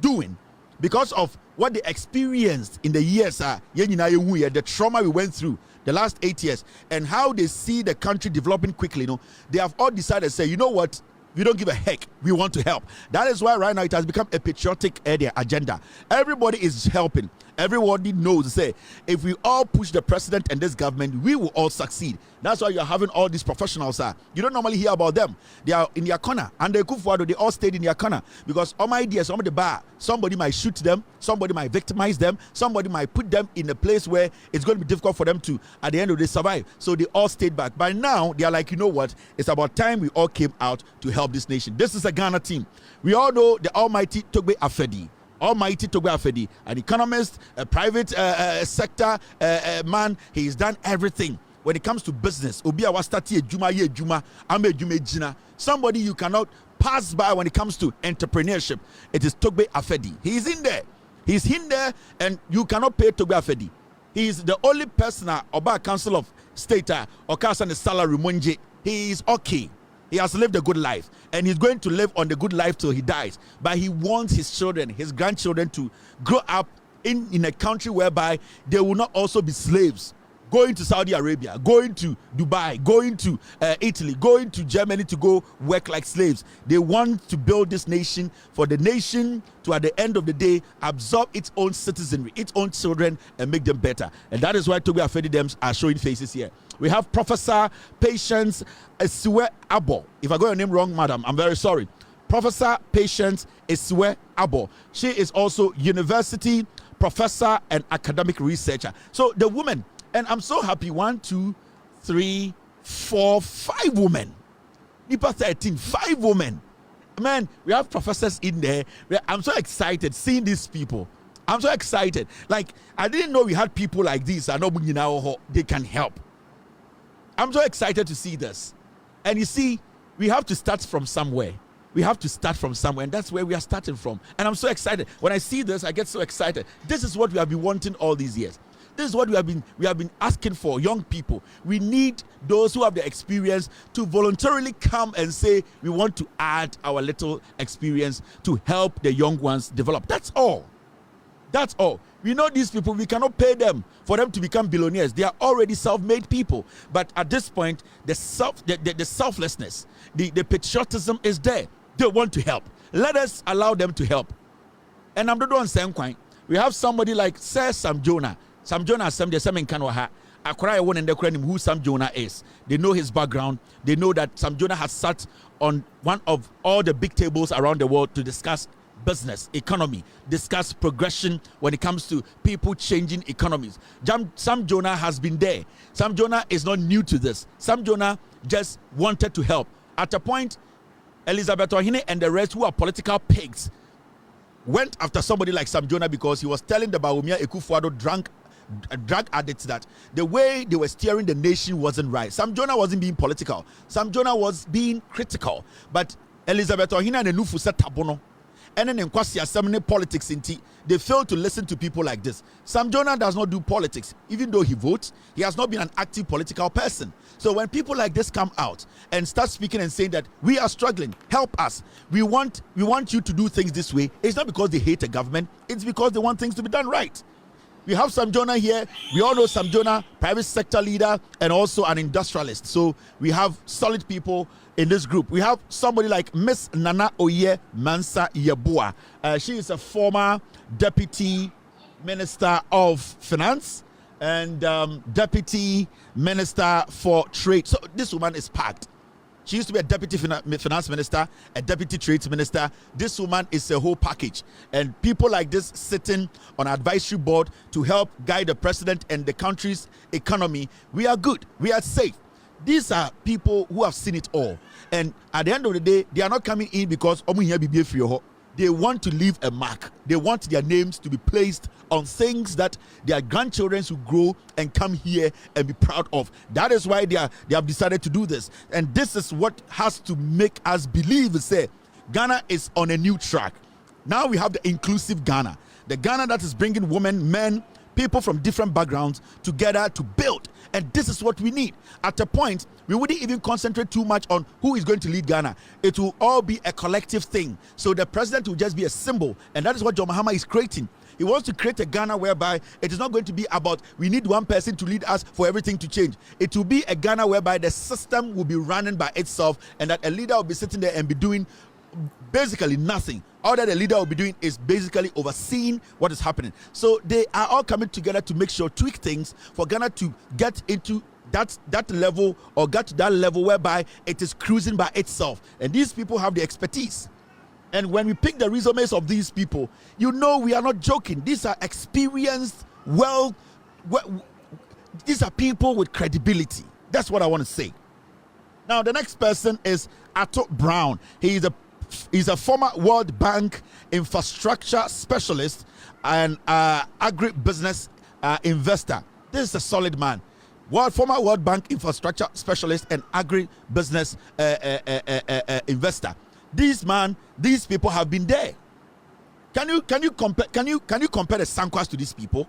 doing, because of what they experienced in the years, the trauma we went through the last 8 years, and how they see the country developing quickly, they have all decided to say, you know what, we don't give a heck, we want to help. That is why right now it has become a patriotic agenda. Everybody is helping. Everybody knows, say, if we all push the president and this government, we will all succeed. That's why you're having all these professionals. You don't normally hear about them. They are in their corner. And they all stayed in their corner. Because all my ideas, some of the bar, somebody might shoot them, somebody might victimize them, somebody might put them in a place where it's going to be difficult for them to, at the end of the day, survive. So they all stayed back. By now, they are like, you know what? It's about time we all came out to help this nation. This is a Ghana team. We all know the almighty Togbe Afedi. Almighty Togbe Afedi, an economist, a private sector man. He's done everything when it comes to business. Somebody you cannot pass by when it comes to entrepreneurship. It is Togbe Afedi. He's in there. He's in there, and you cannot pay Togbe Afedi. He is the only person Oba Council of State or Council salary Munje. He is okay. He has lived a good life, and he's going to live on the good life till he dies. But he wants his children, his grandchildren, to grow up in a country whereby they will not also be slaves, going to Saudi Arabia, going to Dubai, going to Italy, going to Germany to go work like slaves. They want to build this nation for the nation to, at the end of the day, absorb its own citizenry, its own children, and make them better. And that is why Togbe Afedi Dems are showing faces here. We have Professor Patience Esiwe Abo. If I got your name wrong, madam, I'm very sorry. Professor Patience Esiwe Abo. She is also university professor and academic researcher. So the woman, and I'm so happy, 1, 2, 3, 4, 5 women. Nipa 13, 5 women. Man, we have professors in there. I'm so excited seeing these people. I'm so excited. Like, I didn't know we had people like this. I know they can help. I'm so excited to see this. And you see, we have to start from somewhere. We have to start from somewhere, and that's where we are starting from. And I'm so excited. When I see this, I get so excited. This is what we have been wanting all these years. This is what we have been asking for, young people. We need those who have the experience to voluntarily come and say, we want to add our little experience to help the young ones develop. That's all. That's all. We know these people, we cannot pay them for them to become billionaires. They are already self-made people. But at this point, the selflessness, the patriotism is there. They want to help. Let us allow them to help. And I'm not doing same kind. We have somebody like Sir Sam Jonah. Sam Jonah, Sam Kanwaha. I one in the crane who Sam Jonah is. They know his background. They know that Sam Jonah has sat on one of all the big tables around the world to discuss business, economy, discuss progression when it comes to people changing economies. Sam Jonah has been there. Sam Jonah is not new to this. Sam Jonah just wanted to help. At a point, Elizabeth Ohine and the rest who are political pigs went after somebody like Sam Jonah because he was telling the Bawumia Ekufuado drug addicts that the way they were steering the nation wasn't right. Sam Jonah wasn't being political. Sam Jonah was being critical. But Elizabeth Ohine and Enufu said tabono. And then in Kwasi Assembly politics they fail to listen to people like this. Sam Jonah does not do politics. Even though he votes, he has not been an active political person. So when people like this come out and start speaking and saying that we are struggling, help us, we want you to do things this way, it's not because they hate the government, it's because they want things to be done right. We have Sam Jonah here. We all know Sam Jonah, private sector leader and also an industrialist. So we have solid people in this group. We have somebody like Miss Nana Oye Mansa Yeboah. She is a former deputy minister of finance and deputy minister for trade. So this woman is packed. She used to be a deputy finance minister, a deputy trade minister. This woman is a whole package. And people like this sitting on an advisory board to help guide the president and the country's economy, we are good. We are safe. These are people who have seen it all. And at the end of the day, they are not coming in because they want to leave a mark. They want their names to be placed on things that their grandchildren will grow and come here and be proud of. That is why they have decided to do this. And this is what has to make us believe, say, Ghana is on a new track. Now we have the inclusive Ghana. The Ghana that is bringing women, men, people from different backgrounds together to build. And this is what we need. At a point, we wouldn't even concentrate too much on who is going to lead Ghana. It will all be a collective thing. So the president will just be a symbol. And that is what John Mahama is creating. He wants to create a Ghana whereby it is not going to be about we need one person to lead us for everything to change. It will be a Ghana whereby the system will be running by itself and that a leader will be sitting there and be doing basically nothing. All that the leader will be doing is basically overseeing what is happening. So they are all coming together to make sure, tweak things for Ghana to get into that level or get to that level whereby it is cruising by itself. And these people have the expertise. And when we pick the resumes of these people, you know we are not joking. These are experienced, these are people with credibility. That's what I want to say. Now, the next person is Atto Brown. He's a former World Bank infrastructure specialist and agribusiness investor. This is a solid man. Former World Bank infrastructure specialist and agribusiness investor. These people have been there. Can you compare the Sankwas to these people?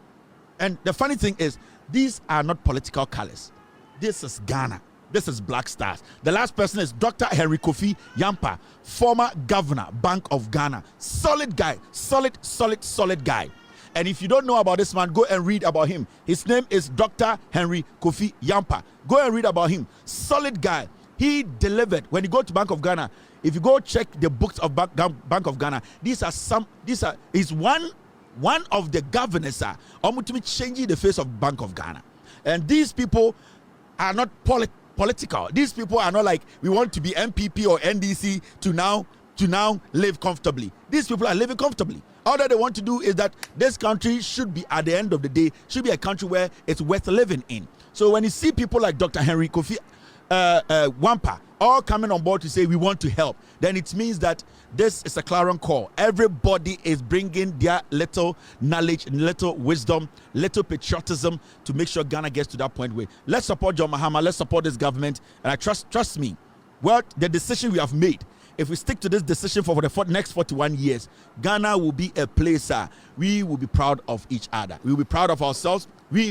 And the funny thing is, these are not political colors. This is Ghana. This is Black Stars. The last person is Dr. Henry Kofi Yampa, former governor, Bank of Ghana. Solid guy. Solid guy. And if you don't know about this man, go and read about him. His name is Dr. Henry Kofi Yampa. Go and read about him. Solid guy. He delivered. When you go to Bank of Ghana, if you go check the books of Bank of Ghana, he's one of the governors changing the face of Bank of Ghana. And these people are not political. These people are not like we want to be MPP or NDC to now live comfortably. These people are living comfortably. All that they want to do is that this country should be, at the end of the day, should be a country where it's worth living in. So when you see people like Dr. Henry Kofi Wampa all coming on board to say we want to help, then it means that this is a clarion call. Everybody is bringing their little knowledge, little wisdom, little patriotism to make sure Ghana gets to that point where let's support John Mahama, let's support this government. And I trust me, the decision we have made, if we stick to this decision for the next 41 years, Ghana will be a place we will be proud of each other. We will be proud of ourselves.